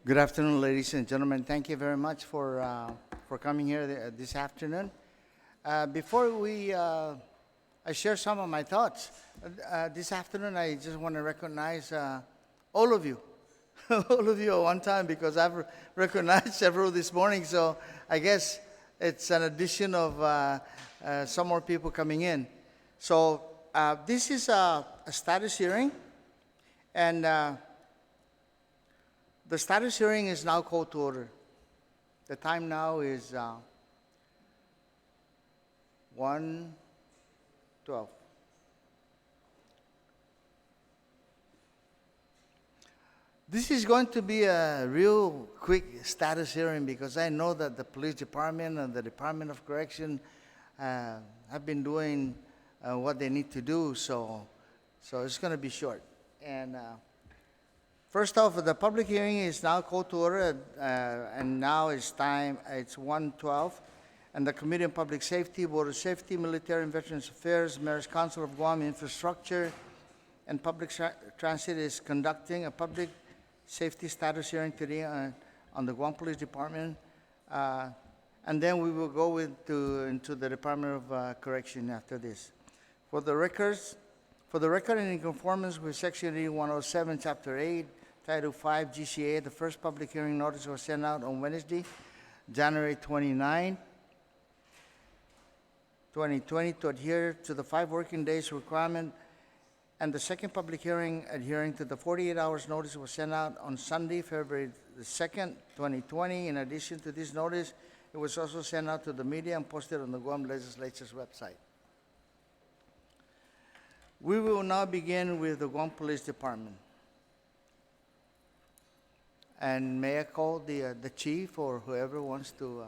Good afternoon, ladies and gentlemen. Thank you very much for coming here this afternoon. Before I share some of my thoughts, this afternoon I just want to recognize all of you, all of you at one time, because I've recognized several this morning. So I guess it's an addition of some more people coming in. So this is a status hearing, and the status hearing is now called to order. The time now is 1:12. This is going to be a real quick status hearing because I know that the police department and the Department of Correction have been doing what they need to do, so it's going to be short. And first off, the public hearing is now called to order, and now it's 1:12, and the Committee on Public Safety, Border Safety, Military and Veterans Affairs, Mayor's Council of Guam, Infrastructure, and Public Transit is conducting a public safety status hearing today on the Guam Police Department, and then we will go into the Department of Correction after this. For the record, and in conformance with Section 107, Chapter 8, Title 5, GCA, the first public hearing notice was sent out on Wednesday, January 29, 2020, to adhere to the 5 working days requirement, and the second public hearing adhering to the 48 hours notice was sent out on Sunday, February the 2nd, 2020. In addition to this notice, it was also sent out to the media and posted on the Guam Legislature's website. We will now begin with the Guam Police Department. And may I call the chief or whoever wants to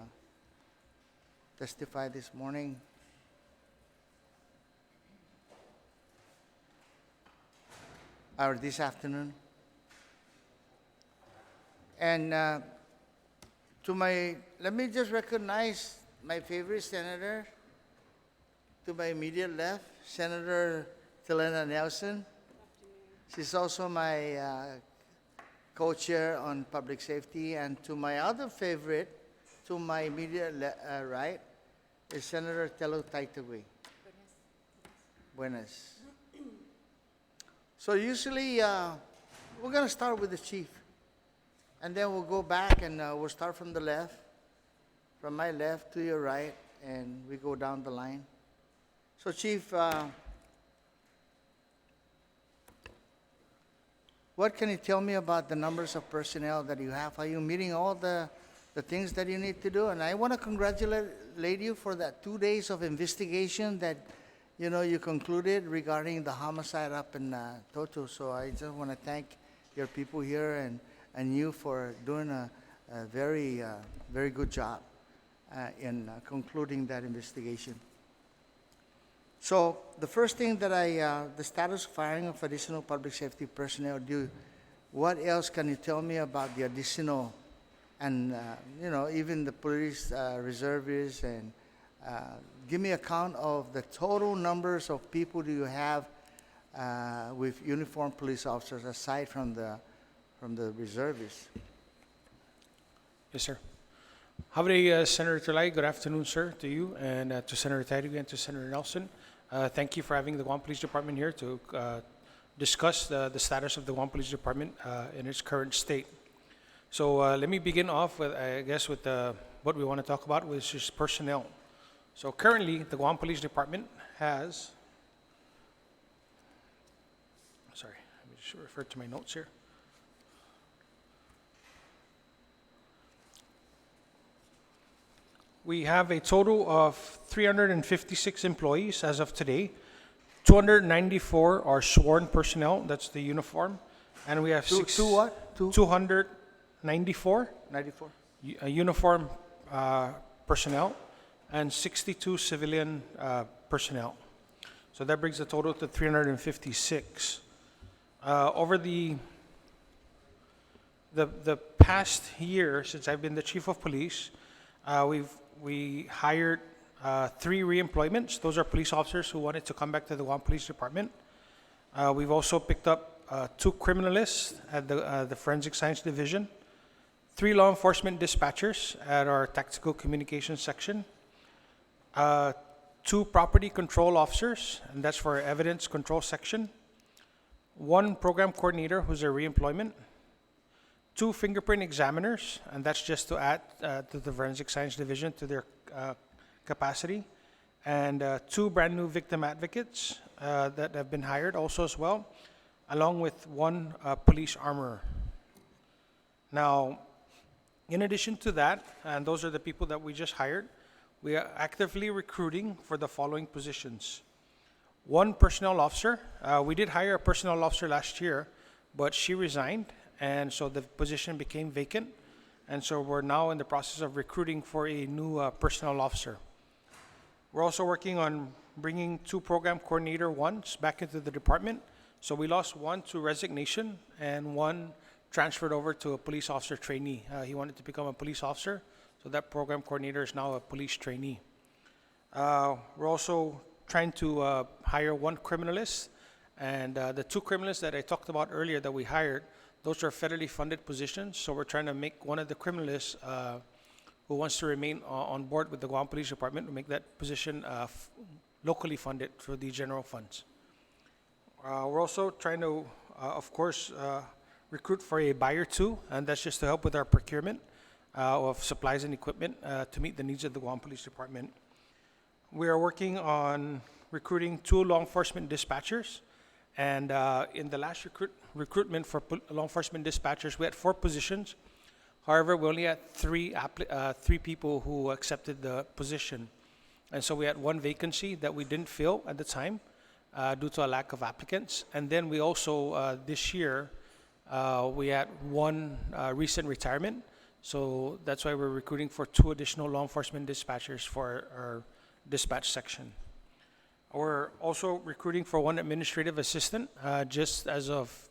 testify this morning? Or this afternoon? And let me just recognize my favorite senator. To my immediate left, Senator Terlaje Nelson. She's also my co-chair on public safety. And to my other favorite, to my immediate right, is Senator Terlaje. Buenas. So usually, we're going to start with the chief. And then we'll go back and we'll start from the left, from my left to your right, and we go down the line. So Chief, what can you tell me about the numbers of personnel that you have? Are you meeting all the things that you need to do? And I want to congratulate you for that 2 days of investigation that you concluded regarding the homicide up in Toto. So I just want to thank your people here and you for doing a very, very good job in concluding that investigation. So the first thing that the status of firing of additional public safety personnel, what else can you tell me about the additional and, even the police reservists, and give me a count of the total numbers of people do you have with uniformed police officers aside from the reservists? Yes, sir. How about Senator Terlaje? Good afternoon, sir, to you and to Senator Tyree and to Senator Nelson. Thank you for having the Guam Police Department here to discuss the status of the Guam Police Department in its current state. So let me begin off with, with what we want to talk about, which is personnel. So currently, the Guam Police Department has, let me just refer to my notes here. We have a total of 356 employees as of today. 294 are sworn personnel, that's the uniform. And we have Two what? 294 94? Uniform personnel and 62 civilian personnel. So that brings the total to 356. Over the past year, since I've been the chief of police, we hired 3 reemployments. Those are police officers who wanted to come back to the Guam Police Department. We've also picked up 2 criminalists at the Forensic Science Division, 3 law enforcement dispatchers at our tactical communications section, 2 property control officers, and that's for our evidence control section, 1 program coordinator who's a reemployment, 2 fingerprint examiners, and that's just to add to the forensic science division to their capacity, and 2 brand new victim advocates that have been hired also as well, along with 1 police armorer. Now, in addition to that, and those are the people that we just hired, we are actively recruiting for the following positions. 1 personnel officer. We did hire a personnel officer last year, but she resigned, and so the position became vacant. And so we're now in the process of recruiting for a new personnel officer. We're also working on bringing 2 program coordinator ones back into the department. So we lost 1 to resignation and 1 transferred over to a police officer trainee. He wanted to become a police officer, so that program coordinator is now a police trainee. We're also trying to hire 1 criminalist, and the 2 criminalists that I talked about earlier that we hired, those are federally funded positions, so we're trying to make one of the criminalists who wants to remain on board with the Guam Police Department to make that position locally funded through the general funds. We're also trying to, of course, recruit for a buyer too, and that's just to help with our procurement of supplies and equipment to meet the needs of the Guam Police Department. We are working on recruiting 2 law enforcement dispatchers, and in the last recruitment for law enforcement dispatchers, we had 4 positions. However, we only had 3 people who accepted the position, and so we had 1 vacancy that we didn't fill at the time due to a lack of applicants. And then we also this year we had 1 recent retirement, so that's why we're recruiting for 2 additional law enforcement dispatchers for our dispatch section. We're also recruiting for 1 administrative assistant. Just as of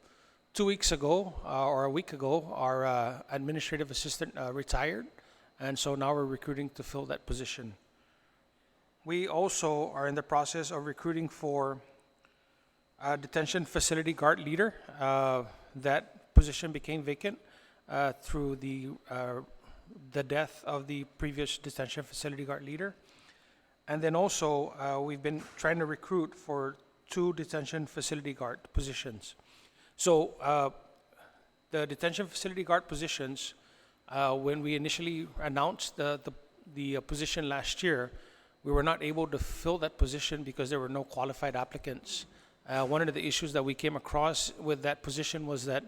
2 weeks ago or a week ago, our administrative assistant retired, and so now we're recruiting to fill that position. We also are in the process of recruiting for a detention facility guard leader. That position became vacant through the death of the previous detention facility guard leader. And then also, we've been trying to recruit for 2 detention facility guard positions. So the detention facility guard positions, when we initially announced the position last year, we were not able to fill that position because there were no qualified applicants. One of the issues that we came across with that position was that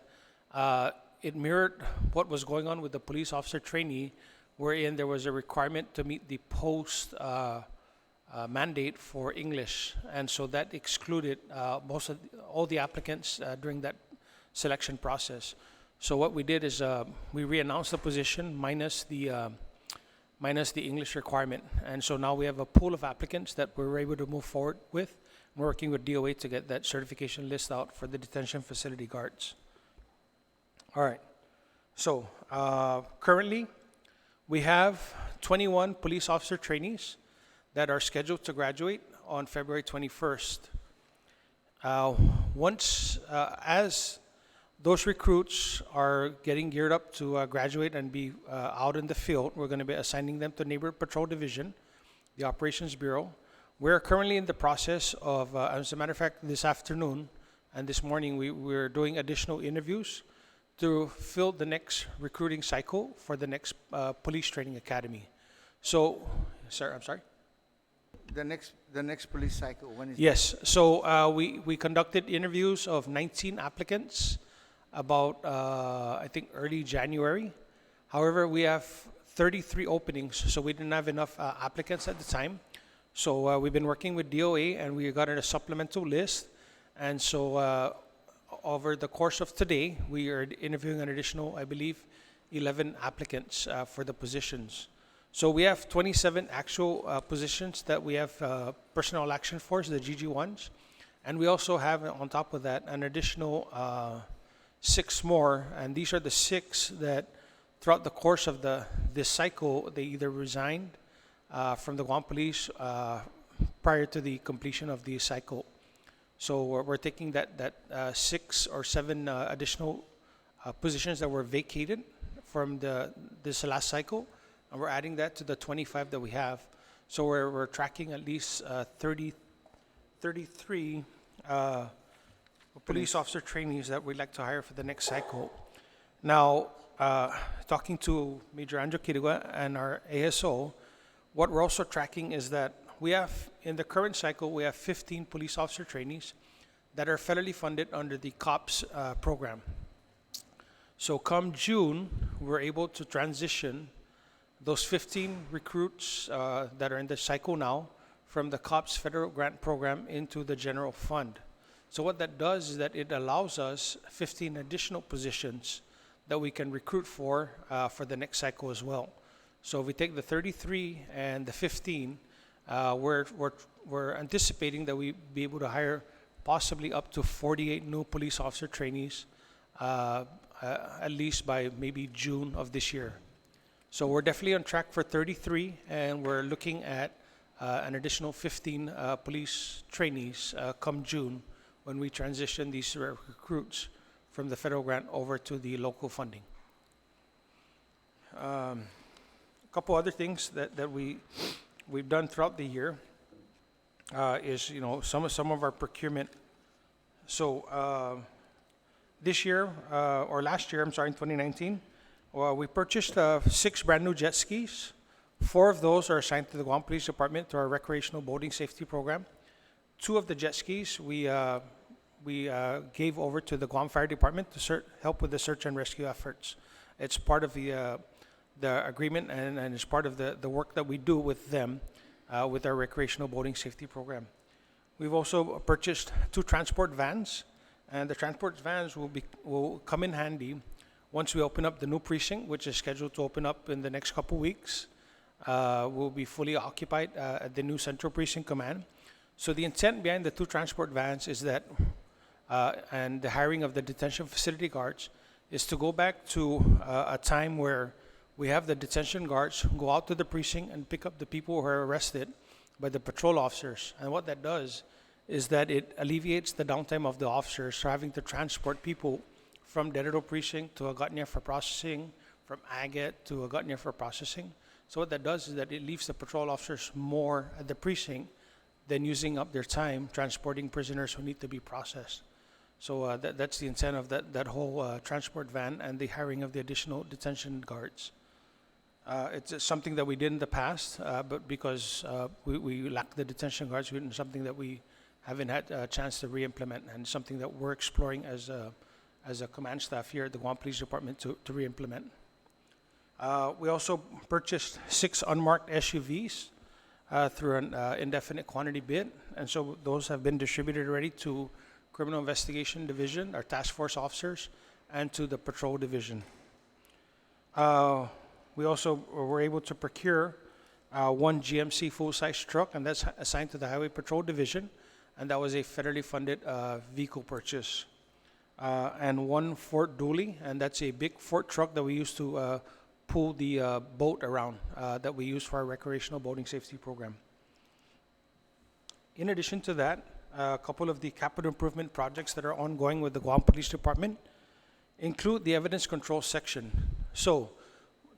it mirrored what was going on with the police officer trainee, wherein there was a requirement to meet the post mandate for English, and so that excluded all the applicants during that selection process. So what we did is we re-announced the position minus the English requirement, and so now we have a pool of applicants that we're able to move forward with. We're working with DOA to get that certification list out for the detention facility guards. All right. So currently, we have 21 police officer trainees that are scheduled to graduate on February 21st. As those recruits are getting geared up to graduate and be out in the field, we're going to be assigning them to Neighborhood Patrol Division, the Operations Bureau. We're currently in the process of, as a matter of fact, this afternoon and this morning, we're doing additional interviews to fill the next recruiting cycle for the next police training academy. So, sir, I'm sorry? The next police cycle, when is Yes, so we conducted interviews of 19 applicants about, I think, early January. However, we have 33 openings, so we didn't have enough applicants at the time. So we've been working with DOA, and we got a supplemental list. And so over the course of today, we are interviewing an additional, I believe, 11 applicants for the positions. So we have 27 actual positions that we have personnel action force, the GG1s. And we also have, on top of that, an additional 6 more. And these are the 6 that throughout the course of this cycle, they either resigned from the Guam Police prior to the completion of the cycle. So we're taking that 6 or 7 additional positions that were vacated from this last cycle, and we're adding that to the 25 that we have. So we're tracking at least 33 police officer trainees that we'd like to hire for the next cycle. Now, talking to Major Andrew Kirigua and our ASO, what we're also tracking is that we have, in the current cycle, we have 15 police officer trainees that are federally funded under the COPS program. So come June, we're able to transition those 15 recruits that are in the cycle now from the COPS federal grant program into the general fund. So what that does is that it allows us 15 additional positions that we can recruit for the next cycle as well. So if we take the 33 and the 15, we're anticipating that we be able to hire possibly up to 48 new police officer trainees, at least by maybe June of this year. So we're definitely on track for 33, and we're looking at an additional 15 police trainees come June when we transition these recruits from the federal grant over to the local funding. A couple other things that we've done throughout the year is, some of our procurement. So this year, or last year, I'm sorry, in 2019, we purchased 6 brand new jet skis. 4 of those are assigned to the Guam Police Department to our recreational boating safety program. 2 of the jet skis we gave over to the Guam Fire Department to help with the search and rescue efforts. It's part of the agreement, and it's part of the work that we do with them with our recreational boating safety program. We've also purchased 2 transport vans, and the transport vans will come in handy once we open up the new precinct, which is scheduled to open up in the next couple weeks. We'll be fully occupied at the new Central Precinct Command. So the intent behind the 2 transport vans is that, and the hiring of the detention facility guards, is to go back to a time where we have the detention guards go out to the precinct and pick up the people who are arrested by the patrol officers. And what that does is that it alleviates the downtime of the officers for having to transport people from Dededo Precinct to Agatnia for processing, from Agate to Agatnia for processing. So what that does is that it leaves the patrol officers more at the precinct than using up their time transporting prisoners who need to be processed. So that's the intent of that whole transport van and the hiring of the additional detention guards. It's something that we did in the past, but because we lack the detention guards, it's something that we haven't had a chance to re-implement, and something that we're exploring as a command staff here at the Guam Police Department to re-implement. We also purchased 6 unmarked SUVs through an indefinite quantity bid, and so those have been distributed already to Criminal Investigation Division, our task force officers, and to the Patrol Division. We also were able to procure 1 GMC full-size truck, and that's assigned to the Highway Patrol Division, and that was a federally funded vehicle purchase. And 1 Ford dually, and that's a big Ford truck that we use to pull the boat around that we use for our recreational boating safety program. In addition to that, a couple of the capital improvement projects that are ongoing with the Guam Police Department include the evidence control section. So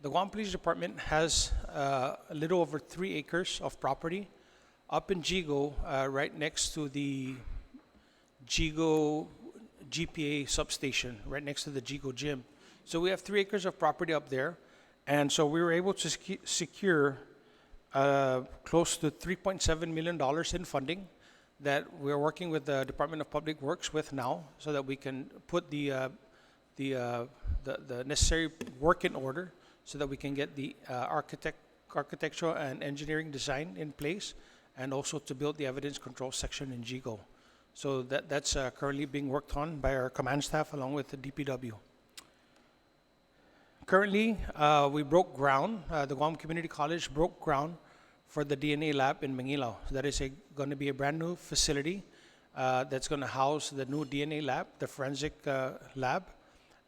the Guam Police Department has a little over 3 acres of property up in Jigo, right next to the Jigo GPA substation, right next to the Jigo gym. So we have 3 acres of property up there, and so we were able to secure close to $3.7 million in funding that we're working with the Department of Public Works with now, so that we can put the necessary work in order, so that we can get the architectural and engineering design in place, and also to build the evidence control section in Jigo. So that's currently being worked on by our command staff along with the DPW. Currently, we broke ground, the Guam Community College broke ground for the DNA lab in Mangilaw. That is going to be a brand new facility that's going to house the new DNA lab, the forensic lab,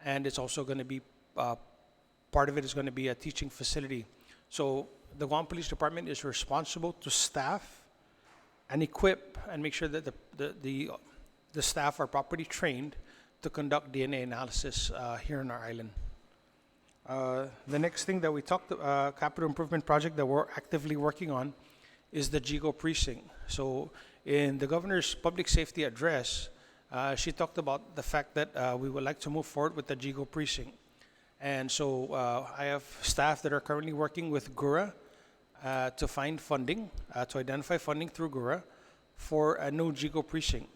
and it's also going to be, part of it is going to be a teaching facility. So the Guam Police Department is responsible to staff and equip and make sure that the staff are properly trained to conduct DNA analysis here on our island. The next thing that we talked, capital improvement project that we're actively working on is the Jigo precinct. So in the governor's public safety address, she talked about the fact that we would like to move forward with the Jigo precinct. And so I have staff that are currently working with GURA to find funding, to identify funding through GURA for a new Jigo precinct.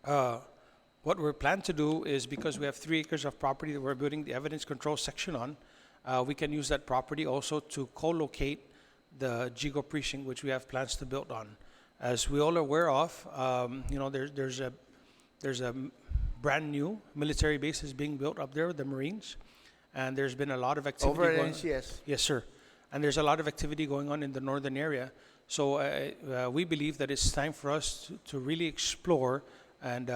What we're planning to do is, because we have 3 acres of property that we're building the evidence control section on, we can use that property also to co-locate the Jigo precinct, which we have plans to build on. As we all are aware of, there's a brand new military base is being built up there with the Marines, and there's been a lot of activity Over at going. NCS. Yes, sir. And there's a lot of activity going on in the northern area. So we believe that it's time for us to really explore and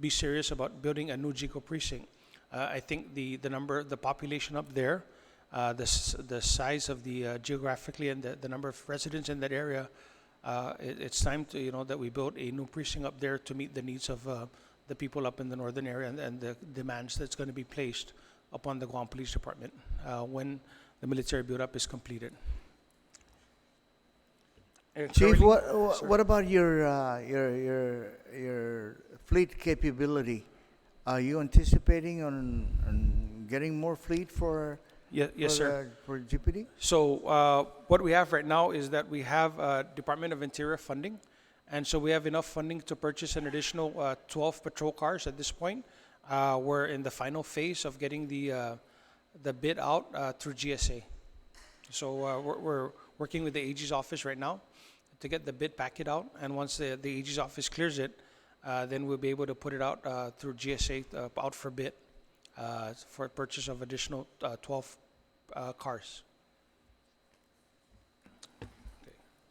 be serious about building a new Jigo precinct. I think the population up there, the size of the geographically and the number of residents in that area, it's time to that we build a new precinct up there to meet the needs of the people up in the northern area and the demands that's going to be placed upon the Guam Police Department when the military build-up is completed. Chief, Currently- what about your fleet capability? Are you anticipating on getting more fleet for Yes, sir. for GPD? So what we have right now is that we have Department of Interior funding, and so we have enough funding to purchase an additional 12 patrol cars at this point. We're in the final phase of getting the bid out through GSA. So we're working with the AG's office right now to get the bid packet out, and once the AG's office clears it, then we'll be able to put it out through GSA out for bid for purchase of additional 12 cars.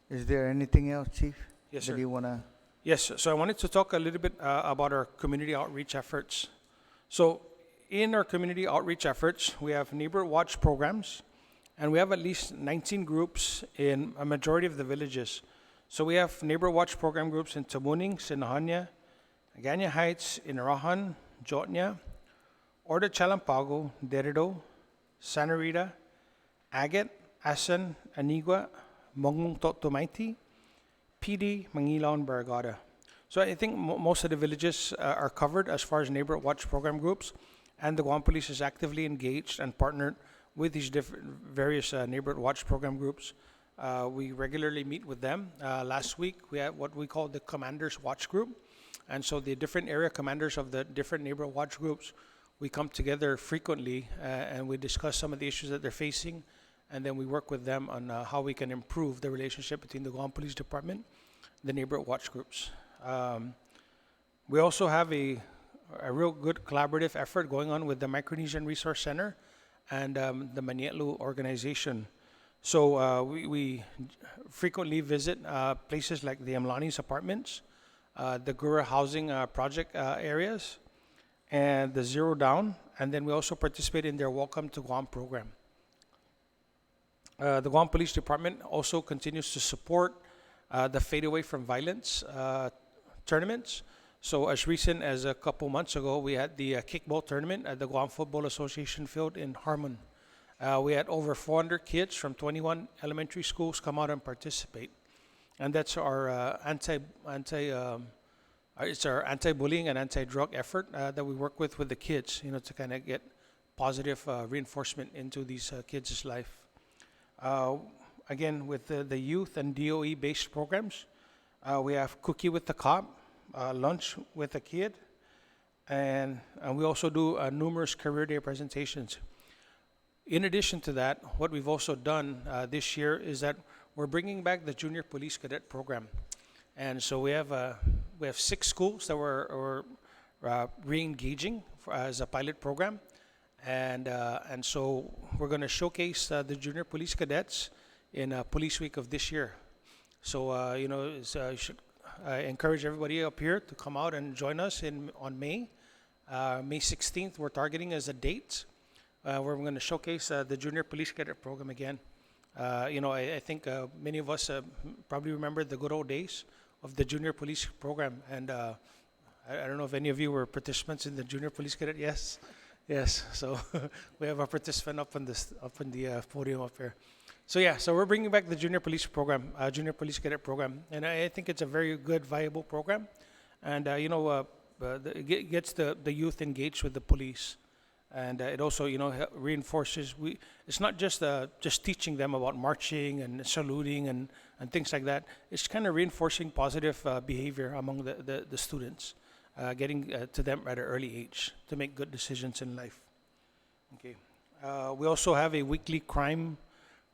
Is there anything else, Chief? Yes, that sir. you wanna? Yes, so I wanted to talk a little bit about our community outreach efforts. So in our community outreach efforts, we have neighbor watch programs, and we have at least 19 groups in a majority of the villages. So we have neighbor watch program groups in Tamuning, Sinahanya, Aganya Heights, Inarahan, Jotnya, Orda Chalampago, Derido, Santa Rita, Agate, Asan, Anigua, Mongmong Totomaiti, PD, Mangilaw, and Baragada. So I think most of the villages are covered as far as neighbor watch program groups, and the Guam Police is actively engaged and partnered with these various neighborhood watch program groups. We regularly meet with them. Last week, we had what we call the Commanders Watch Group. And so the different area commanders of the different neighborhood watch groups, we come together frequently and we discuss some of the issues that they're facing. And then we work with them on how we can improve the relationship between the Guam Police Department, the neighborhood watch groups. We also have a real good collaborative effort going on with the Micronesian Resource Center and the Manietlu organization. So we frequently visit places like the Emlani's apartments, the Gura housing project areas, and the Zero Down, and then we also participate in their Welcome to Guam program. The Guam Police Department also continues to support the Fade Away from Violence tournaments. So as recent as a couple months ago, we had the kickball tournament at the Guam Football Association field in Harmon. We had over 400 kids from 21 elementary schools come out and participate. And that's our it's our anti-bullying and anti-drug effort that we work with the kids, to kind of get positive reinforcement into these kids' life. Again, with the youth and DOE-based programs, we have Cookie with the Cop, Lunch with a Kid, and we also do numerous career day presentations. In addition to that, what we've also done this year is that we're bringing back the Junior Police Cadet Program. And so we have 6 schools that we're re-engaging as a pilot program. And so we're going to showcase the Junior Police Cadets in Police Week of this year. So, I should encourage everybody up here to come out and join us on May 16th. We're targeting as a date where we're going to showcase the Junior Police Cadet Program again. I think many of us probably remember the good old days of the Junior Police Program. And I don't know if any of you were participants in the Junior Police Cadet. Yes? Yes, so we have a participant up on this up on the podium up here. So yeah, so we're bringing back the junior police program, junior police cadet program, and I think it's a very good, viable program, and it gets the youth engaged with the police, and it also reinforces we. It's not just teaching them about marching and saluting and things like that. It's kind of reinforcing positive behavior among the students, getting to them at an early age to make good decisions in life. Okay. We also have a weekly crime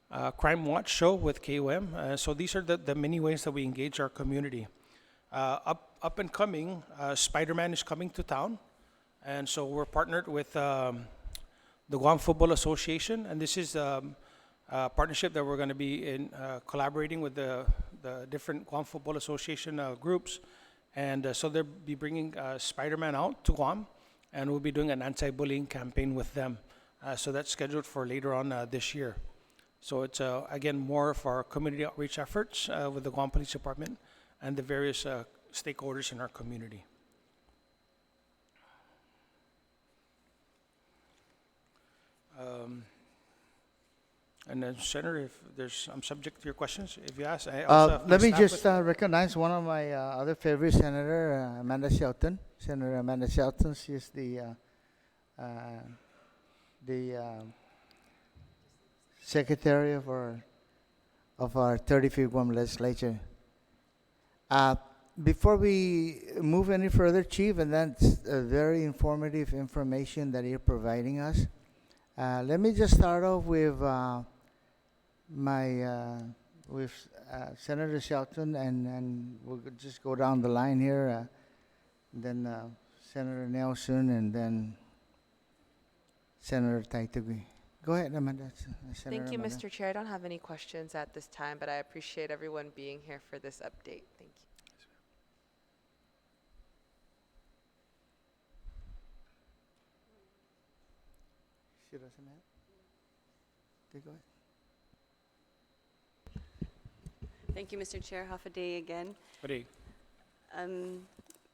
watch show with KOM. So these are the many ways that we engage our community. Up and coming, Spider-Man is coming to town, and so we're partnered with the Guam Football Association, and this is a partnership that we're going to be in collaborating with the different Guam Football Association groups, and so they'll be bringing Spider-Man out to Guam, and we'll be doing an anti-bullying campaign with them. So that's scheduled for later on this year. So it's, again, more of our community outreach efforts with the Guam Police Department and the various stakeholders in our community. And then, Senator, if there's, I'm subject to your questions. If you ask, I also have Let the me staff just with- recognize one of my other favorite senator, Amanda Shelton. Senator Amanda Shelton. She is the secretary of our 35th Guam legislature. Before we move any further, Chief, and that's very informative information that you're providing us. Let me just start off with Senator Shelton, and we'll just go down the line here. Then Senator Nelson, and then Senator Taitugui. Go ahead, Amanda. Senator Thank you, Amanda. Mr. Chair. I don't have any questions at this time, but I appreciate everyone being here for this update. Thank you. She doesn't have? Okay, go ahead. Thank you, Mr. Chair. Half a day again. Ready?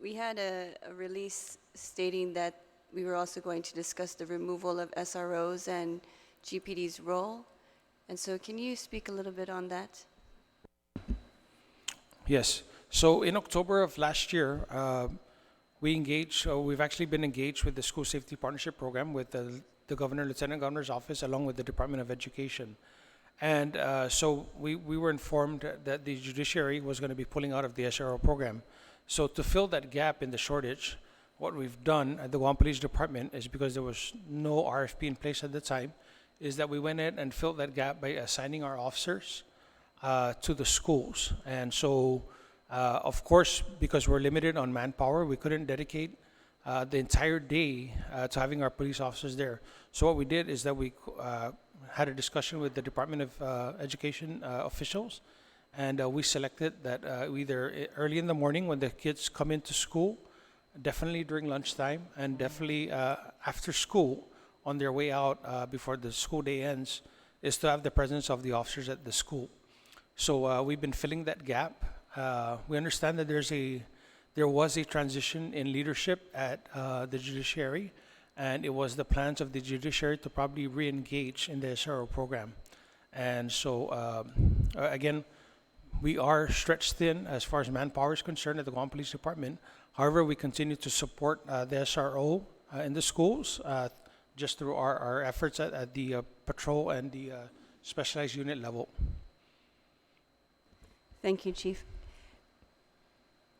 We had a release stating that we were also going to discuss the removal of SROs and GPD's role. And so can you speak a little bit on that? Yes. So in October of last year, we've actually been engaged with the School Safety Partnership Program with the Governor, Lieutenant Governor's Office, along with the Department of Education. And so we were informed that the judiciary was going to be pulling out of the SRO program. So to fill that gap in the shortage, what we've done at the Guam Police Department is, because there was no RFP in place at the time, is that we went in and filled that gap by assigning our officers to the schools. And so, of course, because we're limited on manpower, we couldn't dedicate the entire day to having our police officers there. So what we did is that we had a discussion with the Department of Education officials, and we selected that either early in the morning when the kids come into school, definitely during lunchtime, and definitely after school on their way out before the school day ends, is to have the presence of the officers at the school. So we've been filling that gap. We understand that there was a transition in leadership at the judiciary, and it was the plans of the judiciary to probably re-engage in the SRO program. And so, again, we are stretched thin as far as manpower is concerned at the Guam Police Department. However, we continue to support the SRO in the schools just through our efforts at the patrol and the specialized unit level. Thank you, Chief.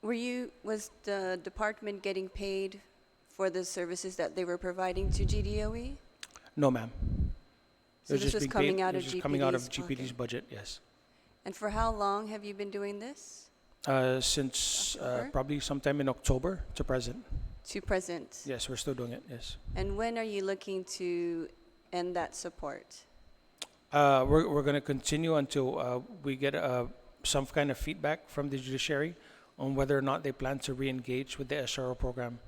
Was the department getting paid for the services that they were providing to GDOE? No, ma'am. So this was coming out of coming out of GPD's GPD's budget, yes. And for how long have you been doing this? Since October? probably sometime in October to present. To present? Yes, we're still doing it, yes. And when are you looking to end that support? We're going to continue until we get some kind of feedback from the judiciary on whether or not they plan to re-engage with the SRO program.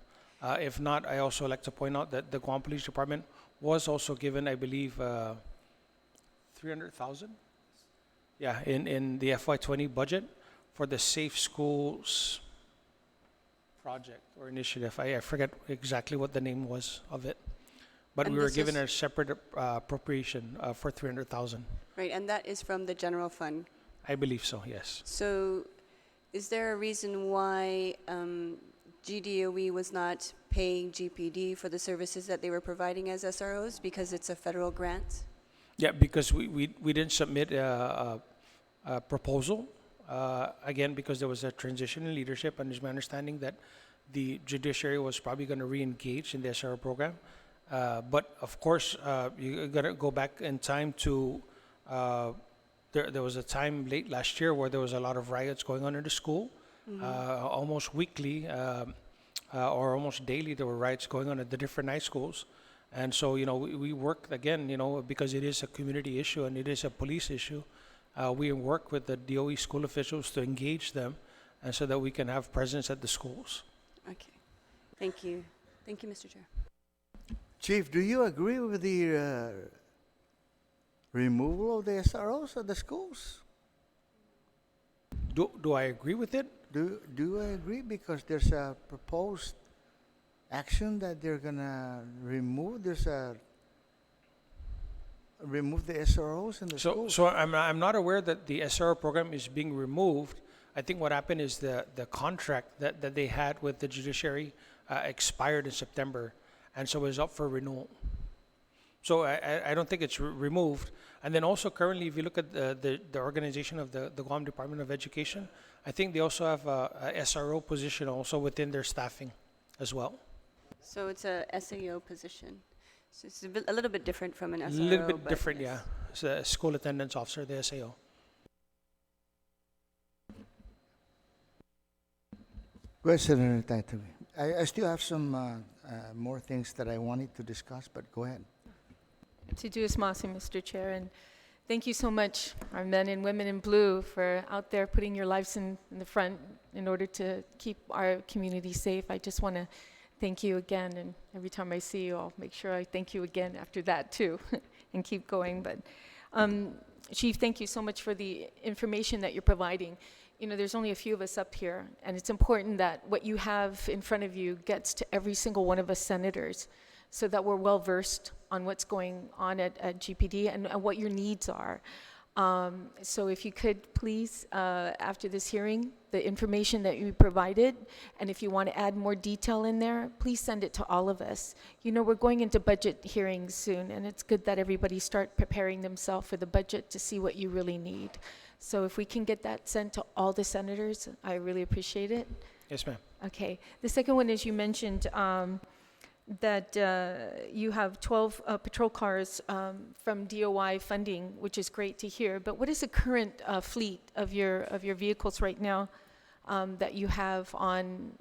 If not, I also like to point out that the Guam Police Department was also given, I believe, 300,000. Yeah, in the FY20 budget for the Safe Schools project or initiative. I forget exactly what the name was of it. But And we were this given is- a separate appropriation for 300,000. Right, and that is from the general fund. I believe so, yes. So is there a reason why GDOE was not paying GPD for the services that they were providing as SROs because it's a federal grant? Yeah, because we didn't submit a proposal, again, because there was a transition in leadership, and it's my understanding that the judiciary was probably going to re-engage in the SRO program. But of course, you got to go back in time to, there was a time late last year where there was a lot of riots going on in the school. Almost weekly or almost daily, there were riots going on at the different night schools. And so, we work again, because it is a community issue and it is a police issue. We work with the DOE school officials to engage them, and so that we can have presence at the schools. Okay, thank you. Thank you, Mr. Chair. Chief, do you agree with the removal of the SROs at the schools? Do I agree with it? Do I agree? Because there's a proposed action that they're gonna remove. Remove the SROs in the schools. So I'm not aware that the SRO program is being removed. I think what happened is the contract that they had with the judiciary expired in September, and so it's up for renewal. So I don't think it's removed. And then also currently, if you look at the organization of the Guam Department of Education, I think they also have a SRO position also within their staffing as well. So it's a SAO position. So it's a little bit different from an A SRO. little bit but different, yes. yeah. It's a school attendance officer, the SAO. Go ahead, Senator Taitavi. I still have some more things that I wanted to discuss, but go ahead. To do is Masi, Mr. Chair, and thank you so much, our men and women in blue, for out there putting your lives in the front in order to keep our community safe. I just want to thank you again, and every time I see you, I'll make sure I thank you again after that too, and keep going. But Chief, thank you so much for the information that you're providing. There's only a few of us up here, and it's important that what you have in front of you gets to every single one of us senators, so that we're well versed on what's going on at GPD and what your needs are. So if you could please, after this hearing, the information that you provided, and if you want to add more detail in there, please send it to all of us. We're going into budget hearings soon, and it's good that everybody start preparing themselves for the budget to see what you really need. So if we can get that sent to all the senators, I really appreciate it. Yes, ma'am. Okay. The second one is you mentioned that you have 12 patrol cars from DOI funding, which is great to hear. But what is the current fleet of your vehicles right now that you have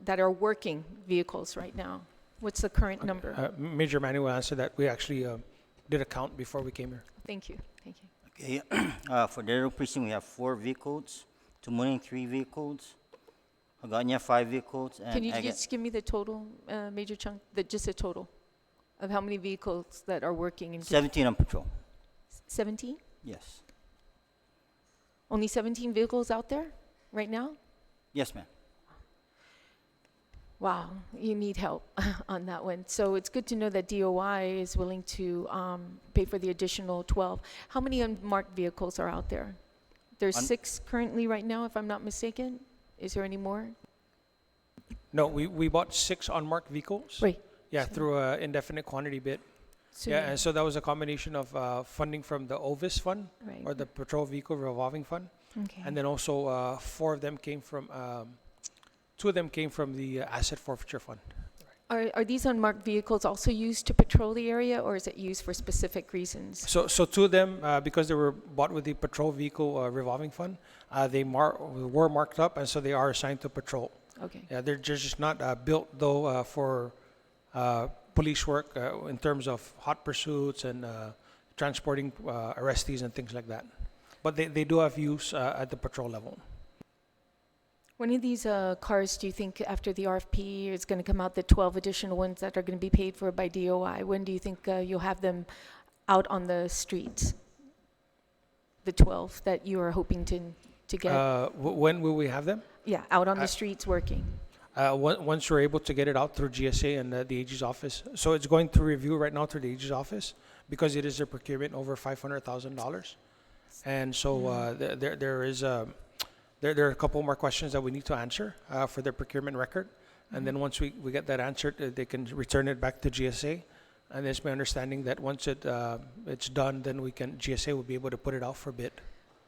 that are working vehicles right now? What's the current number? Major Manny will answer that. We actually did a count before we came here. Thank you. Thank you. Okay, for Daryl Precinct, we have 4 vehicles, Tumuning 3 vehicles, Hagåtña 5 vehicles, and Can you Agate- just give me the total, Major Chung, just a total of how many vehicles that are working in 17 on patrol. 17? Yes. Only 17 vehicles out there right now? Yes, ma'am. Wow, you need help on that one. So it's good to know that DOI is willing to pay for the additional 12. How many unmarked vehicles are out there? There's 6 currently right now, if I'm not mistaken. Is there any more? No, we bought 6 unmarked vehicles. Right. Yeah, through an indefinite quantity bid. So Yeah, and so that was a combination of funding from the OVIS fund, right. or the Patrol Vehicle Revolving Fund, Okay. and then also 4 of them came from, 2 of them came from the Asset Forfeiture Fund. Are these unmarked vehicles also used to patrol the area, or is it used for specific reasons? So 2 of them, because they were bought with the Patrol Vehicle Revolving Fund, they were marked up, and so they are assigned to patrol. Okay. Yeah, they're just not built though for police work in terms of hot pursuits and transporting arrestees and things like that. But they do have use at the patrol level. When of these cars do you think, after the RFP is going to come out, the 12 additional ones that are going to be paid for by DOI, when do you think you'll have them out on the streets? The 12 that you are hoping to get? When will we have them? Yeah, out on the streets working. once we're able to get it out through GSA and the AG's office. So it's going through review right now through the AG's office because it is a procurement over $500,000. And so there are a couple more questions that we need to answer for the procurement record. And then once we get that answered, they can return it back to GSA. And it's my understanding that once it's done, then GSA will be able to put it out for bid,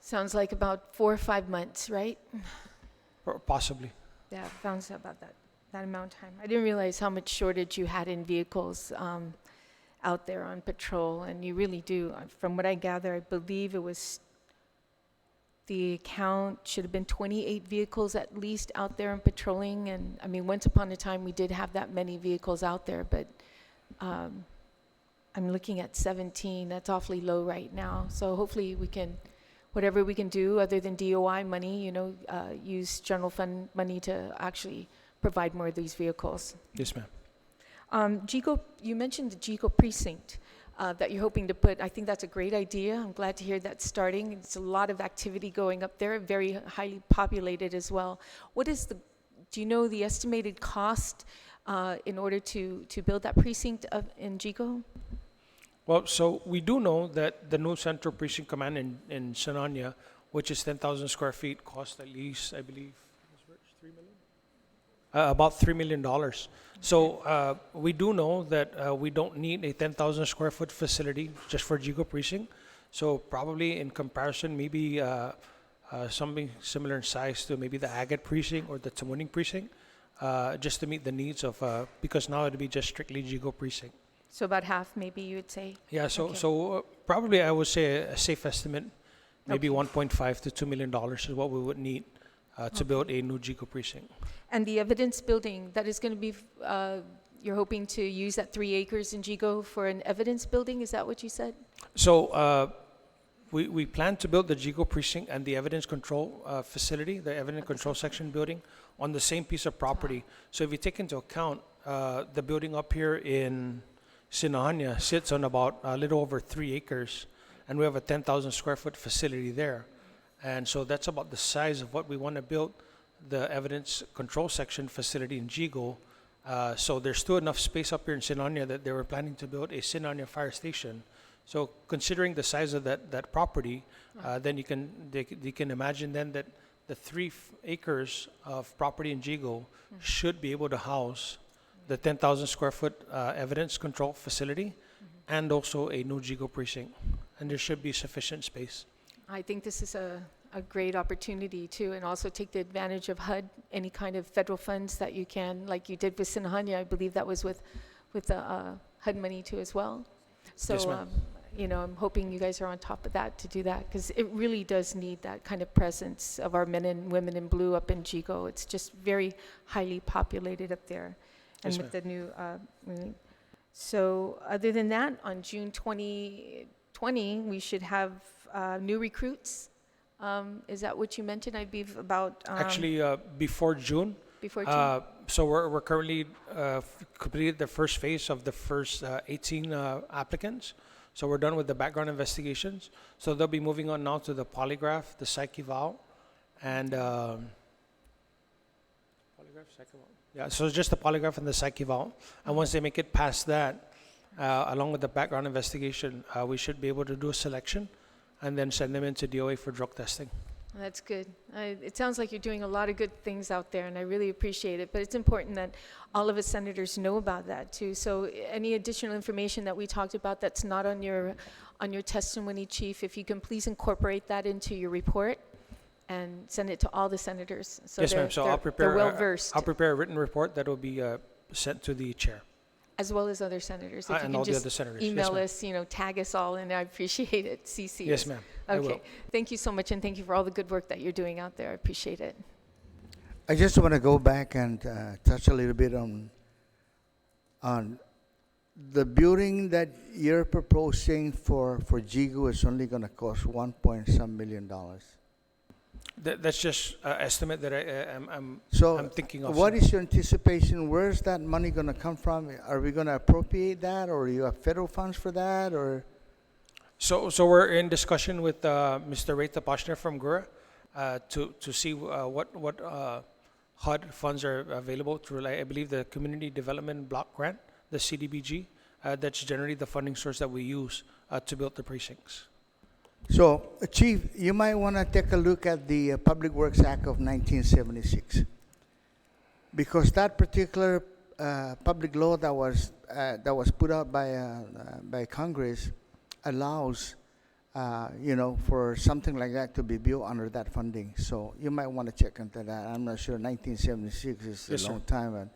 Sounds like about 4 or 5 months, right? or possibly. Yeah, sounds about that amount of time. I didn't realize how much shortage you had in vehicles out there on patrol, and you really do. From what I gather, I believe it was the count should have been 28 vehicles at least out there and patrolling. And I mean, once upon a time, we did have that many vehicles out there, but I'm looking at 17. That's awfully low right now. So hopefully we can, whatever we can do other than DOI money, use general fund money to actually provide more of these vehicles. Yes, ma'am. GIGO, you mentioned the GIGO precinct that you're hoping to put. I think that's a great idea. I'm glad to hear that's starting. It's a lot of activity going up there, very highly populated as well. Do you know the estimated cost in order to build that precinct in GIGO? Well, so we do know that the new Central Precinct Command in Sinania, which is 10,000 square feet, cost at least, I believe, about $3 million. So we do know that we don't need a 10,000 square foot facility just for GIGO Precinct. So probably in comparison, maybe something similar in size to maybe the Agate Precinct or the Tamuning Precinct, just to meet the needs of, because now it'll be just strictly GIGO Precinct. So about half, maybe you would say? Yeah, so Okay. probably I would say a safe estimate, maybe $1.5 to $2 million is what we would need to build a new GIGO precinct. And the evidence building, that is going to be, you're hoping to use that 3 acres in GIGO for an evidence building? Is that what you said? So we plan to build the GIGO precinct and the evidence control facility, the evidence control section building, on the same piece of property. So if you take into account the building up here in Sinahania sits on about a little over 3 acres, and we have a 10,000 square foot facility there. And so that's about the size of what we want to build the evidence control section facility in GIGO. So there's still enough space up here in Sinahania that they were planning to build a Sinahania fire station. So considering the size of that property, then you can imagine then that the 3 acres of property in GIGO should be able to house the 10,000 square foot evidence control facility and also a new GIGO precinct. And there should be sufficient space. I think this is a great opportunity too, and also take the advantage of HUD, any kind of federal funds that you can, like you did with Sinahania. I believe that was with the HUD money too as well. So, Yes, ma'am. I'm hoping you guys are on top of that to do that, because it really does need that kind of presence of our men and women in blue up in GIGO. It's just very highly populated up there. And Yes, with the new, so other than that, on June 2020, we should have new recruits. Is that what you mentioned? I believe about Actually, before June. before June. So we're currently completed the first phase of the first 18 applicants. So we're done with the background investigations. So they'll be moving on now to the polygraph, the psych eval, and polygraph, psych eval. Yeah, so just the polygraph and the psych eval. And once they make it past that, along with the background investigation, we should be able to do a selection and then send them into DOA for drug testing. That's good. It sounds like you're doing a lot of good things out there, and I really appreciate it. But it's important that all of us senators know about that too. So any additional information that we talked about that's not on your testimony, Chief, if you can please incorporate that into your report and send it to all the senators. So Yes, ma'am. So I'll they're prepare. well versed, I'll prepare a written report that will be sent to the chair as well as other senators. If you and can all the just other senators. Yes, email ma'am. us, I appreciate it, and I appreciate it. CC Yes, us. ma'am. I will. Okay. Thank you so much, and thank you for all the good work that you're doing out there. I appreciate it. I just want to go back and touch a little bit on the building that you're proposing for GIGO is only going to cost $1 million. That's just estimate that I'm So thinking of. what sir. is your anticipation? Where's that money going to come from? Are we going to appropriate that, or you have federal funds for that, or? So we're in discussion with Mr. Reta Poshner from GURA to see what HUD funds are available through, like, I believe, the Community Development Block Grant, the CDBG. That's generally the funding source that we use to build the precincts. So, Chief, you might want to take a look at the Public Works Act of 1976, because that particular public law that was put out by Congress allows, for something like that to be built under that funding. So you might want to check into that. I'm not sure. 1976 is Yes, a sir. long time,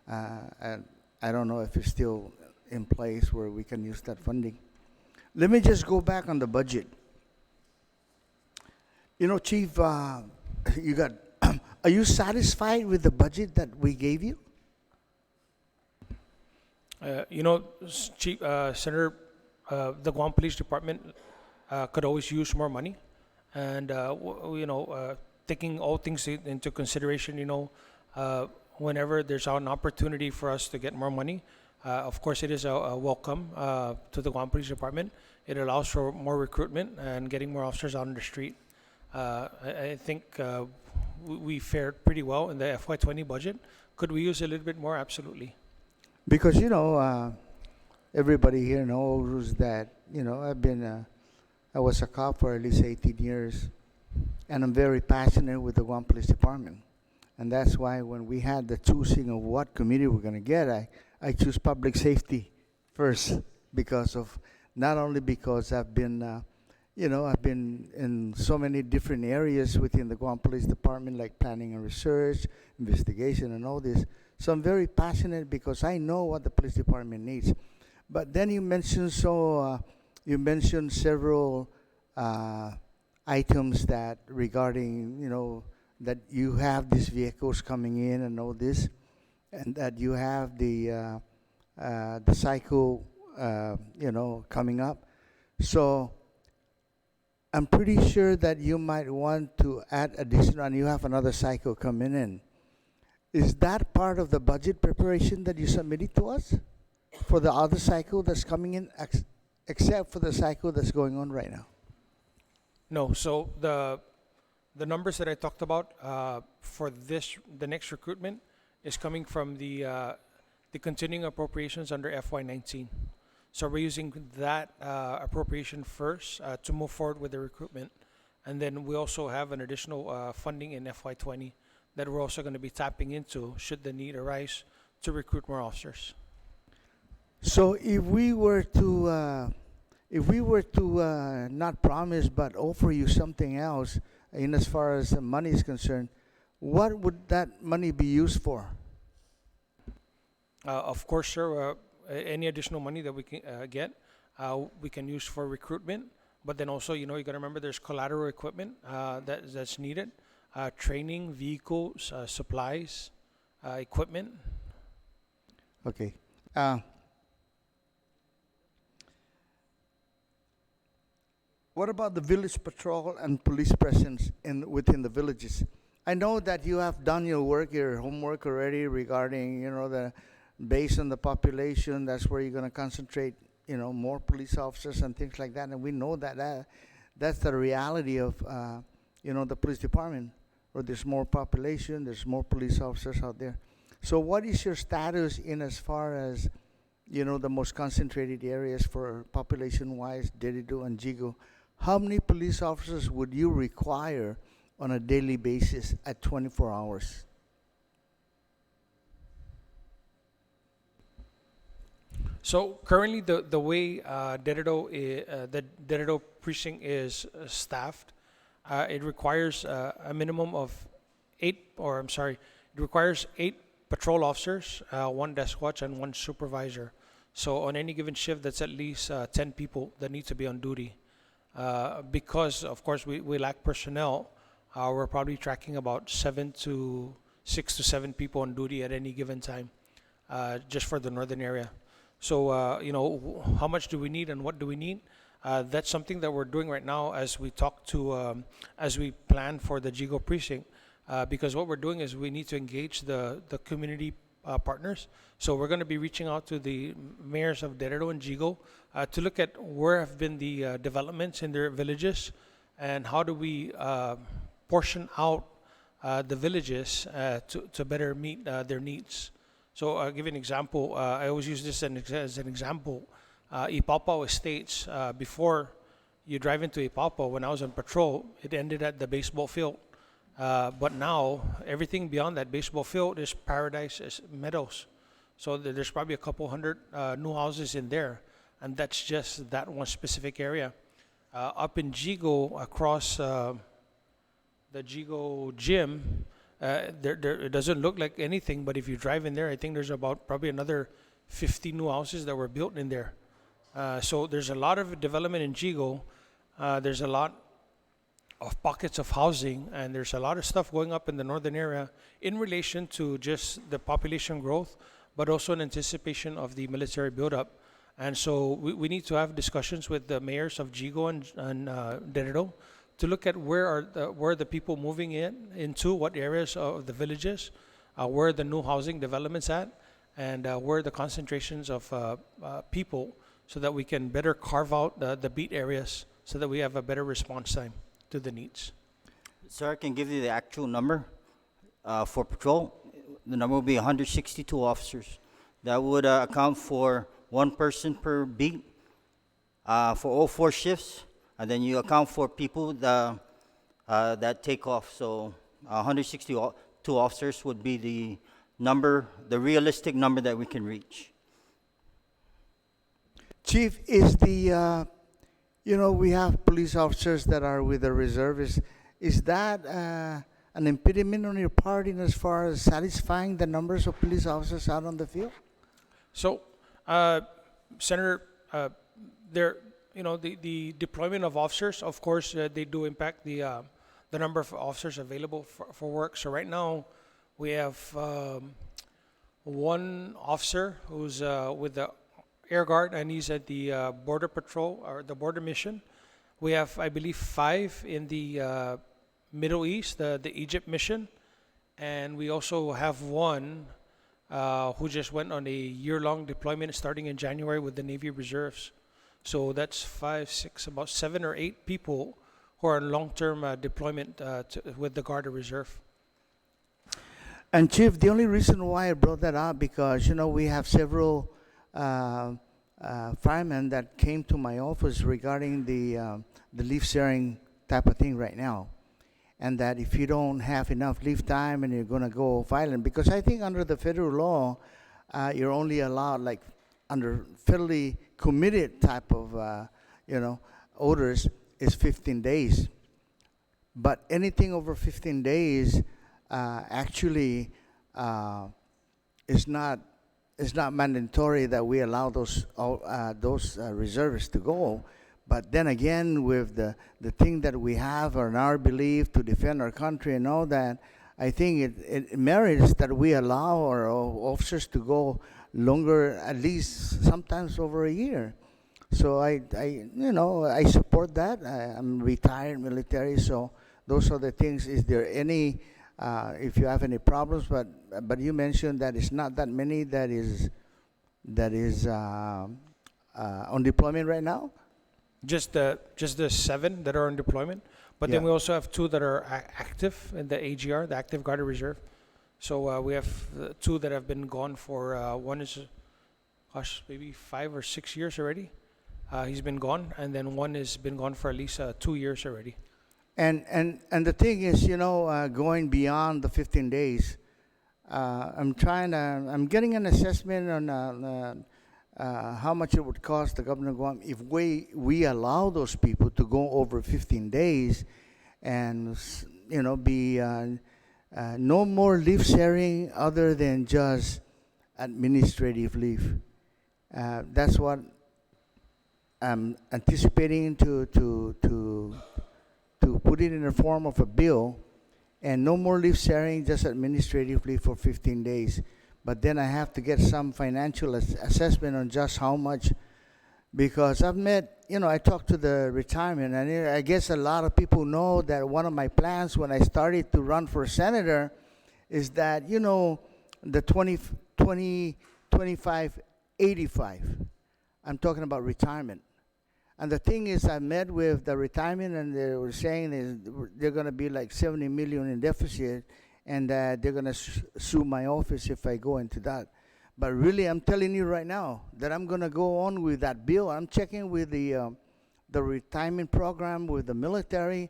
and I don't know if it's still in place where we can use that funding. Let me just go back on the budget. Chief, you got. Are you satisfied with the budget that we gave you? Chief, Senator, the Guam Police Department could always use more money, and taking all things into consideration, whenever there's an opportunity for us to get more money, of course it is a welcome to the Guam Police Department. It allows for more recruitment and getting more officers out on the street. I think we fared pretty well in the FY20 budget. Could we use a little bit more? Absolutely. Because everybody here knows that I was a cop for at least 18 years, and I'm very passionate with the Guam Police Department, and that's why when we had the choosing of what committee we're going to get, I choose public safety first, because of not only because I've been I've been in so many different areas within the Guam Police Department, like planning and research, investigation, and all this. So I'm very passionate because I know what the police department needs. But then you mentioned several items that regarding that you have these vehicles coming in and all this, and that you have the cycle coming up. So I'm pretty sure that you might want to add additional, and you have another cycle coming in. Is that part of the budget preparation that you submitted to us for the other cycle that's coming in, except for the cycle that's going on right now? No. So the numbers that I talked about for the next recruitment is coming from the continuing appropriations under FY19. So we're using that appropriation first to move forward with the recruitment. And then we also have an additional funding in FY20 that we're also going to be tapping into should the need arise to recruit more officers. So if we were to not promise but offer you something else, in as far as the money is concerned, what would that money be used for? Of course, sir. Any additional money that we can get, we can use for recruitment. But then also, you got to remember there's collateral equipment that's needed, training, vehicles, supplies, equipment. Okay. What about the village patrol and police presence within the villages? I know that you have done your homework already regarding, based on the population, that's where you're going to concentrate, more police officers and things like that. And we know that that's the reality of, the police department, where there's more population, there's more police officers out there. So what is your status in as far as, the most concentrated areas for population-wise, Dededo and Jigo? How many police officers would you require on a daily basis at 24 hours? So currently, the way the Dededo precinct is staffed, it requires a minimum of 8 patrol officers, 1 desk watch, and 1 supervisor. So on any given shift, that's at least 10 people that need to be on duty. Because of course we lack personnel, we're probably tracking about 6 to 7 people on duty at any given time, just for the northern area. So, how much do we need and what do we need? That's something that we're doing right now as we as we plan for the Jigo precinct. Because what we're doing is we need to engage the community partners. So we're going to be reaching out to the mayors of Dededo and Jigo to look at where have been the developments in their villages and how do we portion out the villages to better meet their needs. So I'll give you an example. I always use this as an example. Ipalpao Estates, before you drive into Ipalpao, when I was on patrol, it ended at the baseball field. But now, everything beyond that baseball field is paradise, is meadows. So there's probably a couple hundred new houses in there, and that's just that one specific area. Up in Jigo, across the Jigo gym, it doesn't look like anything, but if you drive in there, I think there's about probably another 50 new houses that were built in there. So there's a lot of development in Jigo. There's a lot of pockets of housing, and there's a lot of stuff going up in the northern area in relation to just the population growth, but also in anticipation of the military buildup. And so we need to have discussions with the mayors of Jigo and Deredo to look at where are the people moving into what areas of the villages, where are the new housing developments at, and where are the concentrations of people, so that we can better carve out the beat areas so that we have a better response time to the needs. Sir, I can give you the actual number for patrol. The number will be 162 officers. That would account for one person per beat for all 4 shifts. And then you account for people that take off. So 162 officers would be the number, the realistic number that we can reach. Chief, is the, we have police officers that are with the reservists. Is that an impediment on your part in as far as satisfying the numbers of police officers out on the field? So, Senator, the deployment of officers, of course, they do impact the number of officers available for work. So right now, we have one officer who's with the Air Guard, and he's at the Border Patrol, or the Border Mission. We have, I believe, 5 in the Middle East, the Egypt mission. And we also have one who just went on a year-long deployment starting in January with the Navy Reserves. So that's 5, 6, about 7 or 8 people who are on long-term deployment with the Guard of Reserve. And Chief, the only reason why I brought that up, because, we have several firemen that came to my office regarding the leave sharing type of thing right now. And that if you don't have enough leave time and you're going to go violent, because I think under the federal law, you're only allowed, like under federally committed type of, orders is 15 days. But anything over 15 days actually is not mandatory that we allow those reservists to go. But then again, with the thing that we have in our belief to defend our country and all that, I think it merits that we allow our officers to go longer, at least sometimes over a year. So I support that. I'm retired military, so those are the things. Is there any, if you have any problems, but you mentioned that it's not that many that is on deployment right now? Just the 7 that are on deployment, but then Yeah. we also have 2 that are active in the AGR, the Active Guard Reserve. So we have 2 that have been gone for one is, maybe 5 or 6 years already. He's been gone, and then one has been gone for at least 2 years already. And the thing is, going beyond the 15 days, I'm getting an assessment on how much it would cost the government of Guam if we allow those people to go over 15 days and, be no more leave sharing other than just administrative leave. That's what I'm anticipating to put it in the form of a bill, and no more leave sharing, just administrative leave for 15 days. But then I have to get some financial assessment on just how much, because I've met, I talked to the retirement, and I guess a lot of people know that one of my plans when I started to run for senator is that, the 25, 85, I'm talking about retirement. And the thing is, I met with the retirement, and they were saying is they're going to be like 70 million in deficit, and they're going to sue my office if I go into that. But really, I'm telling you right now that I'm going to go on with that bill. I'm checking with the retirement program with the military,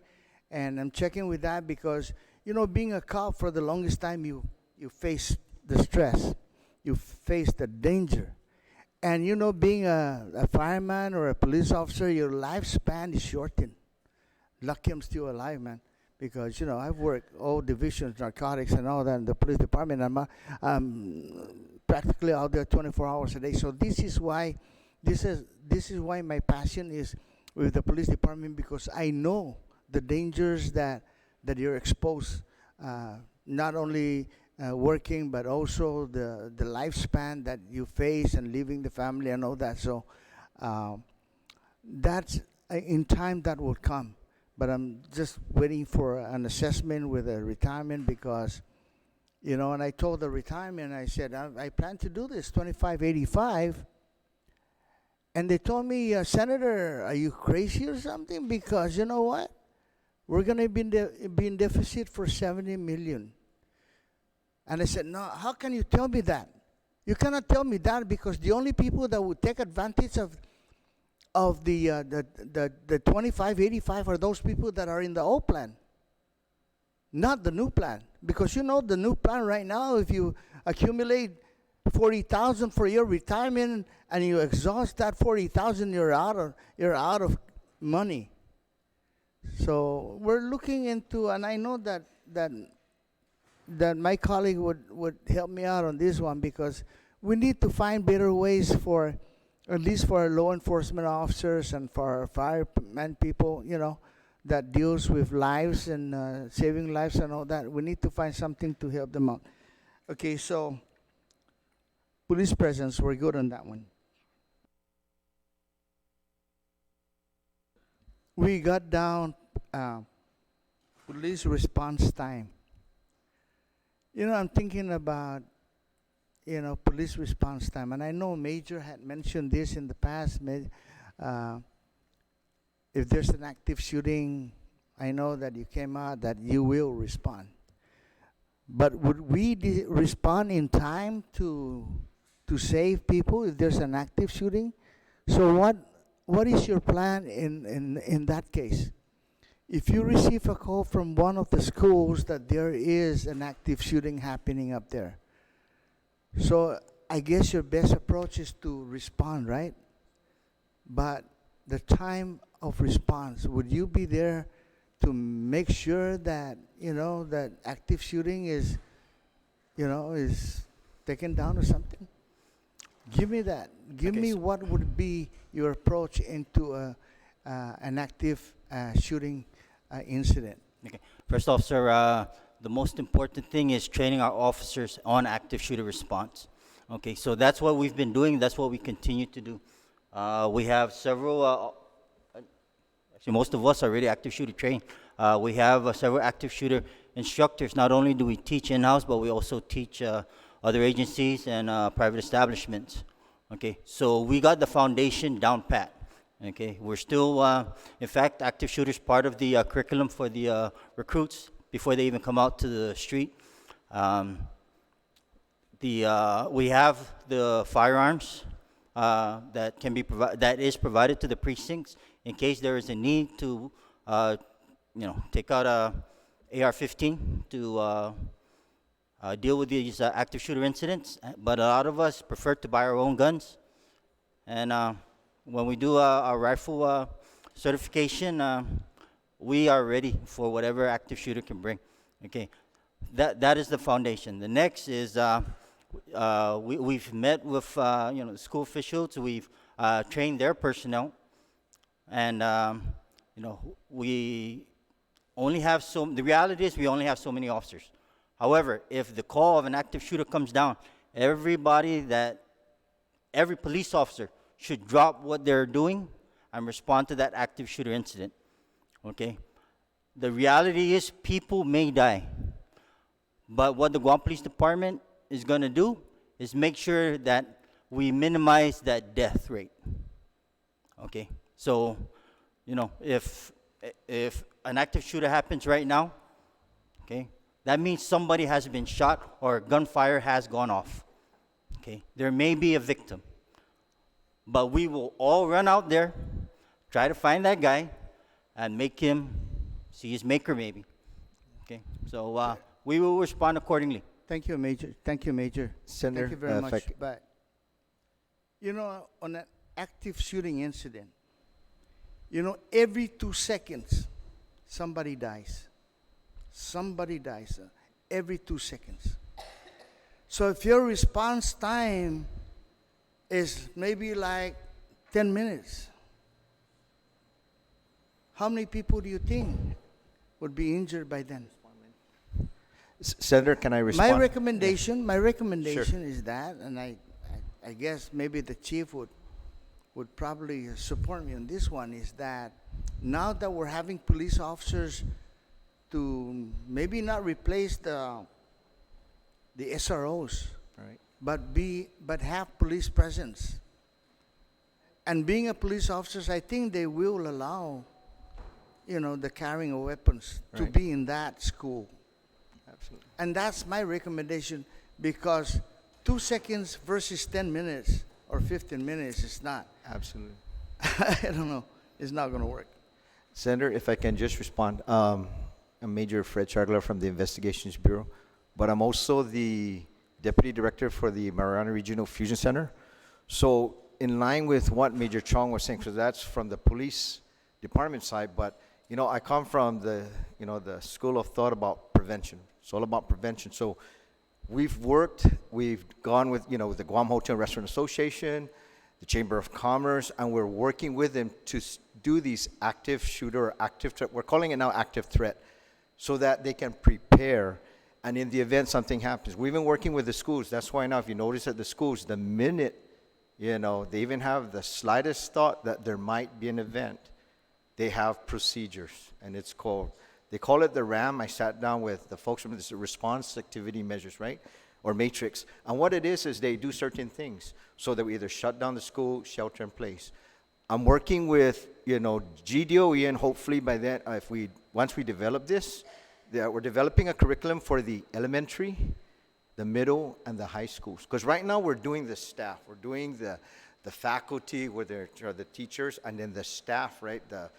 and I'm checking with that because, you know, being a cop for the longest time, you face the stress, you face the danger. And, you know, being a fireman or a police officer, your lifespan is shortened. Lucky I'm still alive, man. Because, you know, I've worked all divisions, narcotics and all that in the police department. I'm practically out there 24 hours a day. So this is why my passion is with the police department, because I know the dangers that you're exposed, not only working, but also the lifespan that you face and leaving the family and all that. So that's in time that will come. But I'm just waiting for an assessment with a retirement because, you know, and I told the retirement, I said, I plan to do this 2585. And they told me, Senator, are you crazy or something? Because you know what? We're going to be in deficit for 70 million. And I said, no, how can you tell me that? You cannot tell me that because the only people that would take advantage of the 2585 are those people that are in the old plan, not the new plan. Because you know the new plan right now, if you accumulate 40,000 for your retirement and you exhaust that 40,000, you're out of money. So we're looking into, and I know that my colleague would help me out on this one because we need to find better ways for, at least for our law enforcement officers and for our firemen people, you know, that deals with lives and saving lives and all that. We need to find something to help them out. Okay, so police presence, we're good on that one. We got down police response time. You know, I'm thinking about, you know, police response time. And I know Major had mentioned this in the past. If there's an active shooting, I know that you came out that you will respond. But would we respond in time to save people if there's an active shooting? So what is your plan in that case? If you receive a call from one of the schools that there is an active shooting happening up there, so I guess your best approach is to respond, right? But the time of response, would you be there to make sure that, you know, that active shooting is, you know, is taken down or something? Give me that. Give me what would be your approach into an active shooting incident. Okay. First off, sir, the most important thing is training our officers on active shooter response. Okay, so that's what we've been doing. That's what we continue to do. We have several, actually most of us are really active shooter trained. We have several active shooter instructors. Not only do we teach in-house, but we also teach other agencies and private establishments. Okay, so we got the foundation down pat. Okay, we're still, in fact, active shooters part of the curriculum for the recruits before they even come out to the street. We have the firearms that can be that is provided to the precincts in case there is a need to, you know, take out a AR-15 to deal with these active shooter incidents. But a lot of us prefer to buy our own guns, and when we do our rifle certification, we are ready for whatever active shooter can bring. Okay, that is the foundation. The next is we've met with you know, school officials. We've trained their personnel, and you know, we only have the reality is we only have so many officers. However, if the call of an active shooter comes down, every police officer should drop what they're doing and respond to that active shooter incident. Okay? The reality is people may die. But what the Guam Police Department is going to do is make sure that we minimize that death rate. Okay? So, if an active shooter happens right now, okay, that means somebody has been shot or gunfire has gone off. Okay, there may be a victim, but we will all run out there, try to find that guy, and make him see his maker, maybe. Okay, so we will respond accordingly. Thank you, Major. Thank you, Major. Senator, Thank you very if I much. c- But, on an active shooting incident, every 2 seconds, somebody dies. Somebody dies every 2 seconds. So if your response time is maybe like 10 minutes, how many people do you think would be injured by then? Senator, can I respond? My recommendation is that, and I guess maybe the chief would probably support me on this one, is that now that we're having police officers to maybe not replace the SROs, All right. but have police presence. And being a police officer, I think they will allow, the carrying of weapons to Right. be in that school. Absolutely. And that's my recommendation, because 2 seconds versus 10 minutes or 15 minutes is not. Absolutely. I don't know. It's not going to work. Senator, if I can just respond. I'm Major Fred Chargler from the Investigations Bureau, but I'm also the Deputy Director for the Mariana Regional Fusion Center. So in line with what Major Chong was saying, because that's from the police department side, but I come from the school of thought about prevention. It's all about prevention. So we've gone with the Guam Hotel Restaurant Association, the Chamber of Commerce, and we're working with them to do these active shooter or active threat. We're calling it now active threat, so that they can prepare. And in the event something happens, we've been working with the schools. That's why now, if you notice at the schools, the minute they even have the slightest thought that there might be an event, they have procedures, and they call it the RAM. I sat down with the folks from the response activity measures, right? Or matrix. And what it is they do certain things so that we either shut down the school, shelter in place. I'm working with, GDOE, and hopefully by then, once we develop this, we're developing a curriculum for the elementary, the middle, and the high schools. Because right now we're doing the staff. We're doing the faculty, where they're the teachers, and then the staff, right? The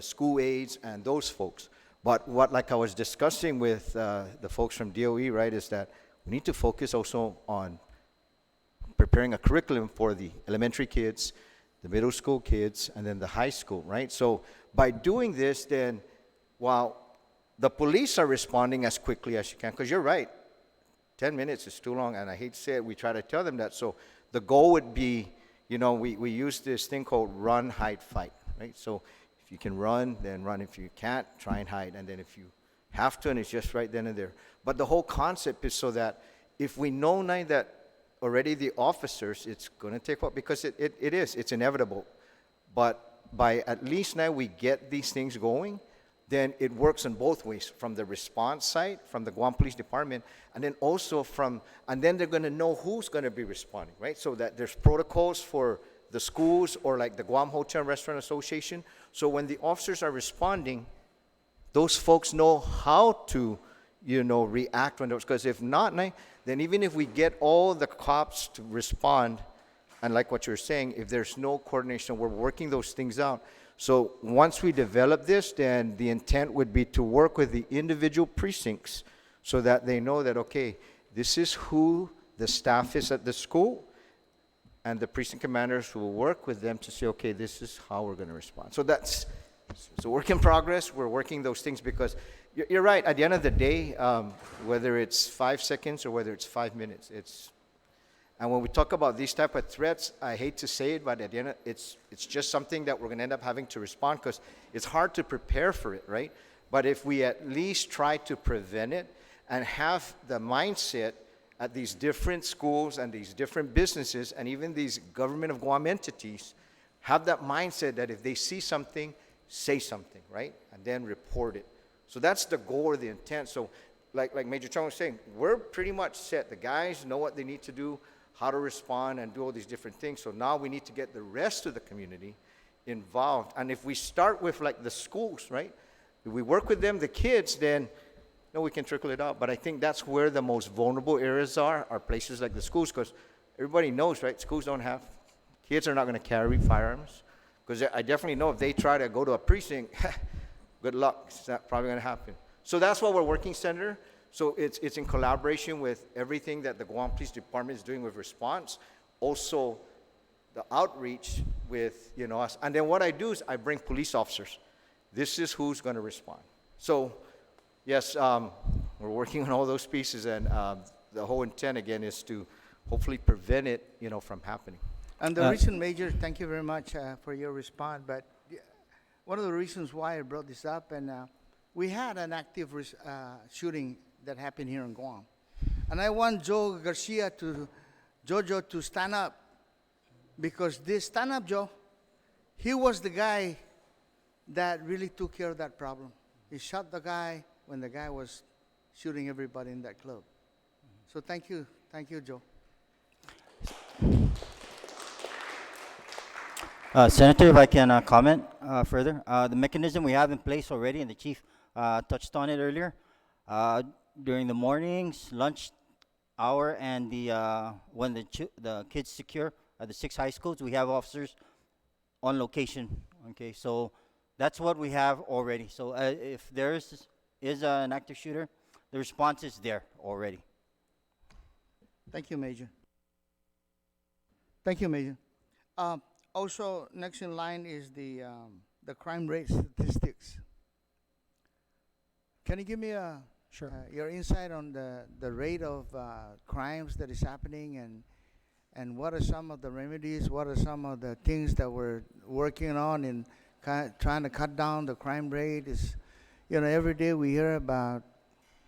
school aides and those folks. But like I was discussing with the folks from DOE, right, is that we need to focus also on preparing a curriculum for the elementary kids, the middle school kids, and then the high school, right? So by doing this, then, while the police are responding as quickly as you can, because you're right, 10 minutes is too long, and I hate to say it, we try to tell them that. So the goal would be, we use this thing called run, hide, fight, right? So if you can run, then run. If you can't, try and hide. And then if you have to, and it's just right then and there. But the whole concept is so that if we know now that already the officers, it's going to take what, because it's inevitable. But by at least now we get these things going, then it works in both ways, from the response side, from the Guam Police Department, and then also and then they're going to know who's going to be responding, right? So that there's protocols for the schools, or like the Guam Hotel Restaurant Association. So when the officers are responding, those folks know how to, react when those, because if not, then even if we get all the cops to respond, and like what you're saying, if there's no coordination, we're working those things out. So once we develop this, then the intent would be to work with the individual precincts so that they know that, okay, this is who the staff is at the school, and the precinct commanders will work with them to say, okay, this is how we're going to respond. So it's a work in progress. We're working those things, because you're right. At the end of the day, whether it's 5 seconds or whether it's 5 minutes, and when we talk about these type of threats, I hate to say it, but at the end, it's just something that we're going to end up having to respond, because it's hard to prepare for it, right? But if we at least try to prevent it and have the mindset at these different schools and these different businesses and even these government of Guam entities, have that mindset that if they see something, say something, right? And then report it. So that's the goal or the intent. So like Major Chong was saying, we're pretty much set. The guys know what they need to do, how to respond, and do all these different things. So now we need to get the rest of the community involved. And if we start with like the schools, right? If we work with them, the kids, then we can trickle it out. But I think that's where the most vulnerable areas are places like the schools, because everybody knows, right? Schools don't have, kids are not going to carry firearms. Because I definitely know if they try to go to a precinct, good luck. It's not probably going to happen. So that's why we're working, Senator. So it's in collaboration with everything that the Guam Police Department is doing with response. Also, the outreach with, us. And then what I do is I bring police officers. This is who's going to respond. So, yes, we're working on all those pieces, and the whole intent, again, is to hopefully prevent it, from happening. And the reason, Major, thank you very much for your response, but one of the reasons why I brought this up, and we had an active shooting that happened here in Guam. And I want Jojo to stand up, because this stand up Joe, he was the guy that really took care of that problem. He shot the guy when the guy was shooting everybody in that club. So thank you, Joe. Senator, if I can comment further. The mechanism we have in place already, and the chief touched on it earlier, during the mornings, lunch hour, and when the kids secure at the 6 high schools, we have officers on location. Okay, so that's what we have already. So if there is an active shooter, the response is there already. Thank you, Major. Thank you, Major. Also, next in line is the crime rate statistics. Can you give me Sure. Your insight on the rate of crimes that is happening, and what are some of the remedies? What are some of the things that we're working on in trying to cut down the crime rate? Is, every day we hear about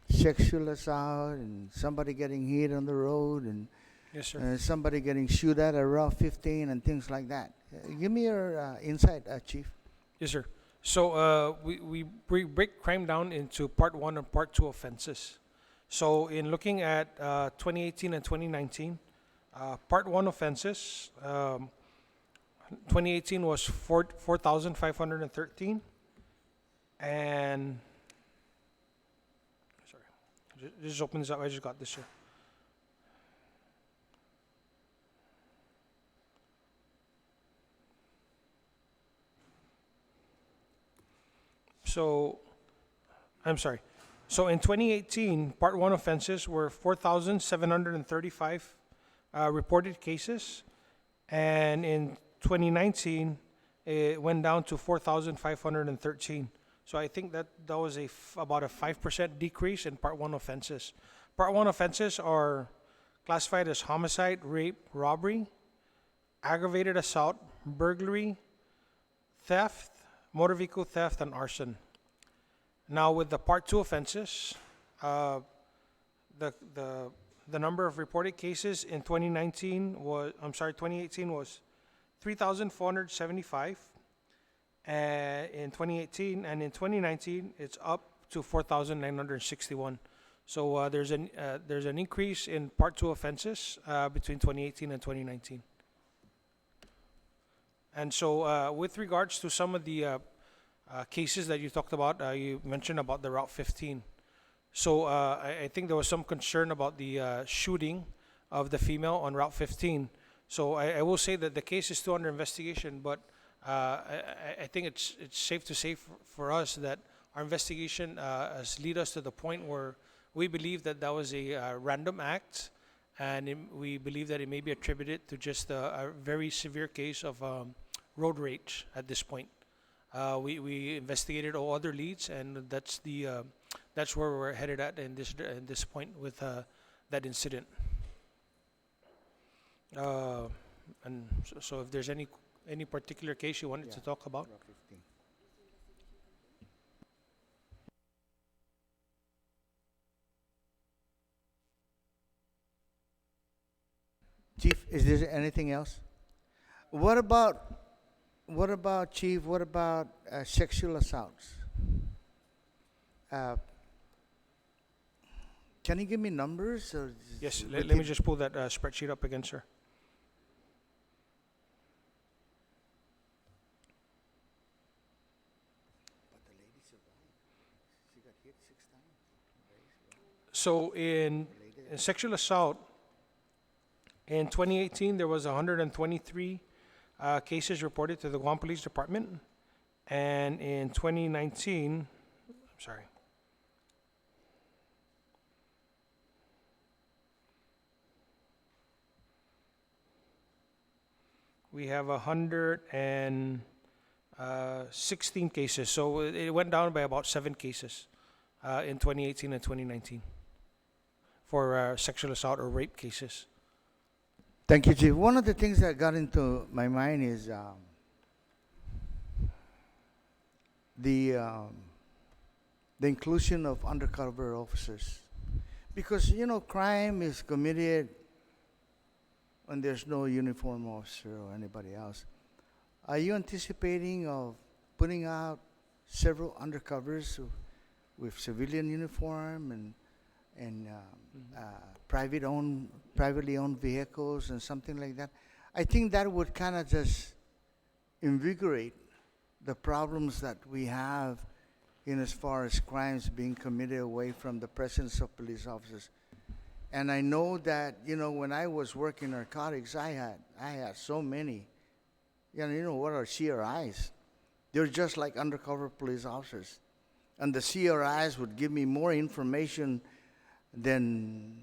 sexual assault and somebody getting hit on the road, and Yes, sir. somebody getting shot at Route 15 and things like that. Give me your insight, Chief. Yes, sir. So we break crime down into Part 1 and Part 2 offenses. So in looking at 2018 and 2019, Part 1 offenses, 2018 was 4,513, and sorry, just open this up. I just got this, sir. So, I'm sorry. So in 2018, Part 1 offenses were 4,735 reported cases. And in 2019, it went down to 4,513. So I think that was about a 5% decrease in Part 1 offenses. Part 1 offenses are classified as homicide, rape, robbery, aggravated assault, burglary, theft, motor vehicle theft, and arson. Now with the Part 2 offenses, the number of reported cases in 2018 was 3,475 in 2018, and in 2019 it's up to 4,961. So there's an increase in Part 2 offenses between 2018 and 2019. And so with regards to some of the cases that you talked about, you mentioned about the Route 15. So I think there was some concern about the shooting of the female on Route 15. So I will say that the case is still under investigation, but I think it's safe to say for us that our investigation has led us to the point where we believe that was a random act, and we believe that it may be attributed to just a very severe case of road rage at this point. We investigated all other leads, and that's where we're headed at in this point with that incident. And so if there's any particular case you wanted to talk about. Route 15. Chief, is there anything else? What about Chief? What about sexual assaults? Can you give me numbers? Or Yes, let me just pull that spreadsheet up again, sir. So in sexual assault, in 2018, there was 123 cases reported to the Guam Police Department. And in 2019, I'm sorry. We have 116 cases. So it went down by about 7 cases in 2018 and 2019 for sexual assault or rape cases. Thank you, Chief. One of the things that got into my mind is the inclusion of undercover officers, because crime is committed when there's no uniform officer or anybody else. Are you anticipating of putting out several undercovers with civilian uniform and privately owned vehicles and something like that? I think that would kind of just invigorate the problems that we have in as far as crimes being committed away from the presence of police officers. And I know that, when I was working narcotics, I had so many. What are CRIs? They're just like undercover police officers. And the CRIs would give me more information than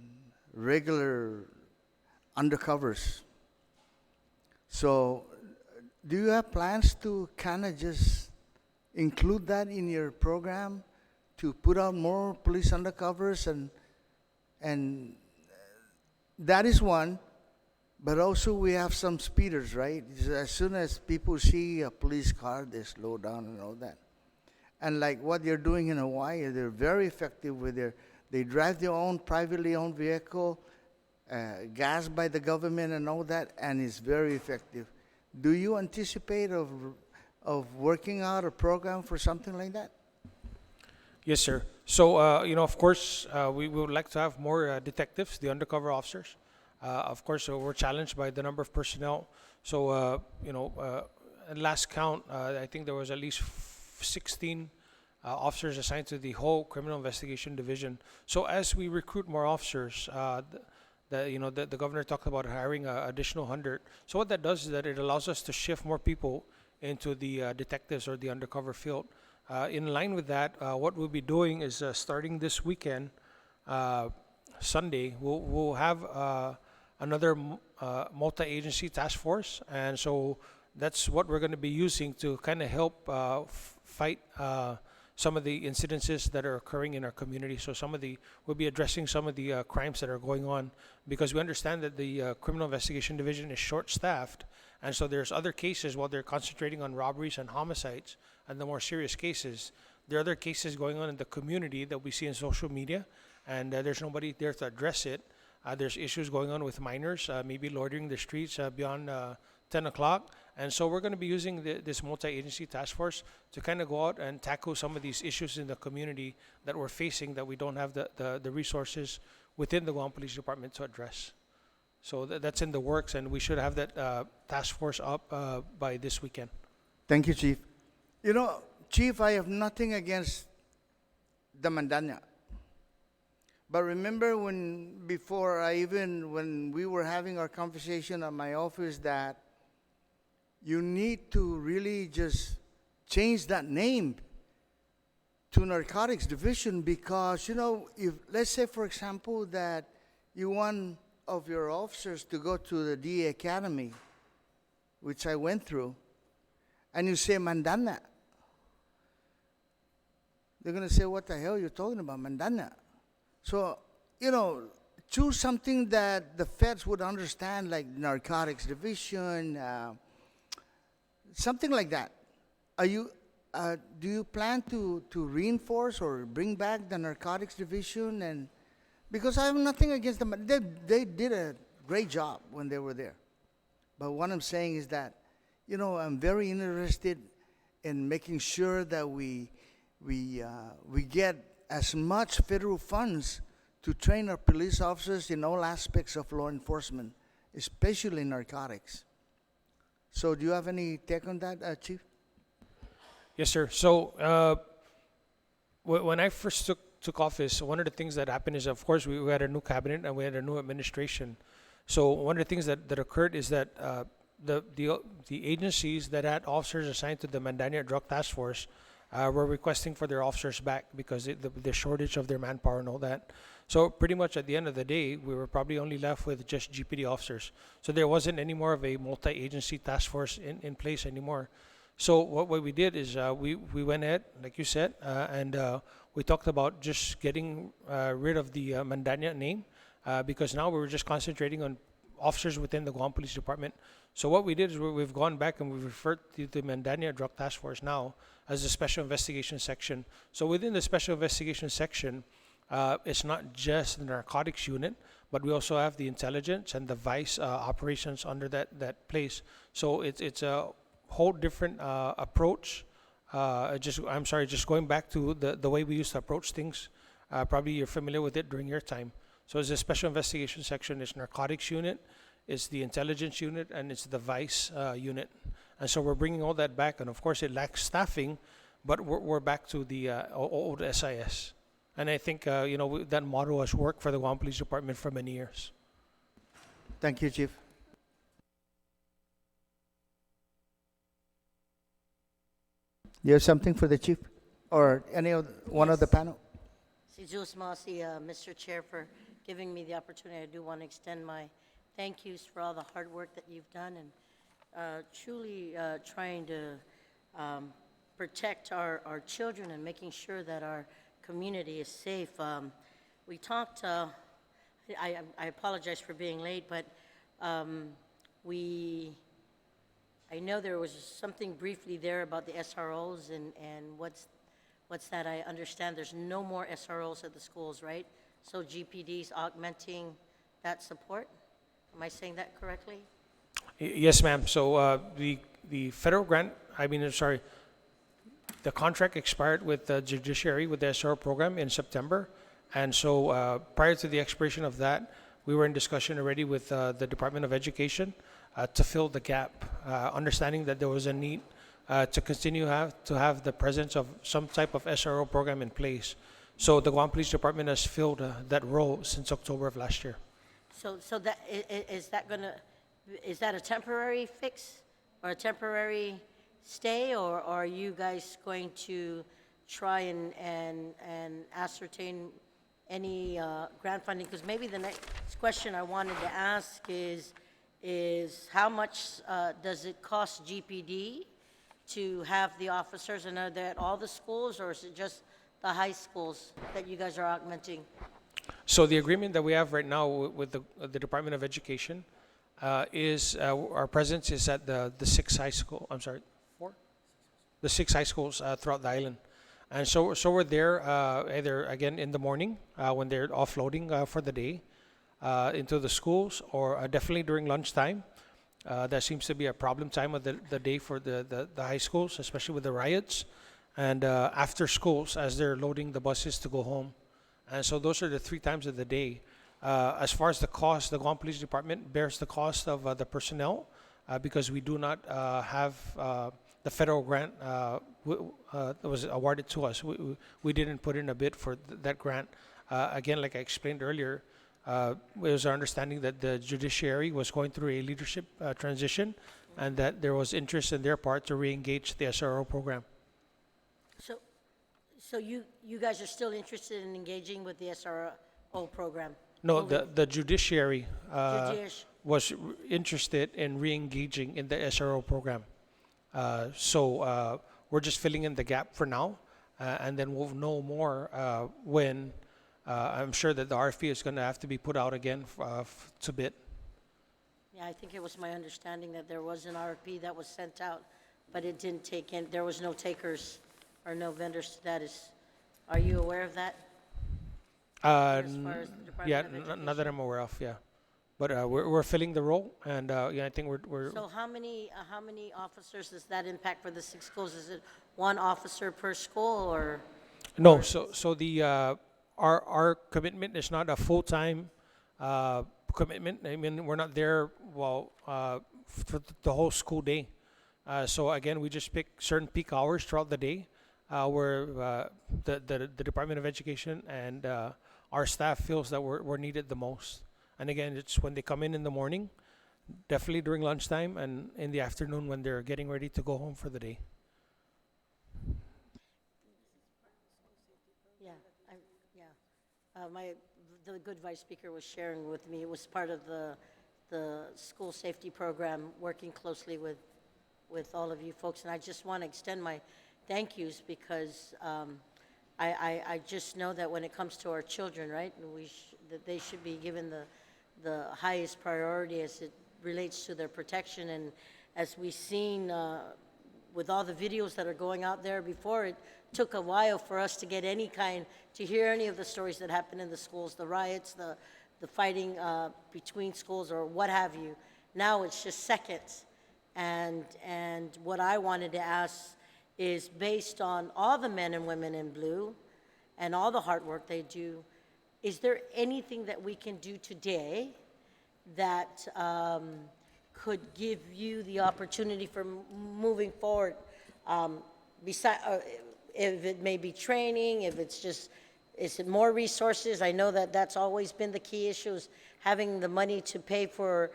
regular undercovers. So, do you have plans to kind of just include that in your program, to put out more police undercovers? And that is one, but also we have some speeders, right? As soon as people see a police car, they slow down and all that. And like what they're doing in Hawaii, they're very effective with they drive their own privately owned vehicle, gassed by the government and all that, and it's very effective. Do you anticipate of working out a program for something like that? Yes, sir. So, of course, we would like to have more detectives, the undercover officers. Of course, we're challenged by the number of personnel. So, at last count, I think there was at least 16 officers assigned to the whole criminal investigation division. So, as we recruit more officers, the governor talked about hiring additional 100. So, what that does is that it allows us to shift more people into the detectives or the undercover field. In line with that, what we'll be doing is starting this weekend, Sunday, we'll have another multi-agency task force, and so that's what we're going to be using to kind of help fight some of the incidences that are occurring in our community. So we'll be addressing some of the crimes that are going on, because we understand that the criminal investigation division is short-staffed, and so there's other cases. While they're concentrating on robberies and homicides and the more serious cases, there are other cases going on in the community that we see in social media, and there's nobody there to address it. There's issues going on with minors, maybe loitering the streets beyond 10 o'clock. And so we're going to be using this multi-agency task force to kind of go out and tackle some of these issues in the community that we're facing, that we don't have the resources within the Guam Police Department to address. So that's in the works, and we should have that task force up by this weekend. Thank you, Chief. Chief, I have nothing against the Mandanya. But remember when we were having our conversation at my office, that you need to really just change that name to Narcotics Division, because, if, let's say, for example, that you want of your officers to go to the DA Academy, which I went through, and you say Mandana, they're going to say, what the hell are you talking about, Mandana? So, choose something that the feds would understand, like Narcotics Division, something like that. Do you plan to reinforce or bring back the Narcotics Division? And because I have nothing against them, they did a great job when they were there. But what I'm saying is that, I'm very interested in making sure that we get as much federal funds to train our police officers in all aspects of law enforcement, especially narcotics. So do you have any take on that, Chief? Yes, sir. So When I first took office, one of the things that happened is, of course, we had a new cabinet and we had a new administration. So one of the things that occurred is that the agencies that had officers assigned to the Mandania Drug Task Force were requesting for their officers back because the shortage of their manpower and all that. So pretty much at the end of the day, we were probably only left with just GPD officers. So there wasn't any more of a multi-agency task force in place anymore. So what we did is we went ahead, like you said, and we talked about just getting rid of the Mandania name because now we were just concentrating on officers within the Guam Police Department. So what we did is we've gone back and we've referred to the Mandania Drug Task Force now as the Special Investigation Section. So within the Special Investigation Section, it's not just the narcotics unit, but we also have the intelligence and the vice operations under that place. So it's a whole different approach. Just going back to the way we used to approach things. Probably you're familiar with it during your time. So it's a Special Investigation Section, it's narcotics unit, it's the intelligence unit, and it's the vice unit. And so we're bringing all that back, and of course it lacks staffing, but we're back to the old SIS. And I think that model has worked for the Guam Police Department for many years. Thank you, Chief. You have something for the Chief? Or one of the panel? Si Zeus Masi, Mr. Chair, for giving me the opportunity. I do want to extend my thank yous for all the hard work that you've done and truly trying to protect our children and making sure that our community is safe. We talked, I apologize for being late, but I know there was something briefly there about the SROs and what's that? I understand there's no more SROs at the schools, right? So GPD's augmenting that support? Am I saying that correctly? Yes, ma'am. So the federal grant, the contract expired with the judiciary with the SRO program in September. And so prior to the expiration of that, we were in discussion already with the Department of Education to fill the gap, understanding that there was a need to continue to have the presence of some type of SRO program in place. So the Guam Police Department has filled that role since October of last year. So that is that a temporary fix or a temporary stay, or are you guys going to try and ascertain any grant funding? Because maybe the next question I wanted to ask is how much does it cost GPD to have the officers, and are they at all the schools, or is it just the high schools that you guys are augmenting? So the agreement that we have right now with the Department of Education is our presence is at the 6 high school. I'm sorry, 4? The 6 high schools throughout the island. And so we're there either again in the morning when they're offloading for the day into the schools, or definitely during lunchtime. That seems to be a problem time of the day for the high schools, especially with the riots, and after schools as they're loading the buses to go home. And so those are the 3 times of the day. As far as the cost, the Guam Police Department bears the cost of the personnel because we do not have the federal grant that was awarded to us. We didn't put in a bid for that grant. Again, like I explained earlier, it was our understanding that the judiciary was going through a leadership transition, and that there was interest in their part to re-engage the SRO program. So you guys are still interested in engaging with the SRO program? No, the judiciary was interested in re-engaging in the SRO program. So we're just filling in the gap for now, and then we'll know more when I'm sure that the RFP is going to have to be put out again to bid. Yeah, I think it was my understanding that there was an RFP that was sent out, but it didn't take in, there was no takers or no vendors to that. Are you aware of that? As far as the Department Yeah, of Education? not that I'm aware of, yeah. But we're filling the role, and yeah, I think we're So how many officers does that impact for the 6 schools? Is it 1 officer per school, or? no. So the our commitment is not a full-time commitment. I mean, we're not there for the whole school day. So again, we just pick certain peak hours throughout the day where the Department of Education and our staff feels that we're needed the most. And again, it's when they come in the morning, definitely during lunchtime, and in the afternoon when they're getting ready to go home for the day. Yeah, yeah. The good vice speaker was sharing with me, it was part of the school safety program, working closely with all of you folks. And I just want to extend my thank yous because I just know that when it comes to our children, right, that they should be given the highest priority as it relates to their protection. And as we've seen with all the videos that are going out there before, it took a while for us to get to hear any of the stories that happen in the schools, the riots, the fighting between schools or what have you. Now it's just seconds. And what I wanted to ask is, based on all the men and women in blue and all the hard work they do, is there anything that we can do today that could give you the opportunity for moving forward? If it may be training, if it's just, is it more resources? I know that that's always been the key issue, is having the money to pay for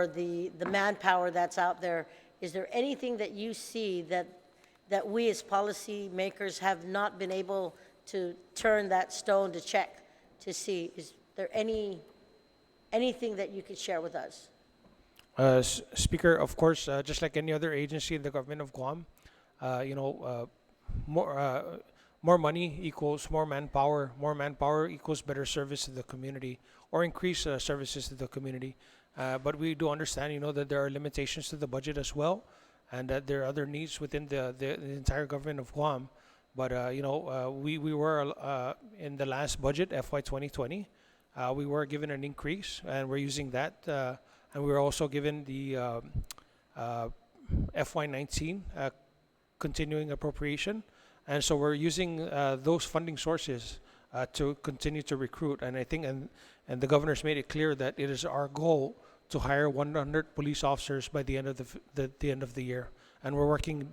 the manpower that's out there. Is there anything that you see that we as policymakers have not been able to turn that stone to check to see? Is there anything that you could share with us? Speaker, of course, just like any other agency in the government of Guam, more money equals more manpower. More manpower equals better service to the community, or increased services to the community. But we do understand, that there are limitations to the budget as well, and that there are other needs within the entire government of Guam. But we were in the last budget, FY 2020, we were given an increase, and we're using that. And we were also given the FY 19 continuing appropriation. And so we're using those funding sources to continue to recruit. And I think, and the governor's made it clear that it is our goal to hire 100 police officers by the end of the end of the year. And we're working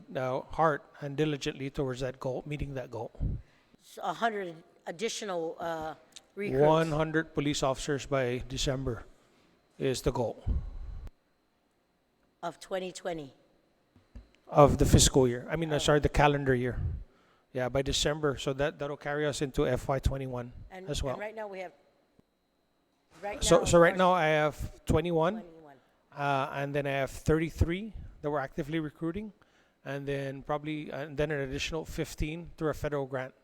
hard and diligently towards that goal, meeting that goal. 100 additional recruits. 100 police officers by December is the goal. Of 2020. Of the fiscal year. The calendar year. Yeah, by December. So that'll carry us into FY 21 as well. And right now we have. So right now I have 21. And then I have 33 that we're actively recruiting, and then an additional 15 through a federal grant.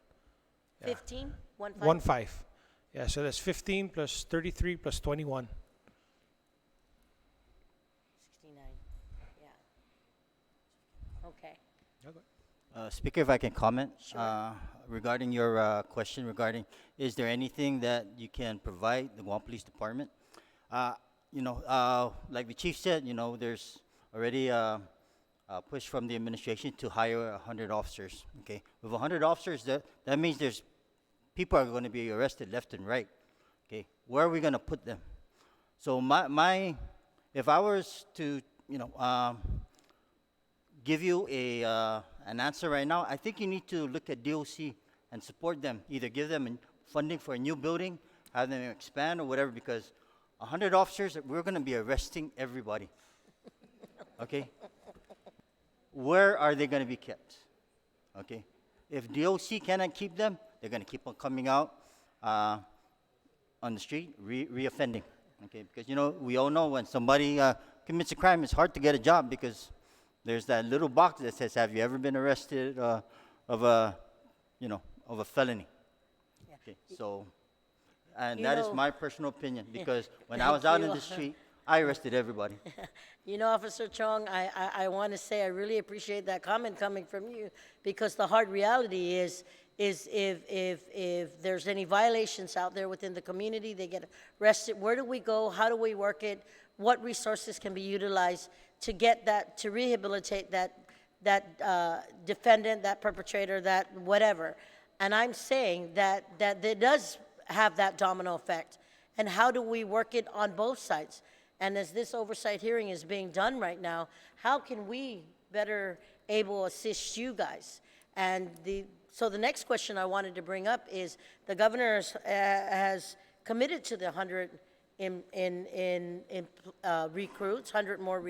Yeah. 15? 15. Yeah, so that's 15 plus 33 plus 21. 69. Yeah. Okay. Speaker, if I can comment. Sure. Regarding your question regarding, is there anything that you can provide the Guam Police Department? Like the chief said, there's already a push from the administration to hire 100 officers. Okay, with 100 officers, that means there's people are going to be arrested left and right. Okay, where are we going to put them? So if I was to, give you an answer right now, I think you need to look at DOC and support them. Either give them funding for a new building, have them expand or whatever, because 100 officers, we're going to be arresting everybody. Okay? Where are they going to be kept? Okay? If DOC cannot keep them, they're going to keep on coming out on the street, reoffending. Okay? Because, we all know when somebody commits a crime, it's hard to get a job because there's that little box that says, have you ever been arrested of a felony? Yeah. Okay, so, and You that is know- my personal opinion, because when I was out in the street, I arrested everybody. Officer Chong, I want to say I really appreciate that comment coming from you, because the hard reality is if there's any violations out there within the community, they get arrested. Where do we go? How do we work it? What resources can be utilized to get that, to rehabilitate that defendant, that perpetrator, that whatever? And I'm saying that it does have that domino effect. And how do we work it on both sides? And as this oversight hearing is being done right now, how can we better able assist you guys? And so the next question I wanted to bring up is the governor has committed to the 100 recruits, 100 more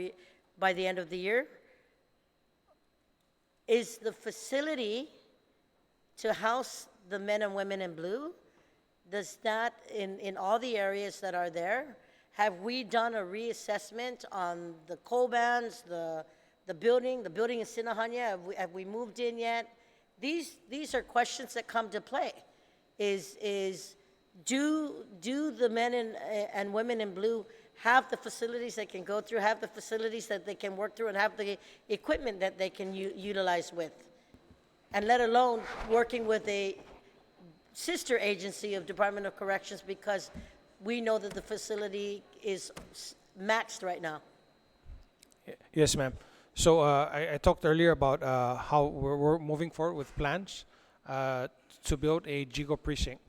by the end of the year. Is the facility to house the men and women in blue, does that, in all the areas that are there, have we done a reassessment on the coal bands, the building in Sinahanya? Have we moved in yet? These are questions that come to play. Do the men and women in blue have the facilities they can go through, have the facilities that they can work through, and have the equipment that they can utilize with? And let alone working with a sister agency of Department of Corrections, because we know that the facility is maxed right now. Yes, ma'am. So I talked earlier about how we're moving forward with plans to build a GIGO precinct.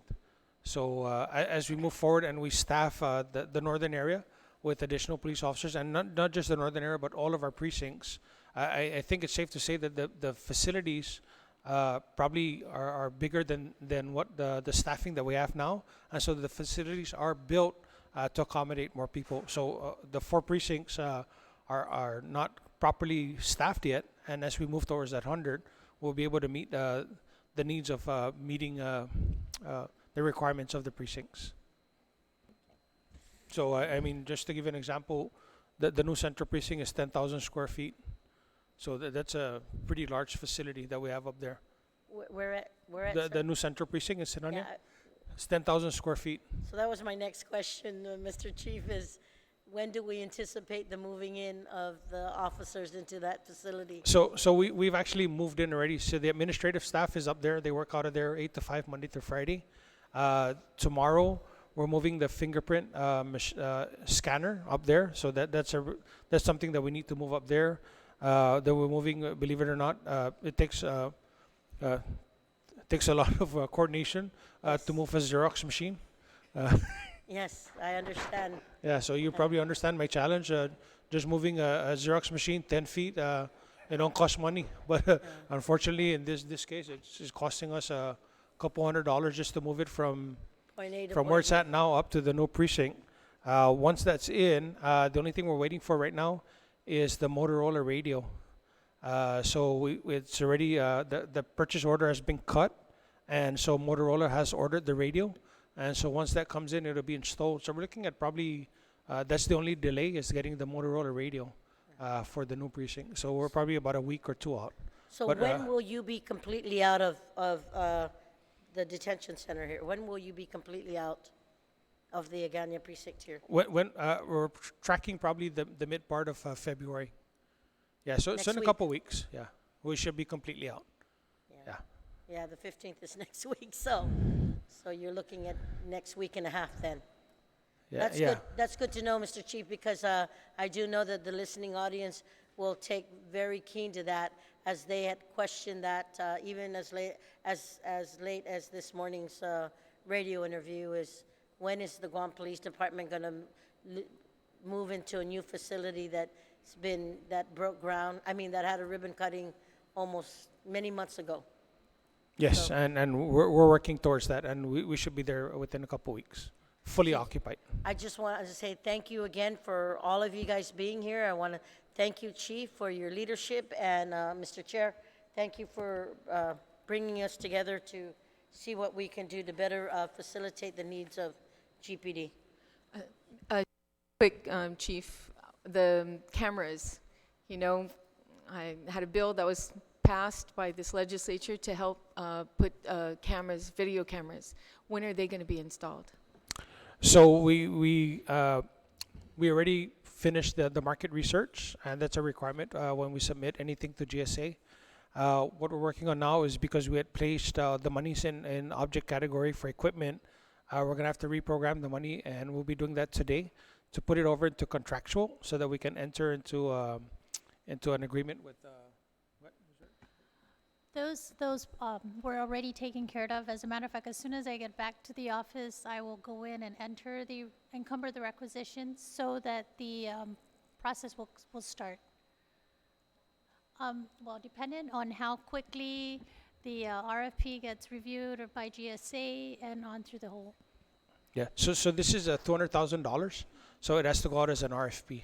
So as we move forward and we staff the northern area with additional police officers, and not just the northern area, but all of our precincts, I think it's safe to say that the facilities probably are bigger than what the staffing that we have now. And so the facilities are built to accommodate more people. So the 4 precincts are not properly staffed yet. And as we move towards that 100, we'll be able to meet the needs of meeting the requirements of the precincts. So I mean, just to give an example, the new central precinct is 10,000 square feet. So that's a pretty large facility that we have up there. Where at, The sir? new central precinct in Sinania, Yeah, it's 10,000 square feet. so that was my next question, Mr. Chief, is when do we anticipate the moving in of the officers into that facility? So we've actually moved in already. So the administrative staff is up there. They work out of there 8 to 5 Monday through Friday. Tomorrow we're moving the fingerprint scanner up there. So that's something that we need to move up there. That we're moving. Believe it or not, it takes a lot of coordination to move a Xerox machine. Yes, I understand. Yeah, so you probably understand my challenge. Just moving a Xerox machine 10 feet, it don't cost money. But unfortunately, in this case, it's costing us a couple $100 just to move it from Point A to where point it's B. at now up to the new precinct. Once that's in, the only thing we're waiting for right now is the Motorola radio. So it's already, the purchase order has been cut, and so Motorola has ordered the radio. And so once that comes in, it'll be installed. So we're looking at probably, that's the only delay, is getting the Motorola radio for the new precinct. So we're probably about a week or 2 out. So But, when will you be completely out of the detention center here? When will you be completely out of the Agana precinct here? When we're tracking probably the mid part of February. Yeah, so Next in a week. couple weeks, yeah. We should be completely out. Yeah. Yeah, the 15th is next week, so you're looking at next week and a half then. Yeah, That's yeah. good. That's good to know, Mr. Chief, because I do know that the listening audience will take very keen to that, as they had questioned that even as late as this morning's radio interview, is when is the Guam Police Department going to move into a new facility that broke ground? I mean, that had a ribbon cutting almost many months ago. Yes, So- and we're working towards that, and we should be there within a couple weeks, fully occupied. I just want to say thank you again for all of you guys being here. I want to thank you, Chief, for your leadership, and Mr. Chair, thank you for bringing us together to see what we can do to better facilitate the needs of GPD. Quick, Chief, the cameras, I had a bill that was passed by this legislature to help put cameras, video cameras. When are they going to be installed? So we already finished the market research, and that's a requirement when we submit anything to GSA. What we're working on now is, because we had placed the monies in object category for equipment, we're going to have to reprogram the money, and we'll be doing that today to put it over into contractual so that we can enter into an agreement with. Those were already taken care of. As a matter of fact, as soon as I get back to the office, I will go in and encumber the requisitions so that the process will start. Well, dependent on how quickly the RFP gets reviewed or by GSA and on through the whole. Yeah. So this is $200,000. So it has to go out as an RFP.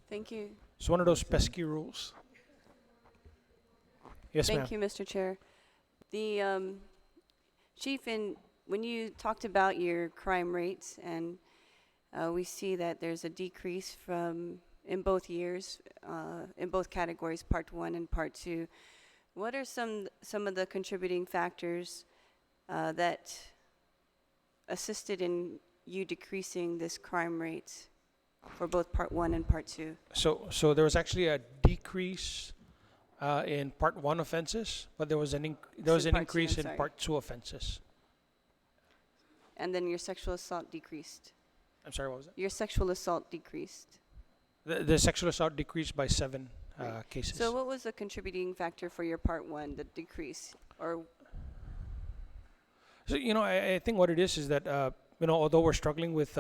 Thank you. It's one of those pesky rules. Yes, ma'am. Thank you, Mr. Chair. The Chief, when you talked about your crime rates, and we see that there's a decrease in both years, in both categories, Part 1 and Part 2. What are some of the contributing factors that assisted in you decreasing this crime rate for both Part 1 and Part 2? So there was actually a decrease in Part 1 offenses, but there was an increase in sorry. Part 2 offenses. And then your sexual assault decreased. I'm sorry, what was that? Your sexual assault decreased. The sexual assault decreased by 7 cases. So what was the contributing factor for your Part 1, the decrease? Or So, I think what it is that, although we're struggling with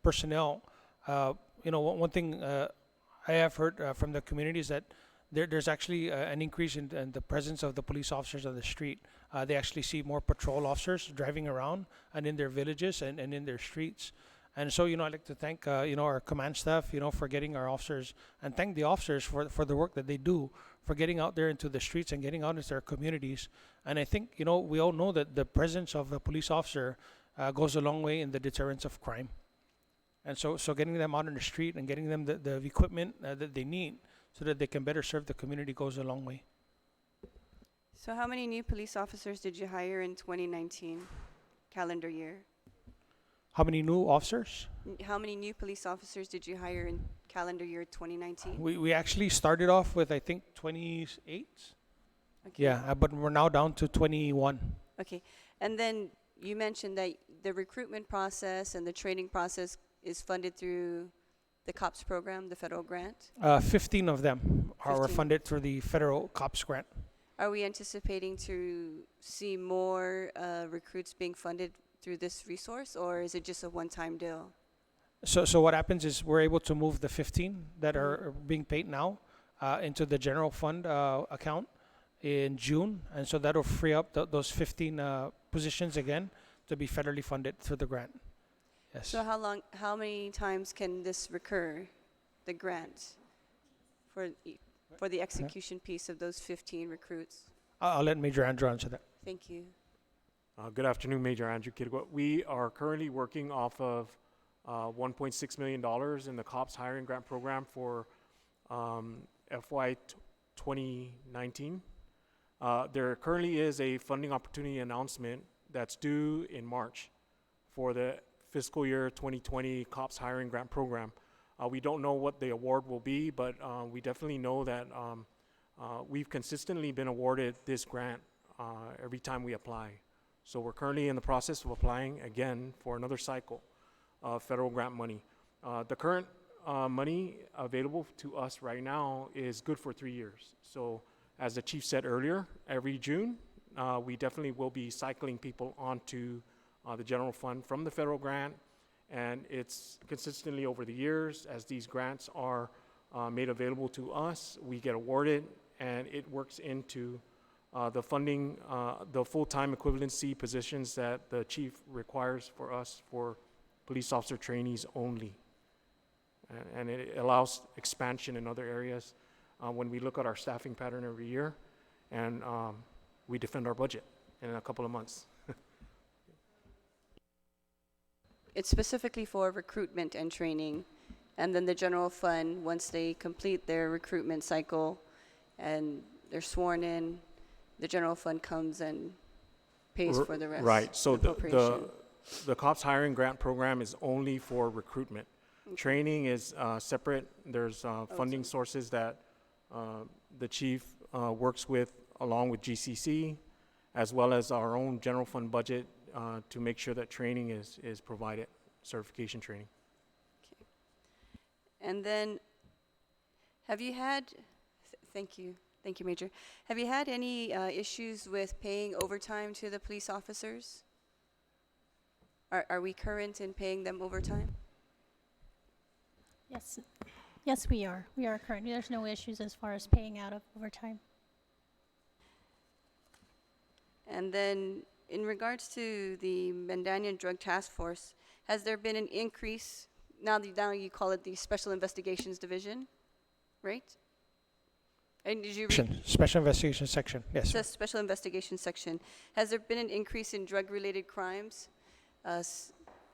personnel, one thing I have heard from the community is that there's actually an increase in the presence of the police officers on the street. They actually see more patrol officers driving around and in their villages and in their streets. And so, I'd like to thank, our command staff, for getting our officers, and thank the officers for the work that they do, for getting out there into the streets and getting out into their communities. And I think, we all know that the presence of the police officer goes a long way in the deterrence of crime. And so getting them out on the street and getting them the equipment that they need so that they can better serve the community goes a long way. so how many new police officers did you hire in 2019 calendar year? How many new officers? How many new police officers did you hire in calendar year 2019? We actually started off with, I think, 28. Okay. Yeah, but we're now down to 21. Okay. And then you mentioned that the recruitment process and the training process is funded through the COPS program, the federal grant. 15 of them are 15. funded through the federal COPS grant. Are we anticipating to see more recruits being funded through this resource, or is it just a one-time deal? So what happens is we're able to move the 15 that are being paid now into the general fund account in June, and so that'll free up those 15 positions again to be federally funded through the grant. Yes. So how many times can this recur, the grant, for the execution piece of those 15 recruits? I'll let Major Andrew answer that. Thank you. Good afternoon, Major Andrew Kidwa. We are currently working off of $1.6 million in the COPS hiring grant program for FY 2019. There currently is a funding opportunity announcement that's due in March for the fiscal year 2020 COPS hiring grant program. We don't know what the award will be, but we definitely know that we've consistently been awarded this grant every time we apply. So we're currently in the process of applying again for another cycle of federal grant money. The current money available to us right now is good for 3 years. So as the chief said earlier, every June, we definitely will be cycling people onto the general fund from the federal grant, and it's consistently over the years as these grants are made available to us, we get awarded, and it works into the funding, the full-time equivalency positions that the chief requires for us for police officer trainees only. And it allows expansion in other areas when we look at our staffing pattern every year, and we defend our budget in a couple of months. It's specifically for recruitment and training, and then the general fund, once they complete their recruitment cycle and they're sworn in, the general fund comes and pays for the rest. Right. So appropriation. the COPS hiring grant program is only for recruitment. Okay. Training is separate. There's funding sources that the chief works with along with GCC, as well as our own general fund budget to make sure that training is provided, certification training. Okay. And then, have you had, thank you, Major. Have you had any issues with paying overtime to the police officers? Are we current in paying them overtime? Yes. Yes, we are. We are currently. There's no issues as far as paying out of overtime. And then, in regards to the Mandanian Drug Task Force, has there been an increase? Now you call it the Special Investigations Division, right? And did you Special Investigation Section, yes, sir. says Special Investigations Section? Has there been an increase in drug-related crimes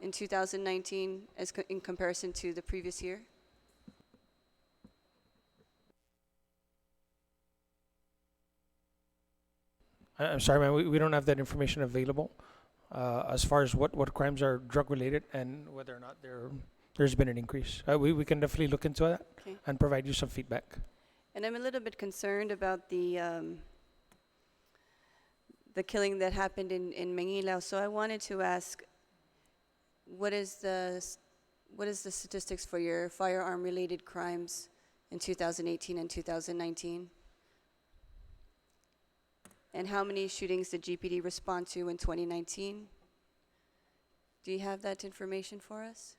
in 2019 in comparison to the previous year? I'm sorry, ma'am, we don't have that information available as far as what crimes are drug-related and whether or not there's been an increase. We can definitely look into that Okay. and provide you some feedback. And I'm a little bit concerned about the killing that happened in Manila. So I wanted to ask, what is the statistics for your firearm-related crimes in 2018 and 2019? And how many shootings did GPD respond to in 2019? Do you have that information for us?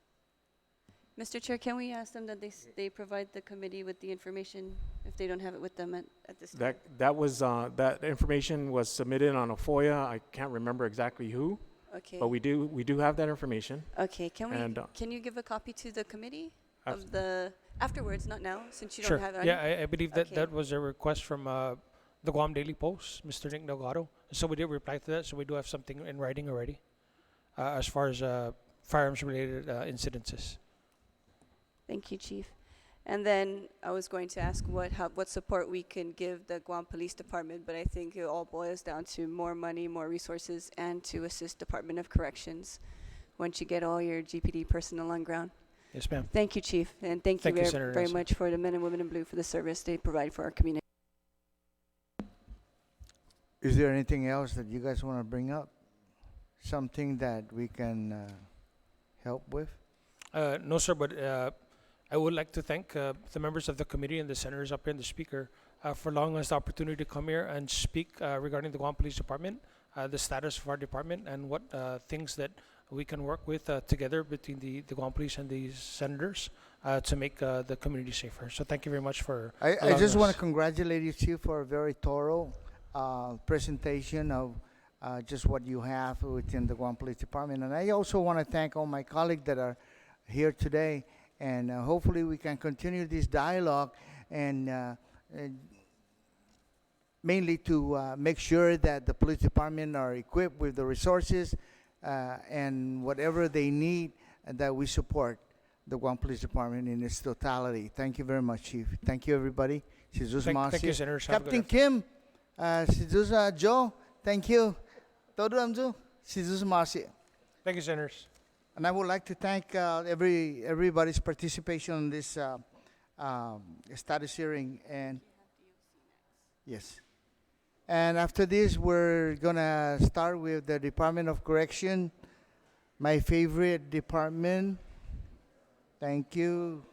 Mr. Chair, can we ask them that they provide the committee with the information if they don't have it with them at this time? That information was submitted on a FOIA. I can't remember exactly who, Okay. but we do have that information. Okay, And, can you give a copy to the committee abs- of the, afterwards, not now, since you Sure. don't have it on? Yeah, I believe that Okay. that was a request from the Guam Daily Post, Mr. Nick Delgado. So we did reply to that, so we do have something in writing already as far as firearms-related incidences. Thank you, Chief. And then I was going to ask what support we can give the Guam Police Department, but I think it all boils down to more money, more resources, and to assist Department of Corrections once you get all your GPD personnel on ground. Yes, ma'am. Thank you, Chief, and thank you Senator very Nelson. much for the men and women in blue for the service they provide for our community. Is there anything else that you guys want to bring up? Something that we can help with? No, sir, but I would like to thank the members of the committee and the senators up here and the speaker for allowing us the opportunity to come here and speak regarding the Guam Police Department, the status of our department, and what things that we can work with together between the Guam Police and the senators to make the community safer. So thank you very much for I allowing just want us. to congratulate you, Chief, for a very thorough presentation of just what you have within the Guam Police Department. And I also want to thank all my colleagues that are here today. And hopefully we can continue this dialogue and mainly to make sure that the police department are equipped with the resources and whatever they need, that we support the Guam Police Department in its totality. Thank you very much, Chief. Thank you, everybody. Thank you, senators. Have a good Captain Kim, si Joe, thank you. Todo Amzu, si Marcy. Thank you, senators. And I would like to thank everybody's participation in this status hearing. And yes, and after this, we're gonna start with the Department of Correction, my favorite department. Thank you.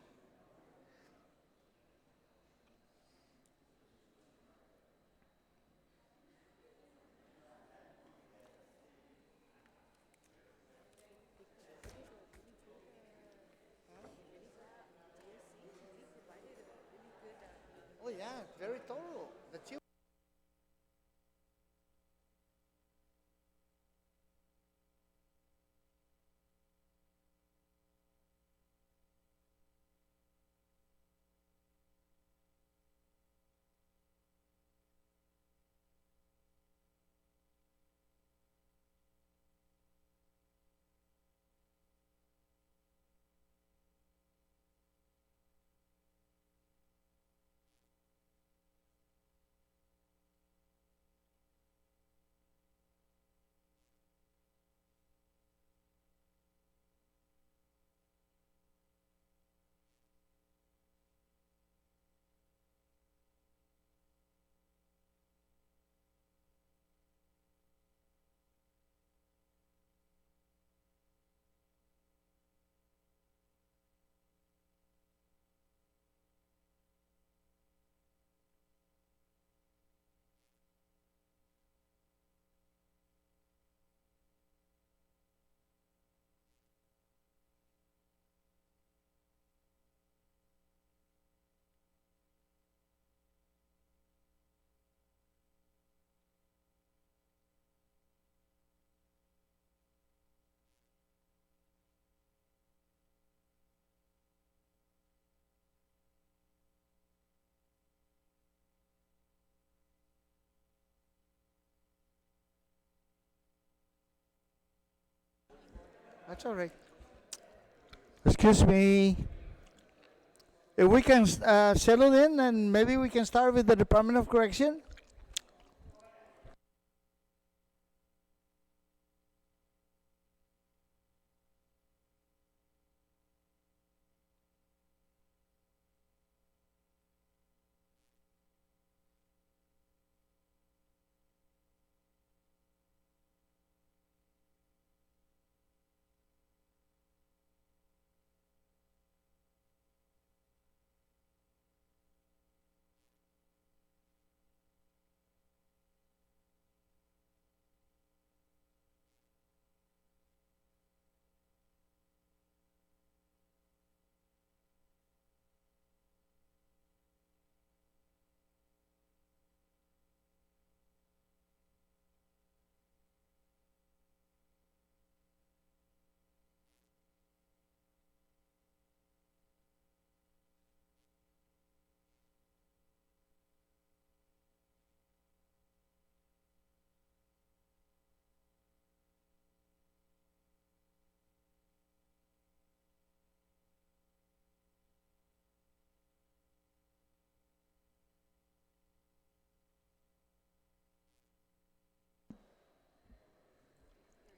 Oh yeah, very thorough. The chief. That's all right. Excuse me. If we can settle in, and maybe we can start with the Department of Correction.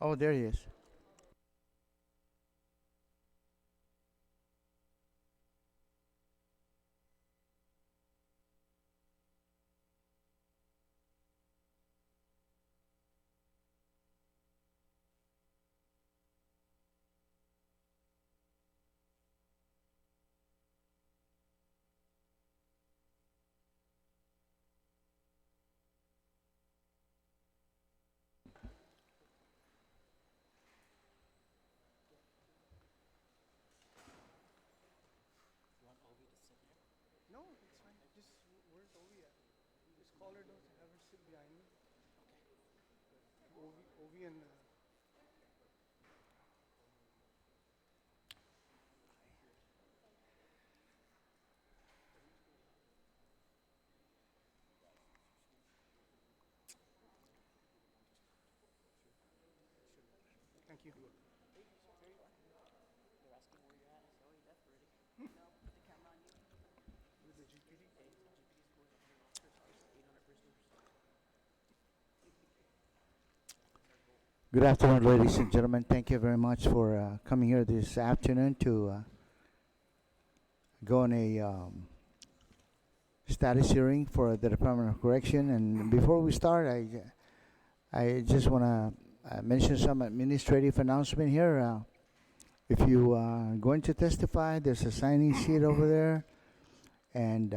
Oh, there he is. No, it's fine. Just where's Ovi at? Just call her. Don't have her sit behind me. Ovi and. Thank you. Good afternoon, ladies and gentlemen. Thank you very much for coming here this afternoon to go on a status hearing for the Department of Correction. And before we start, I just want to mention some administrative announcement here. If you are going to testify, there's a signing sheet over there, and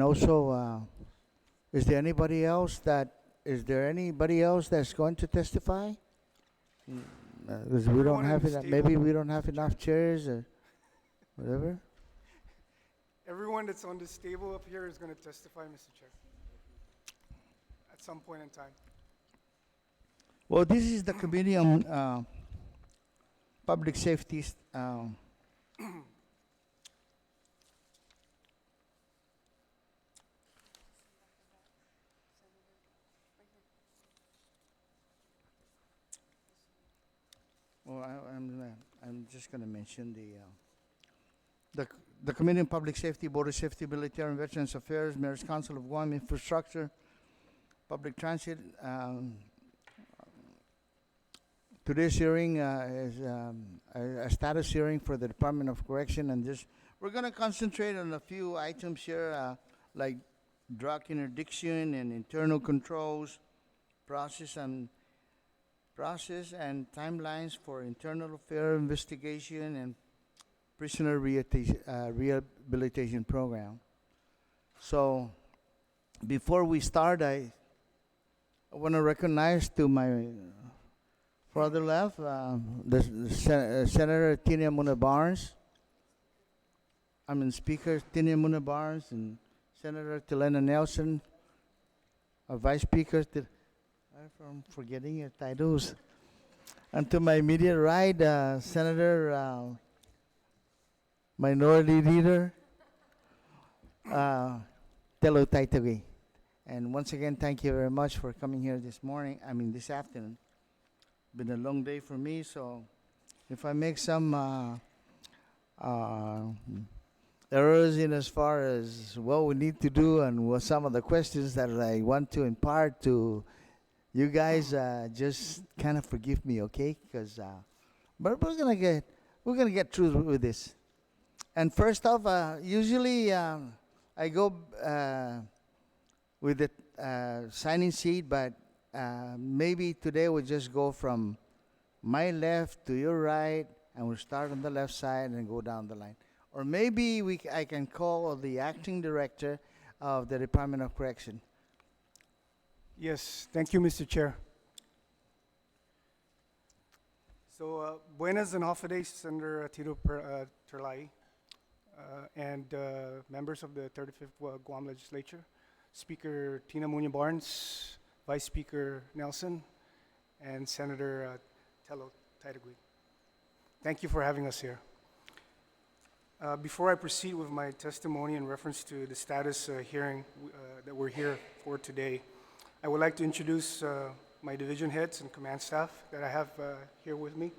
also. Is there anybody else that's going to testify? Because we don't have enough, maybe we don't have enough chairs or whatever. Everyone that's on this table up here is going to testify, Mr. Chair, at some point in time. Well, this is the Committee on Public Safety. Well, I'm just going to mention the Committee on Public Safety, Border Safety, Military and Veterans Affairs, Mayor's Council of Guam, Infrastructure, Public Transit. Today's hearing is a status hearing for the Department of Correction, and we're going to concentrate on a few items here, like drug interdiction and internal controls, process and timelines for internal affair investigation and prisoner rehabilitation program. So, before we start, I want to recognize to my farther left, Senator Tina Muna Barnes. Speaker Tina Muna Barnes and Senator Telena Nelson, our Vice Speaker. I'm forgetting your titles. And to my immediate right, Senator Minority Leader Telo Taitagui. And once again, thank you very much for coming here this afternoon. Been a long day for me, so if I make some uh, errors in as far as what we need to do and what some of the questions that I want to impart to you guys, just kind of forgive me, okay? Because but we're gonna get through with this. And first off, usually I go with the signing sheet, but maybe today we'll just go from my left to your right, and we'll start on the left side and go down the line. Or maybe I can call the acting director of the Department of Correction. Yes, thank you, Mr. Chair. So, buenas and holidays, Senator Terlaje, and members of the 35th Guam Legislature, Speaker Tina Muñoz Barnes, Vice Speaker Nelson, and Senator Terlaje. Thank you for having us here. Before I proceed with my testimony in reference to the status hearing that we're here for today, I would like to introduce my division heads and command staff that I have here with me.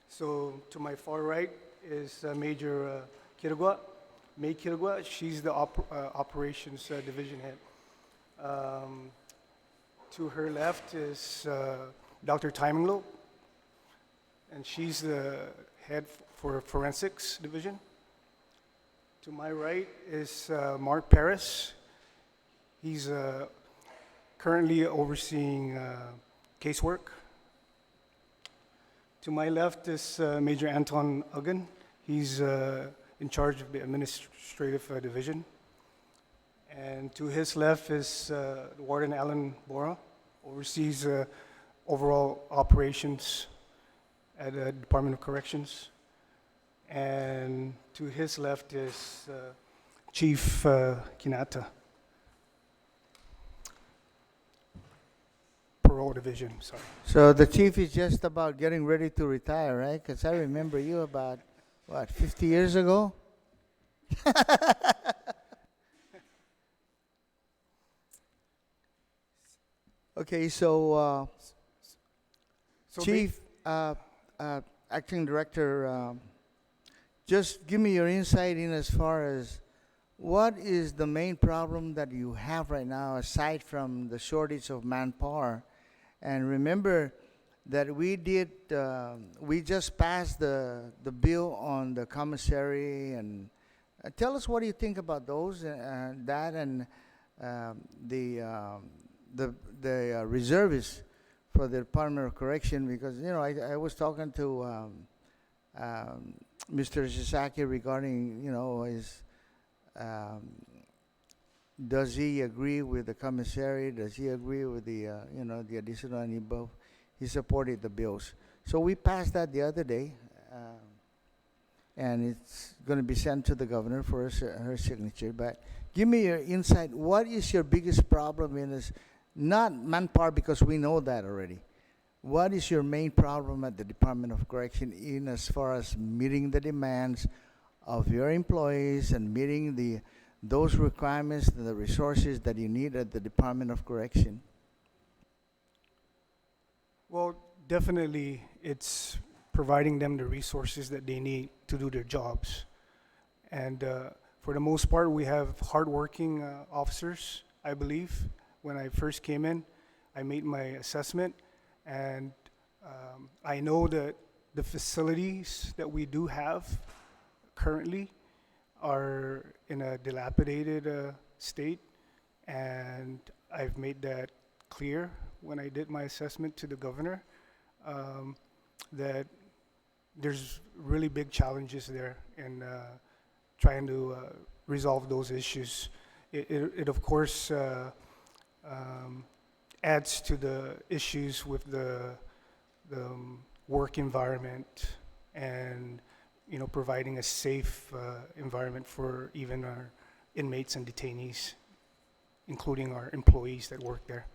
So to my far right is Major Kirigua, May Kirigua. She's the operations division head. To her left is Dr. Taiminglo, and she's the head for forensics division. To my right is Mark Paris. He's currently overseeing casework. To my left is Major Anton Uggan. He's in charge of the administrative division. And to his left is Warden Alan Bora, oversees overall operations at the Department of Corrections. And to his left is Chief Kinata, Parole Division, sorry. So the chief is just about getting ready to retire, right? Because I remember you about, 50 years ago? Okay, so So Chief, Acting Director, just give me your insight in as far as what is the main problem that you have right now aside from the shortage of manpower? And remember that we just passed the bill on the commissary, and tell us what do you think about those, that and the reservists for the Department of Correction, because I was talking to Mr. Sasaki regarding his does he agree with the commissary? Does he agree with the the additional, and he supported the bills. So we passed that the other day, and it's going to be sent to the governor for her signature. But give me your insight. What is your biggest problem in this? Not manpower, because we know that already. What is your main problem at the Department of Correction in as far as meeting the demands of your employees and meeting those requirements, the resources that you need at the Department of Correction? Well, definitely it's providing them the resources that they need to do their jobs. And for the most part, we have hardworking officers, I believe. When I first came in, I made my assessment, and I know that the facilities that we do have currently are in a dilapidated state, and I've made that clear when I did my assessment to the governor, that there's really big challenges there in trying to resolve those issues. It of course adds to the issues with the work environment and providing a safe environment for even our inmates and detainees, including our employees that work there.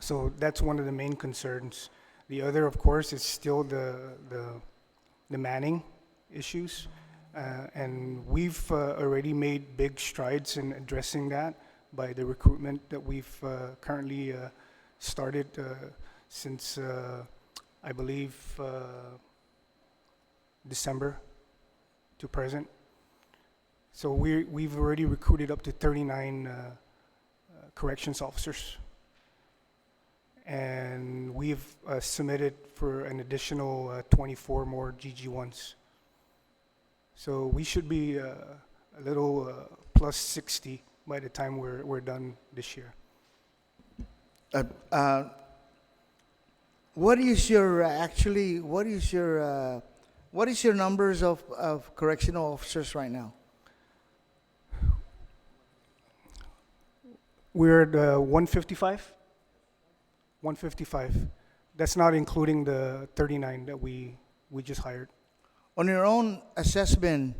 So that's one of the main concerns. The other, of course, is still the manning issues, and we've already made big strides in addressing that. by the recruitment that we've currently started since, I believe, December to present. So we've already recruited up to 39 corrections officers. And we've submitted for an additional 24 more GG1s. So we should be a little plus 60 by the time we're done this year. What is your numbers of correctional officers right now? We're at 155. 155. That's not including the 39 that we just hired. On your own assessment,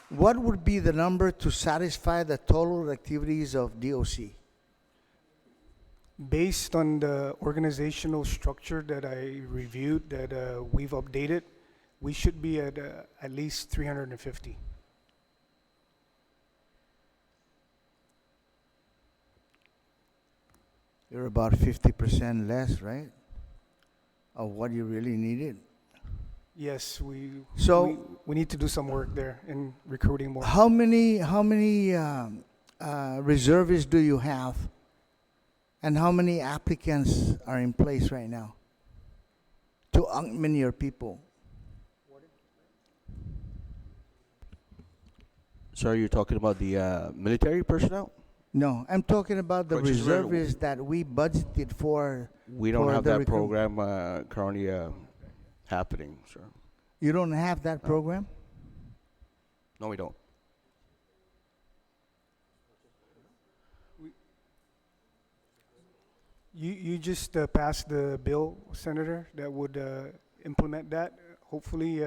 what would be the number to satisfy the total activities of DOC? Based on the organizational structure that I reviewed, that we've updated, we should be at least 350. You're about 50% less, right, of what you really needed? Yes, we need to do some work there in recruiting more. How many reservists do you have, and how many applicants are in place right now to augment your people? So are you talking about the military personnel? No, I'm talking about the Corrections reservists that we budgeted for. We don't for have the that recruit- program currently happening, sir. You don't have that No. program? No, we don't. You just passed the bill, Senator, that would implement that. Hopefully,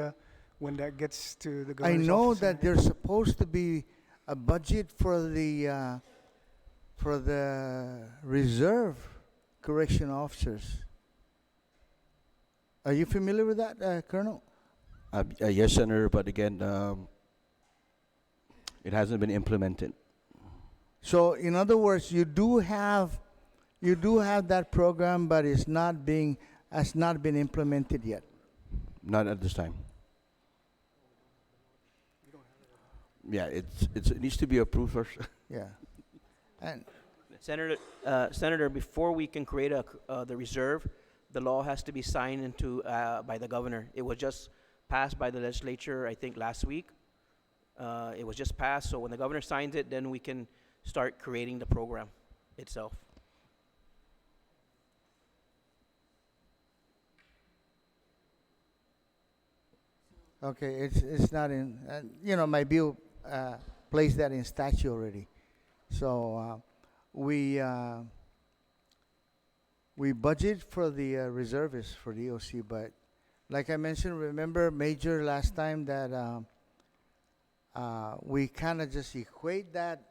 when that gets to the I governor's know office. that there's supposed to be a budget for the reserve correction officers. Are you familiar with that, Colonel? Yes, Senator, but again, it hasn't been implemented. So, in other words, you do have that program, but has not been implemented yet. Not at this time. Yeah, it needs to be approved first. Yeah, and Senator, before we can create the reserve, the law has to be signed into by the governor. It was just passed by the legislature, I think, last week. It was just passed, so when the governor signs it, then we can start creating the program itself. okay, it's not in. My bill placed that in statute already. So we budget for the reservists for the DOC, but like I mentioned, remember, Major, last time that we kind of just equate that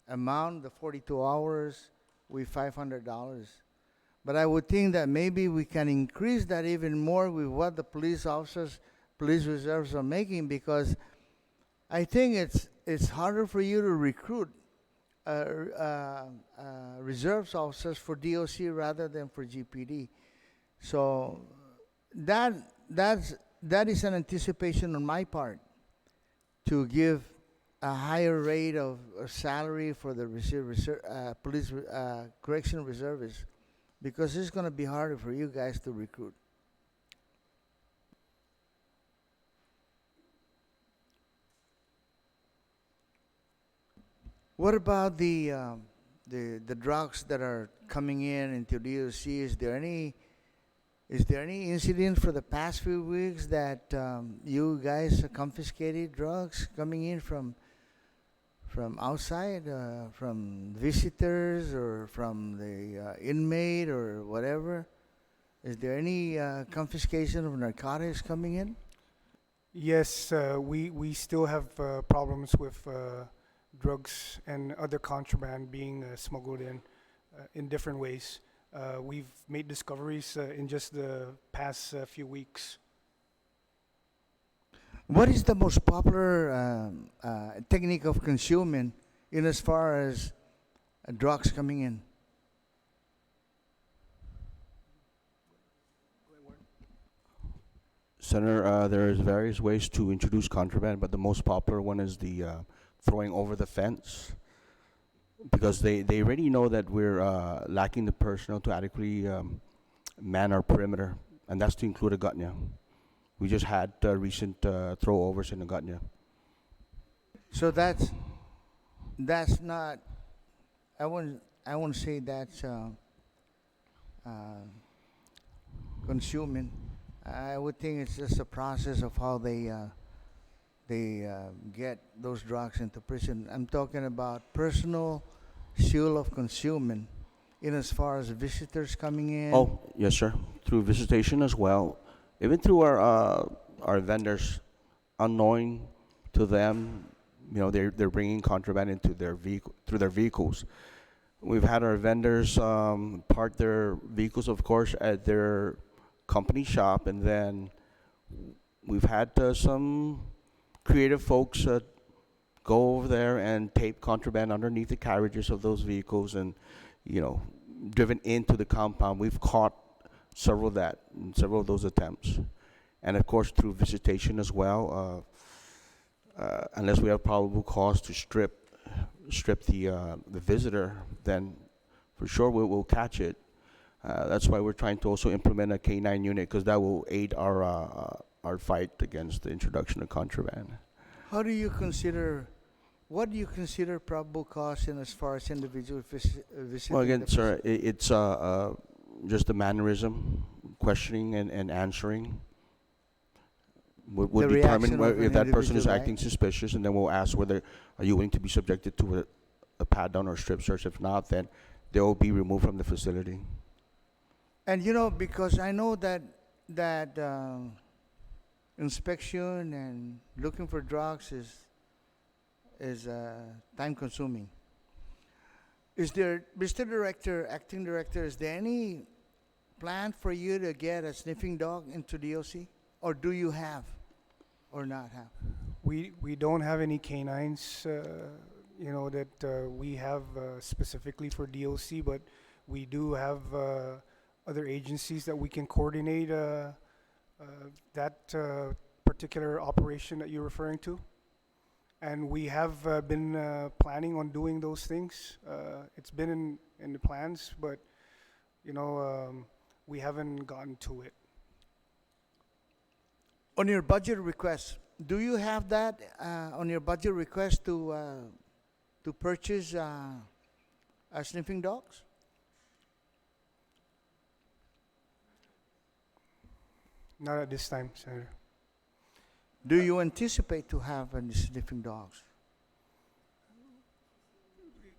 amount, the 42 hours, with $500. But I would think that maybe we can increase that even more with what the police reserves are making, because I think it's harder for you to recruit reserves officers for DOC rather than for GPD. So that is an anticipation on my part to give a higher rate of salary for the police correction reservists, because it's going to be harder for you guys to recruit. What about the drugs that are coming in into DOC? Is there any incident for the past few weeks that you guys confiscated drugs coming in from outside, from visitors or from the inmate or whatever? Is there any confiscation of narcotics coming in? Yes, we still have problems with drugs and other contraband being smuggled in different ways. We've made discoveries in just the past few weeks. What is the most popular technique of concealment in as far as drugs coming in? Senator, there's various ways to introduce contraband, but the most popular one is the throwing over the fence, because they already know that we're lacking the personnel to adequately man our perimeter, and that's to include Agutnia. We just had recent throwovers in Agutnia. So that's not. I wouldn't say that's consuming. I would think it's just a process of how they get those drugs into prison. I'm talking about personal seal of consuming, in as far as visitors coming in. Oh, yes, sir. Through visitation as well, even through our vendors, unknowing to them, they're bringing contraband into their vehicle through their vehicles. We've had our vendors park their vehicles, of course, at their company shop, and then we've had some creative folks go over there and tape contraband underneath the carriages of those vehicles, and driven into the compound. We've caught several of those attempts, and of course through visitation as well. Unless we have probable cause to strip the visitor, then for sure we'll catch it. That's why we're trying to also implement a K9 unit, because that will aid our fight against the introduction of contraband. What do you consider probable cause in as far as individual visiting? Well, again, sir, it's just the mannerism, questioning and answering. Would The determine reaction of if an that person is individual, acting suspicious, and then we'll ask whether are you willing to be subjected to a pat-down or strip search. If not, then they will be removed from the facility. And because I know that inspection and looking for drugs is time consuming. Is there, Mr. Director, Acting Director, is there any plan for you to get a sniffing dog into DOC? Or do you have or not have? We don't have any canines, that we have specifically for DOC, but we do have other agencies that we can coordinate that particular operation that you're referring to. And we have been planning on doing those things. It's been in the plans, but we haven't gotten to it. On your budget request, do you have that on your budget request to purchase sniffing dogs? Not at this time, Senator. Do you anticipate to have any sniffing dogs?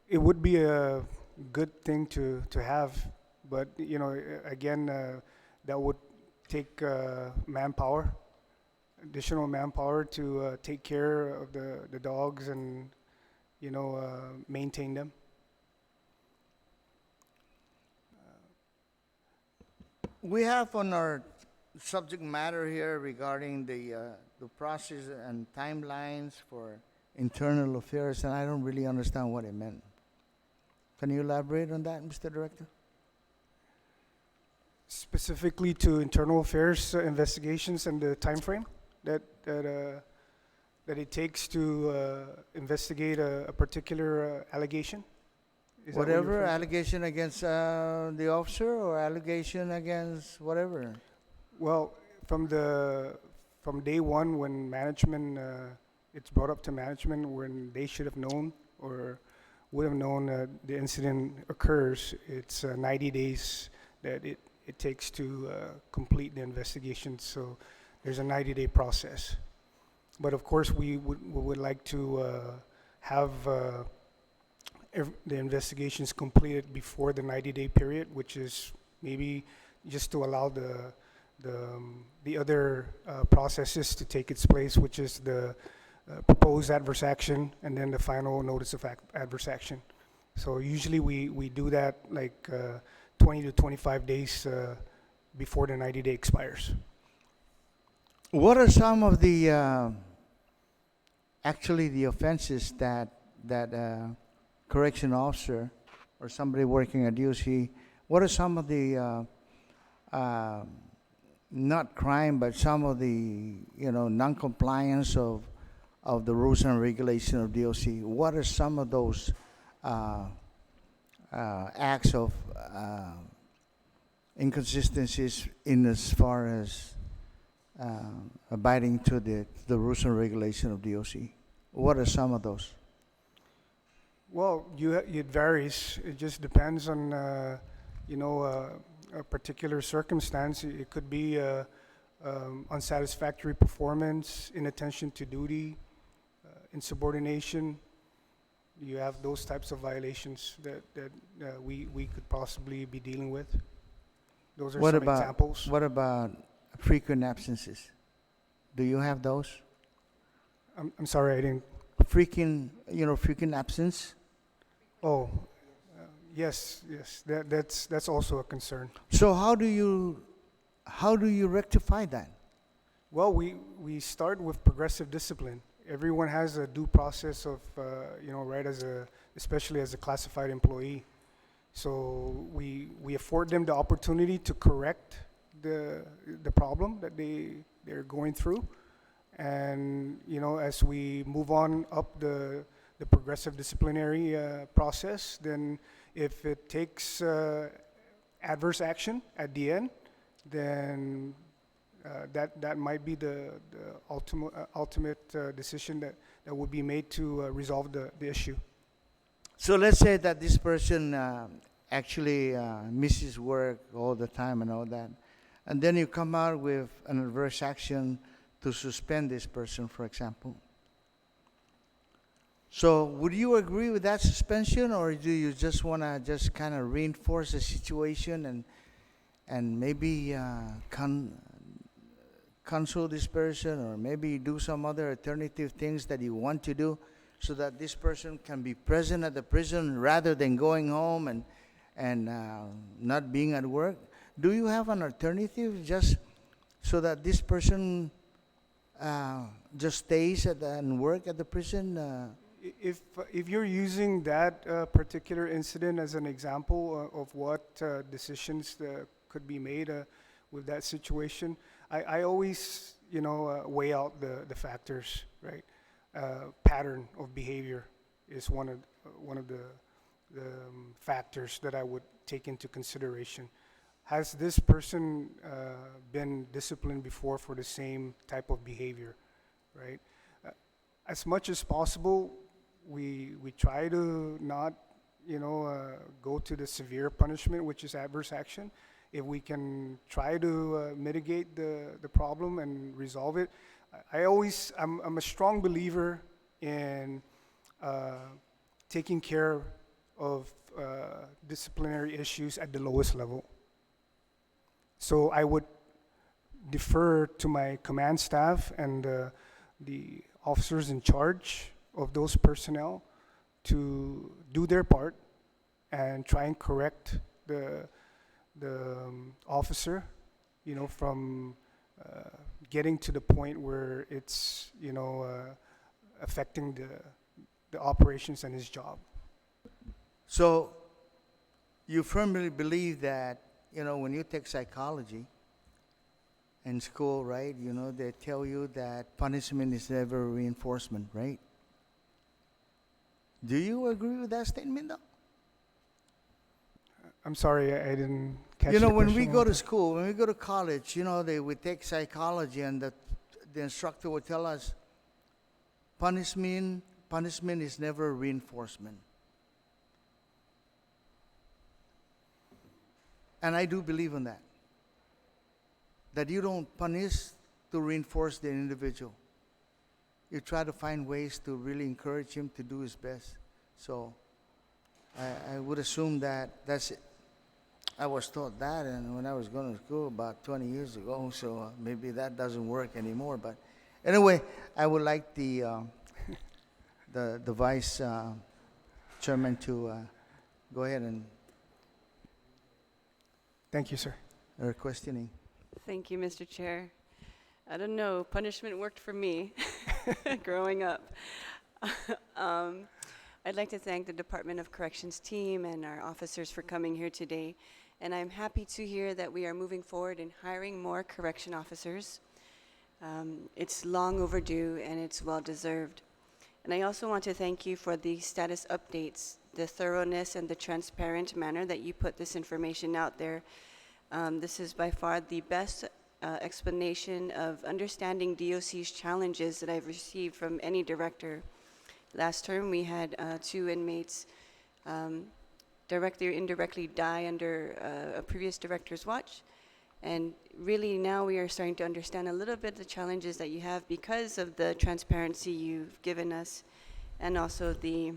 It would be a good thing to have, but again, that would take manpower, additional manpower to take care of the dogs and maintain them. We have on our subject matter here regarding the process and timelines for internal affairs, and I don't really understand what it meant. Can you elaborate on that, Mr. Director? Specifically to internal affairs investigations and the time frame that it takes to investigate a particular allegation? Is that what you're Whatever, referring to? allegation against the officer or allegation against whatever? Well, from day one, when management, it's brought up to management, when they should have known or would have known the incident occurs, it's 90 days that it takes to complete the investigation. So there's a 90-day process. But of course, we would like to have the investigations completed before the 90-day period, which is maybe just to allow the other processes to take its place, which is the proposed adverse action and then the final notice of adverse action. So usually we do that like 20 to 25 days before the 90-day expires. What are some of the actually the offenses that correction officer or somebody working at DOC, what are some of the not crime, but some of the non-compliance of the rules and regulation of DOC? What are some of those acts of inconsistencies in as far as abiding to the rules and regulation of DOC? What are some of those? Well, it varies. It just depends on, a particular circumstance. It could be unsatisfactory performance, inattention to duty, insubordination. You have those types of violations that we could possibly be dealing with. Those are some examples. What about frequent absences? Do you have those? I'm sorry, I didn't. Frequent absence? Oh, yes. That's also a concern. So how do you rectify that? Well, we start with progressive discipline. Everyone has a due process of, right, especially as a classified employee. So we afford them the opportunity to correct the problem that they're going through. And, as we move on up the progressive disciplinary process, then if it takes adverse action at the end, then that might be the ultimate decision that would be made to resolve the issue. So let's say that this person actually misses work all the time and all that, and then you come out with an adverse action to suspend this person, for example. So would you agree with that suspension, or do you just want to just kind of reinforce the situation and maybe counsel this person, or maybe do some other alternative things that you want to do so that this person can be present at the prison rather than going home and not being at work? Do you have an alternative just so that this person just stays and work at the prison? If you're using that particular incident as an example of what decisions could be made with that situation, I always weigh out the factors, right? Pattern of behavior is one of the factors that I would take into consideration. Has this person been disciplined before for the same type of behavior, right? As much as possible, we try to not, go to the severe punishment, which is adverse action. If we can try to mitigate the problem and resolve it, I'm a strong believer in taking care of disciplinary issues at the lowest level. So I would defer to my command staff and the officers in charge of those personnel to do their part and try and correct the officer, from getting to the point where it's, affecting the operations and his job. So you firmly believe that, when you take psychology in school, right, they tell you that punishment is never reinforcement, right? Do you agree with that statement, though? I'm sorry, I didn't catch the when we question. go to school, when we go to college, we take psychology, and the instructor will tell us punishment is never reinforcement. And I do believe in that you don't punish to reinforce the individual. You try to find ways to really encourage him to do his best. So I would assume that's it. I was taught that, and when I was going to school about 20 years ago, so maybe that doesn't work anymore. But anyway, I would like the vice chairman to go ahead and Thank you, sir. questioning. Thank you, Mr. Chair. I don't know, punishment worked for me growing up. I'd like to thank the Department of Corrections team and our officers for coming here today. And I'm happy to hear that we are moving forward in hiring more correction officers. It's long overdue and it's well deserved. And I also want to thank you for the status updates, the thoroughness and the transparent manner that you put this information out there. This is by far the best explanation of understanding DOC's challenges that I've received from any director. Last term, we had 2 inmates directly or indirectly die under a previous director's watch. And really now we are starting to understand a little bit the challenges that you have because of the transparency you've given us and also the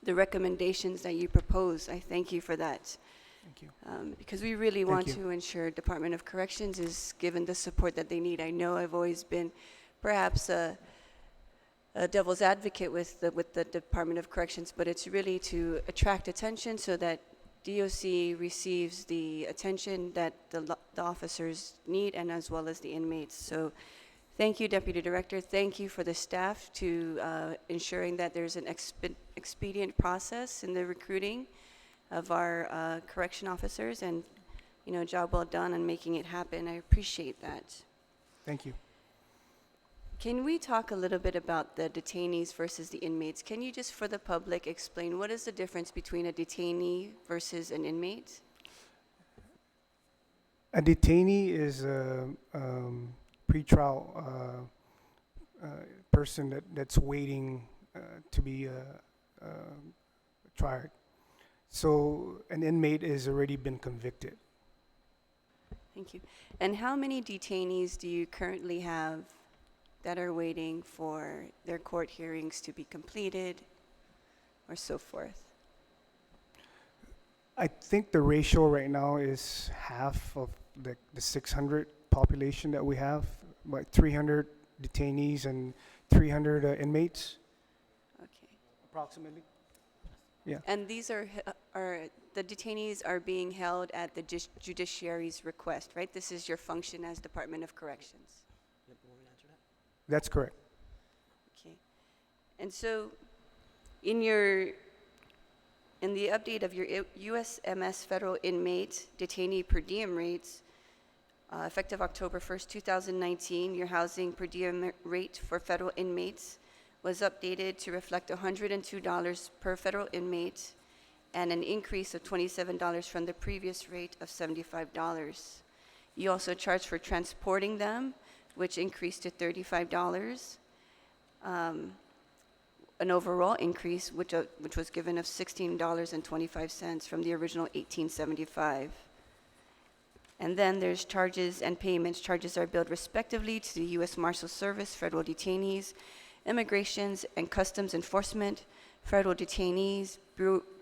recommendations that you propose. I thank you for that. Thank you. Because we really Thank want you. to ensure Department of Corrections is given the support that they need. I know I've always been perhaps a devil's advocate with the Department of Corrections, but it's really to attract attention so that DOC receives the attention that the officers need and as well as the inmates. So thank you, Deputy Director. Thank you for the staff to ensuring that there's an expedient process in the recruiting of our correction officers and, job well done on making it happen. I appreciate that. Thank you. Can we talk a little bit about the detainees versus the inmates? Can you just, for the public, explain what is the difference between a detainee versus an inmate? A detainee is a pretrial person that's waiting to be tried. So an inmate has already been convicted. Thank you. And how many detainees do you currently have that are waiting for their court hearings to be completed or so forth? I think the ratio right now is half of the 600 population that we have, like 300 detainees and 300 inmates, Okay. approximately. Yeah. And these are the detainees are being held at the judiciary's request, right? This is your function as Department of Corrections. That's correct. Okay. And so in the update of your USMS federal inmate detainee per diem rates, effective October 1st, 2019, your housing per diem rate for federal inmates was updated to reflect $102 per federal inmate and an increase of $27 from the previous rate of $75. You also charge for transporting them, which increased to $35. An overall increase, which was given of $16.25 from the original $18.75. And then there's charges and payments. Charges are billed respectively to the U.S. Marshal Service, federal detainees, Immigrations and Customs Enforcement, federal detainees,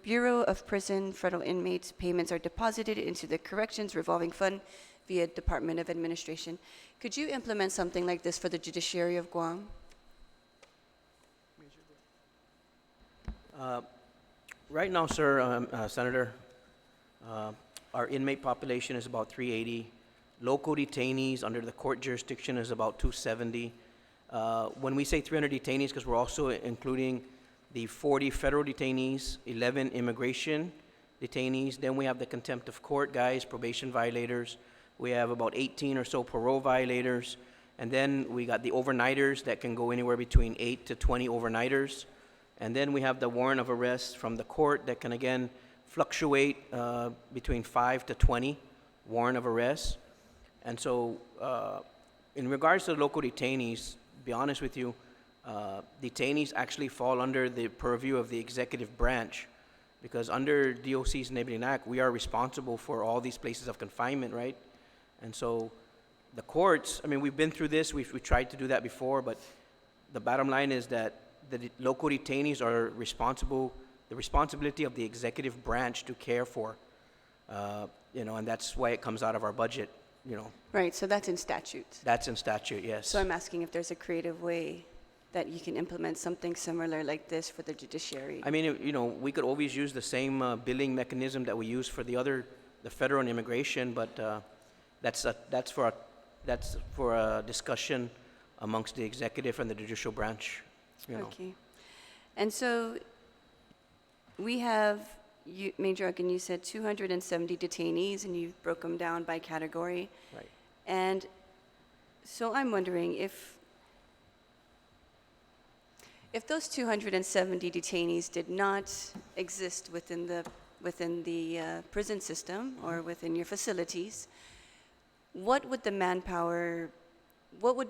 Bureau of Prison, federal inmates. Payments are deposited into the Corrections Revolving Fund via Department of Administration. Could you implement something like this for the judiciary of Guam? Right now, sir, Senator, our inmate population is about 380. Local detainees under the court jurisdiction is about 270. When we say 300 detainees, because we're also including the 40 federal detainees, 11 immigration detainees, then we have the contempt of court guys, probation violators. We have about 18 or so parole violators. And then we got the overnighters that can go anywhere between 8 to 20 overnighters. And then we have the warrant of arrest from the court that can again fluctuate between 5 to 20 warrant of arrest. And so in regards to the local detainees, to be honest with you, detainees actually fall under the purview of the executive branch, because under DOC's Enabling Act, we are responsible for all these places of confinement, right? And so the courts, I mean, we've been through this, we've tried to do that before, but the bottom line is that the local detainees are the responsibility of the executive branch to care for, and that's why it comes out of our budget, Right, so that's in statute. That's in statute, yes. So I'm asking if there's a creative way that you can implement something similar like this for the judiciary. I mean, we could always use the same billing mechanism that we use for the federal and immigration, but that's for a discussion amongst the executive and the judicial branch. Okay. And so we have, Major Arkin, you said 270 detainees, and you broke them down by category. Right. And so I'm wondering if those 270 detainees did not exist within the prison system or within your facilities, what would be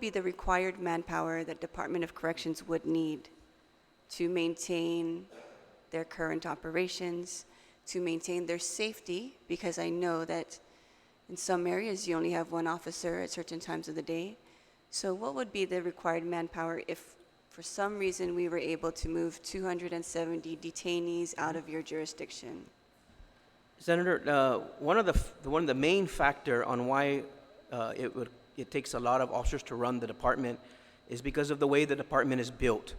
the required manpower that Department of Corrections would need to maintain their current operations, to maintain their safety? Because I know that in some areas you only have one officer at certain times of the day. So what would be the required manpower if for some reason we were able to move 270 detainees out of your jurisdiction? Senator, one of the main factor on why it takes a lot of officers to run the department is because of the way the department is built.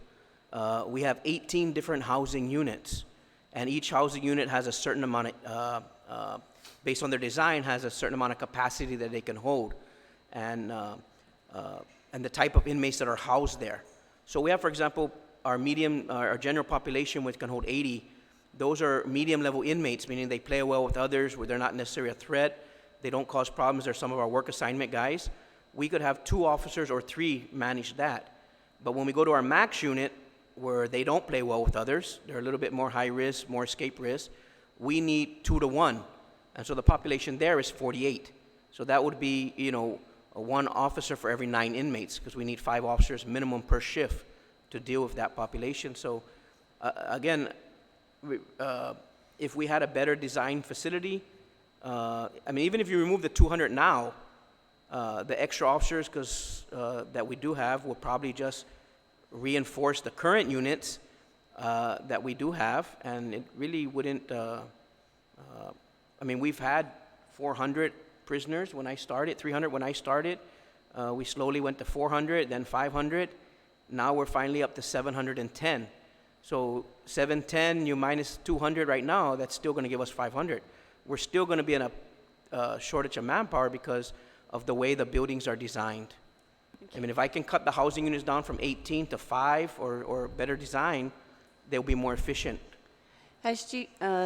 We have 18 different housing units, and each housing unit has a certain amount of, based on their design, has a certain amount of capacity that they can hold, and the type of inmates that are housed there. So we have, for example, our general population, which can hold 80. Those are medium-level inmates, meaning they play well with others, where they're not necessarily a threat. They don't cause problems. They're some of our work assignment guys. We could have 2 officers or 3 manage that. But when we go to our max unit, where they don't play well with others, they're a little bit more high risk, more escape risk, we need 2 to 1. And so the population there is 48. So that would be, a 1 officer for every 9 inmates, because we need 5 officers minimum per shift to deal with that population. So again, if we had a better designed facility, even if you remove the 200 now, the extra officers that we do have will probably just reinforce the current units that we do have, and it really wouldn't. We've had 400 prisoners when I started, 300 when I started. We slowly went to 400, then 500. Now we're finally up to 710. So 710, you minus 200 right now, that's still going to give us 500. We're still going to be in a shortage of manpower because of the way the buildings are designed. If I can cut the housing units down from 18 to 5 or better design, they'll be more efficient. Has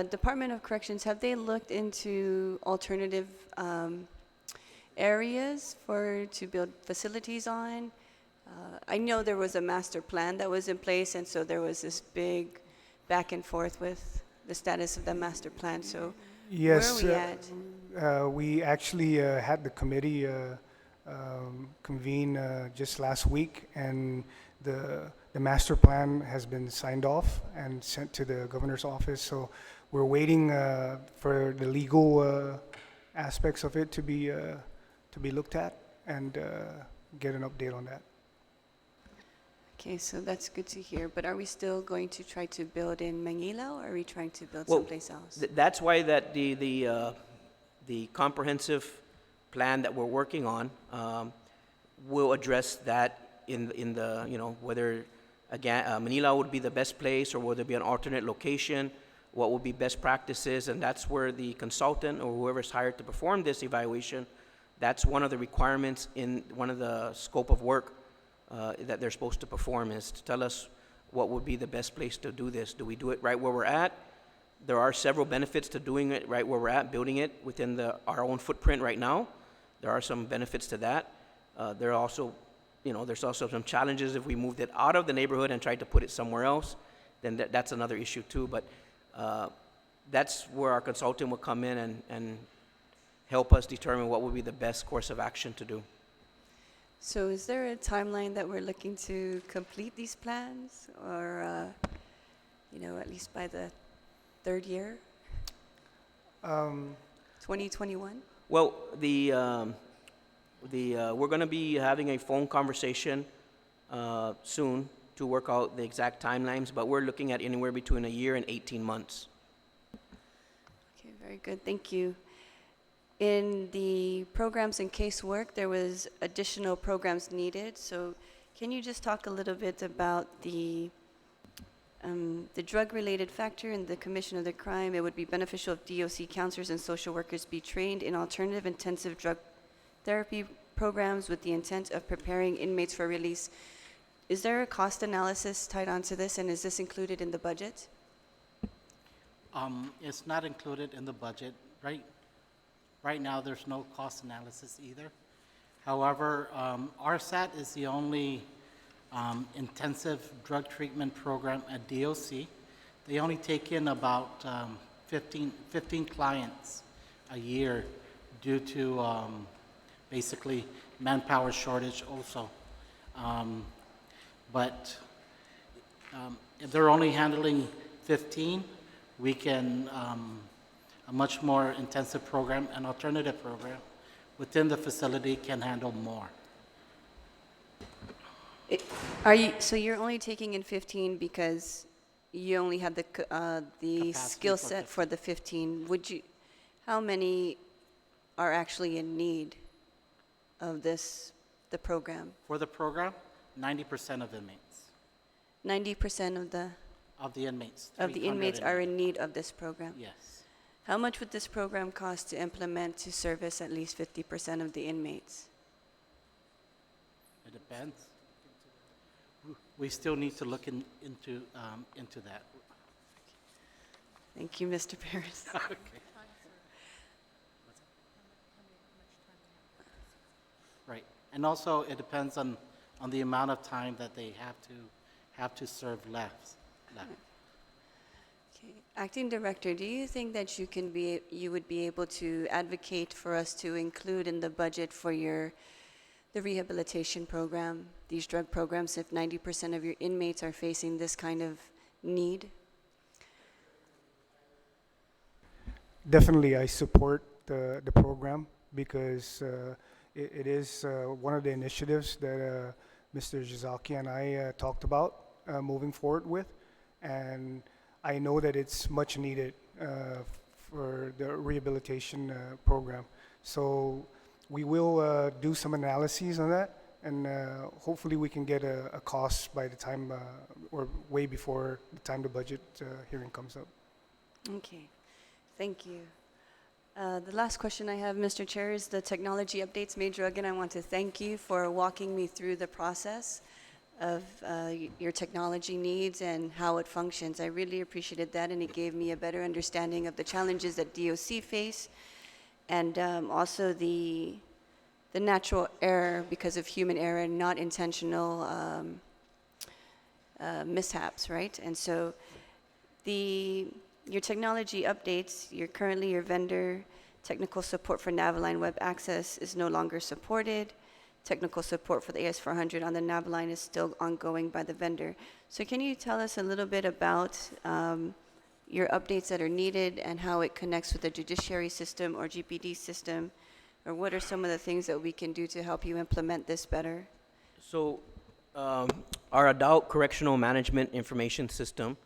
Department of Corrections, have they looked into alternative areas to build facilities on? I know there was a master plan that was in place, and so there was this big back and forth with the status of the master plan. So Yes, where are we at? we actually had the committee convene just last week, and the master plan has been signed off and sent to the governor's office. So we're waiting for the legal aspects of it to be looked at and get an update on that. Okay, so that's good to hear. But are we still going to try to build in Manila, or are we trying to build someplace else? That's why that the comprehensive plan that we're working on will address that in the whether again Manila would be the best place or would there be an alternate location, what would be best practices, and that's where the consultant or whoever is hired to perform this evaluation, that's one of the requirements in one of the scope of work that they're supposed to perform, is to tell us what would be the best place to do this. Do we do it right where we're at? There are several benefits to doing it right where we're at, building it within our own footprint right now. There are some benefits to that. There are also, there's also some challenges if we moved it out of the neighborhood and tried to put it somewhere else, then that's another issue too. But that's where our consultant will come in and help us determine what would be the best course of action to do. So is there a timeline that we're looking to complete these plans, or, at least by the 3rd year? 2021? Well, we're going to be having a phone conversation soon to work out the exact timelines, but we're looking at anywhere between a year and 18 months. Okay, very good. Thank you. In the programs and casework, there was additional programs needed. So can you just talk a little bit about the drug-related factor in the commission of the crime? It would be beneficial if DOC counselors and social workers be trained in alternative intensive drug therapy programs with the intent of preparing inmates for release. Is there a cost analysis tied onto this, and is this included in the budget? It's not included in the budget. Right now, there's no cost analysis either. However, RSAT is the only intensive drug treatment program at DOC. They only take in about 15 clients a year due to basically manpower shortage also. But if they're only handling 15, we can, a much more intensive program, an alternative program within the facility can handle more. So you're only taking in 15 because you only have the Capacity skill for set for the 15. How many are actually in need of the program? For the program, 90% of inmates. 90% Of the inmates. of the 300 inmates are in need of this program. Yes. How much would this program cost to implement to service at least 50% of the inmates? It depends. We still need to look into that. Thank you, Mr. Paris. Okay. Right. And also, it depends on the amount of time that they have to serve left. Okay. Acting Director, do you think that you would be able to advocate for us to include in the budget for the rehabilitation program, these drug programs, if 90% of your inmates are facing this kind of need? Definitely, I support the program because it is one of the initiatives that Mr. Jazaki and I talked about moving forward with, and I know that it's much needed for the rehabilitation program. So we will do some analyses on that, and hopefully we can get a cost by the time, or way before the time the budget hearing comes up. Okay, thank you. The last question I have, Mr. Chair, is the technology updates. Major, again, I want to thank you for walking me through the process of your technology needs and how it functions. I really appreciated that, and it gave me a better understanding of the challenges that DOC face, and also the natural error because of human error, not intentional mishaps, right? And so your technology updates, your vendor technical support for Naviline Web Access is no longer supported. Technical support for the AS400 on the Naviline is still ongoing by the vendor. So can you tell us a little bit about your updates that are needed and how it connects with the judiciary system or GPD system? Or what are some of the things that we can do to help you implement this better? So our adult correctional management information system,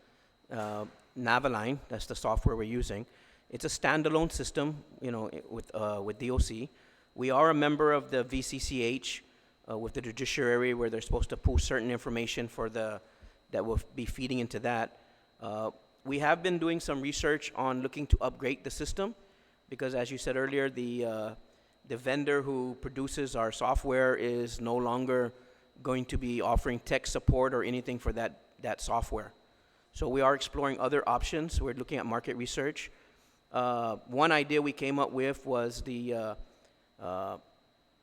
Naviline, that's the software we're using. It's a standalone system, with DOC. We are a member of the VCCH with the judiciary, where they're supposed to pull certain information that will be feeding into that. We have been doing some research on looking to upgrade the system, because as you said earlier, the vendor who produces our software is no longer going to be offering tech support or anything for that software. So we are exploring other options. We're looking at market research. One idea we came up with was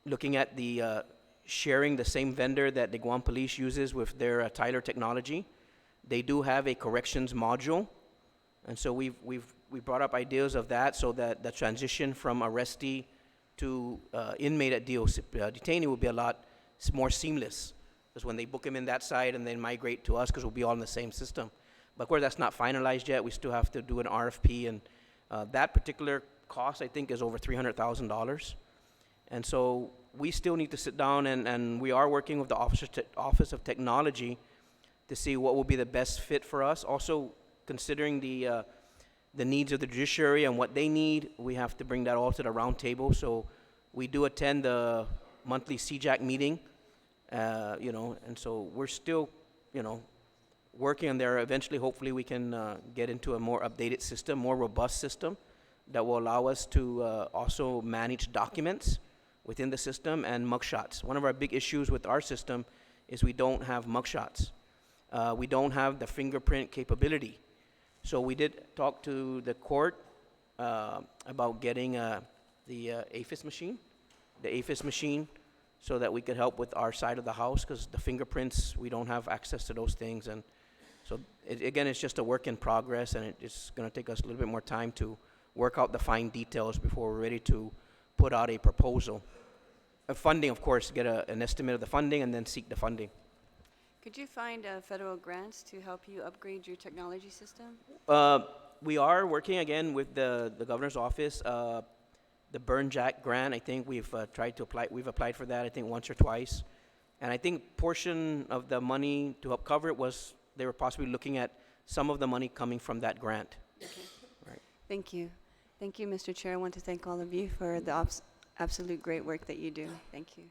looking at sharing the same vendor that the Guam Police uses with their Tyler technology. They do have a corrections module, and so we brought up ideas of that, so that the transition from arrestee to inmate at DOC detainee will be a lot more seamless, because when they book him in that side and then migrate to us, because we'll be all in the same system. But of course, that's not finalized yet. We still have to do an RFP, and that particular cost, I think, is over $300,000. And so we still need to sit down, and we are working with the Office of Technology to see what will be the best fit for us. Also, considering the needs of the judiciary and what they need, we have to bring that all to the round table. So we do attend the monthly CJAC meeting, and so we're still, working on there. Eventually, hopefully, we can get into a more updated system, more robust system that will allow us to also manage documents within the system and mugshots. One of our big issues with our system is we don't have mugshots. We don't have the fingerprint capability. So we did talk to the court about getting the APHIS machine, so that we could help with our side of the house, because the fingerprints, we don't have access to those things. And so, again, it's just a work in progress, and it's going to take us a little bit more time to work out the fine details before we're ready to put out a proposal. Funding, of course, get an estimate of the funding and then seek the funding. Could you find federal grants to help you upgrade your technology system? We are working again with the governor's office. The Burn Jack grant, I think we've tried to apply. We've applied for that, I think, once or twice. And I think portion of the money to help cover it was they were possibly looking at some of the money coming from that grant. Okay. Right. Thank you. Thank you, Mr. Chair. I want to thank all of you for the absolute great work that you do. Thank you.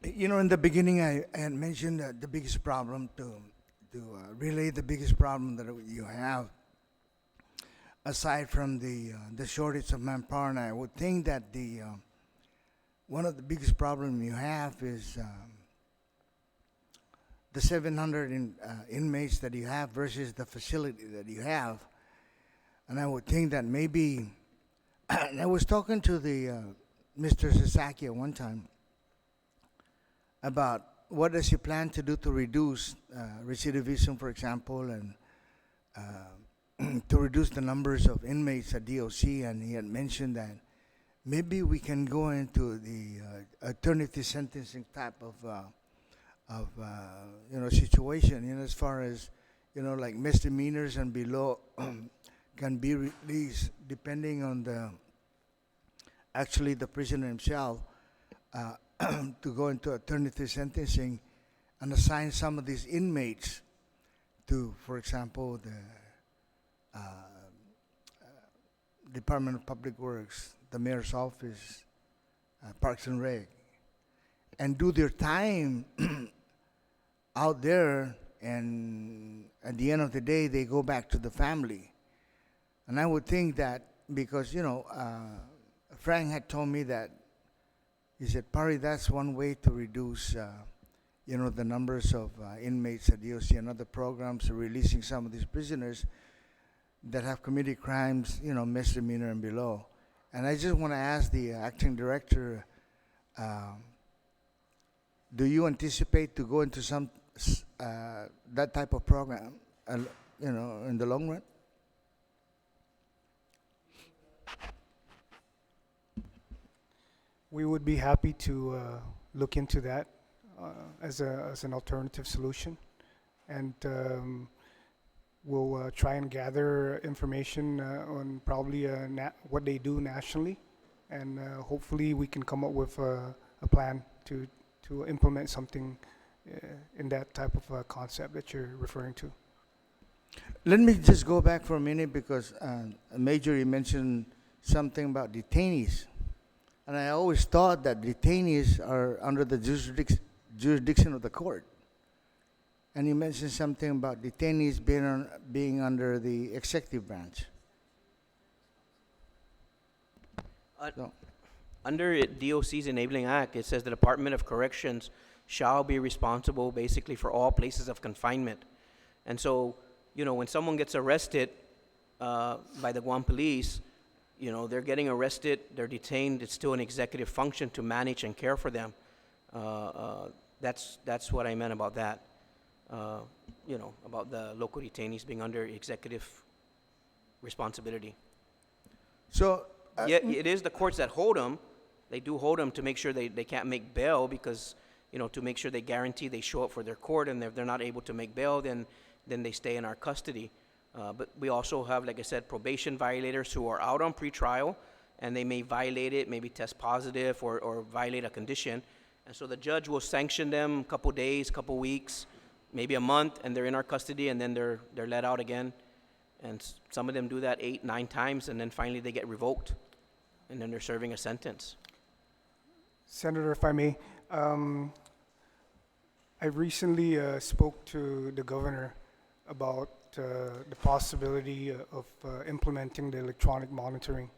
You know, in the beginning, I had mentioned the biggest problem to relay the biggest problem that you have, aside from the shortage of manpower. And I would think that one of the biggest problems you have is the 700 inmates that you have versus the facility that you have. And I would think that maybe, and I was talking to the Mr. Sasaki at one time about what does he plan to do to reduce recidivism, for example, and to reduce the numbers of inmates at DOC. And he had mentioned that maybe we can go into the alternative sentencing type of situation, as far as, like misdemeanors and below can be released depending on the prisoner himself, to go into alternative sentencing and assign some of these inmates to, for example, the Department of Public Works, the Mayor's Office, Parks and Rec, and do their time out there, and at the end of the day, they go back to the family. And I would think that because, Frank had told me that, he said, Pari, that's one way to reduce, the numbers of inmates at DOC and other programs, releasing some of these prisoners that have committed crimes, misdemeanor and below. And I just want to ask the acting director, do you anticipate to go into some that type of program, in the long run? We would be happy to look into that as an alternative solution, and we'll try and gather information on probably what they do nationally, and hopefully we can come up with a plan to implement something in that type of concept that you're referring to. Let me just go back for a minute, because Major, you mentioned something about detainees. And I always thought that detainees are under the jurisdiction of the court. And you mentioned something about detainees being under the executive branch. So. Under DOC's Enabling Act, it says the Department of Corrections shall be responsible basically for all places of confinement. And so, when someone gets arrested by the Guam Police, they're getting arrested, they're detained, it's still an executive function to manage and care for them. That's what I meant about that, about the local detainees being under executive responsibility. So, Yet it is the courts that hold them. They do hold them to make sure they can't make bail, because, to make sure they guarantee they show up for their court, and if they're not able to make bail, then they stay in our custody. But we also have, like I said, probation violators who are out on pretrial, and they may violate it, maybe test positive or violate a condition. And so the judge will sanction them a couple days, couple weeks, maybe a month, and they're in our custody, and then they're let out again. And some of them do that 8, 9 times, and then finally they get revoked, and then they're serving a sentence. Senator, if I may, I recently spoke to the governor about the possibility of implementing the electronic monitoring,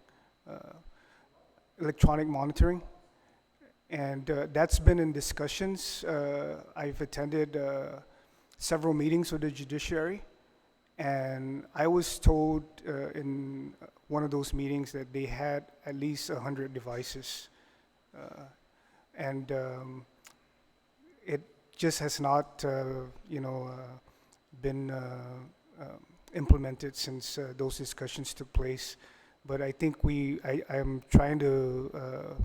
and that's been in discussions. I've attended several meetings with the judiciary, and I was told in one of those meetings that they had at least 100 devices. And it just has not, been implemented since those discussions took place. But I think I'm trying to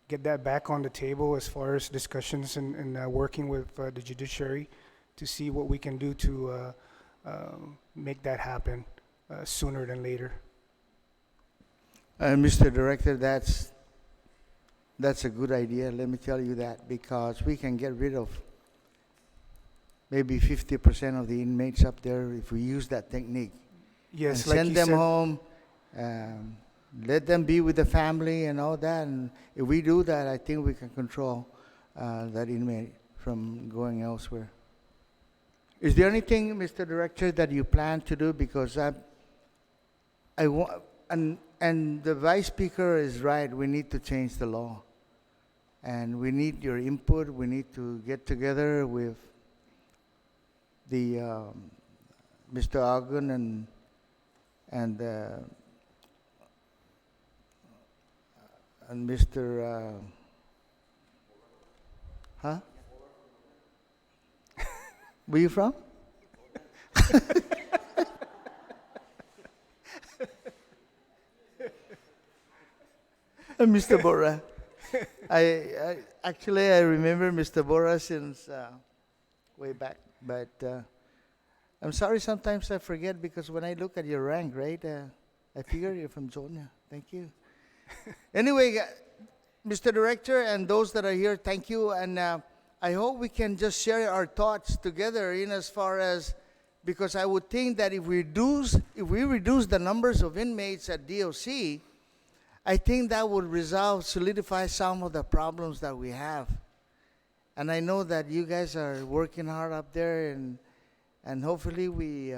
get that back on the table as far as discussions and working with the judiciary to see what we can do to make that happen sooner than later. Mr. Director, that's a good idea. Let me tell you that, because we can get rid of maybe 50% of the inmates up there if we use that technique. Yes, And like send you them said, home, let them be with the family and all that. And if we do that, I think we can control that inmate from going elsewhere. Is there anything, Mr. Director, that you plan to do? Because I want, and the Vice Speaker is right. We need to change the law, and we need your input. We need to get together with the Mr. Ogden and Mr. Huh? Where you from? Mr. Bora. I actually I remember Mr. Bora since way back, but I'm sorry sometimes I forget, because when I look at your rank, right, I figure you're from Zonia. Thank you. Anyway, Mr. Director and those that are here, thank you, and I hope we can just share our thoughts together in as far as, because I would think that if we reduce the numbers of inmates at DOC, I think that would solidify some of the problems that we have. And I know that you guys are working hard up there, and hopefully we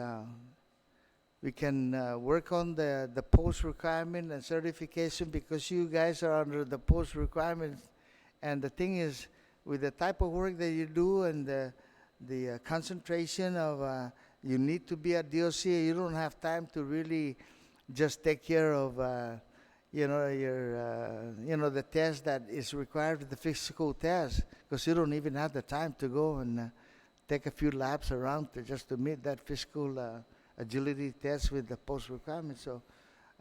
can work on the post requirement and certification, because you guys are under the post requirements. And the thing is, with the type of work that you do and the concentration of you need to be at DOC, you don't have time to really just take care of the test that is required, the physical test, because you don't even have the time to go and take a few laps around just to meet that physical agility test with the post requirement. So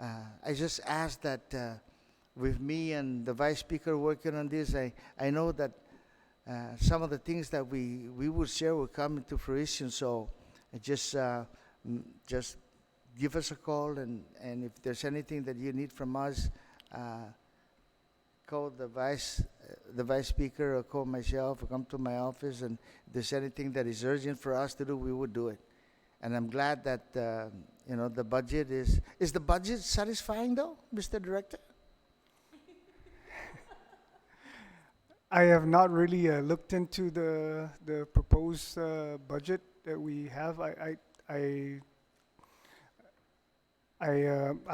I just ask that with me and the Vice Speaker working on this, I know that some of the things that we will share will come into fruition. So just give us a call, and if there's anything that you need from us, call the Vice Speaker, or call myself, or come to my office, and if there's anything that is urgent for us to do, we would do it. And I'm glad that the budget is the budget satisfying though, Mr. Director? I have not really looked into the proposed budget that we have. I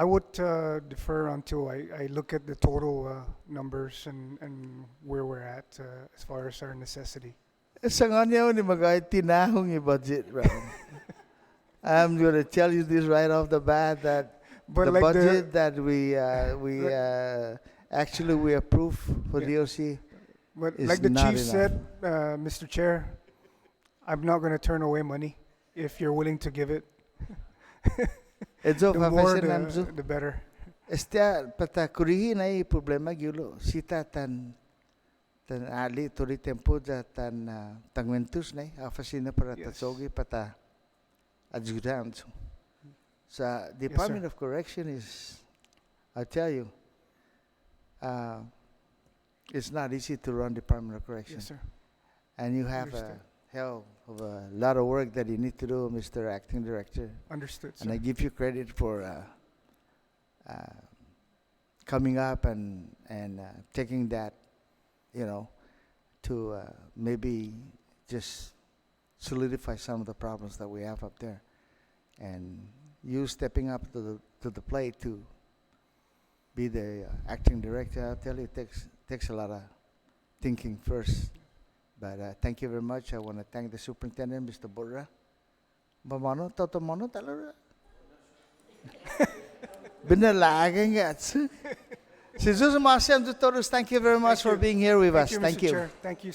would defer until I look at the total numbers and where we're at as far as our necessity. Sa nga niya, ni magay tinahong i-budget round. I'm going to tell you this right off the bat, that But the like budget that we actually approve for DOC But is like the not chief enough. said, Mr. Chair, I'm not going to turn away money if you're willing to give it. Edzo, The more, Professor Namzu. the better. Pata kurihi na problema gyulo. Sita tan ali turi tempo da tan tangwentus na afasina para Yes. tatsogi pata adjudanto. Sa Department of Correction is, I tell you, it's not easy to run Department of Correction. Yes, sir. And you have a Understood. hell of a lot of work that you need to do, Mr. Acting Director. Understood, And I sir. give you credit for coming up and taking that, to maybe just solidify some of the problems that we have up there. And you stepping up to the plate to be the acting director, I'll tell you, it takes a lot of thinking first But thank you very much. I want to thank the superintendent, Mr. Borra. Bamano, Toto Mono, Talora. Binalagan gats. Jesus Marcian Tutorus, thank you very much for being here with us. Thank you, Thank Mr. you. Chair. Thank you,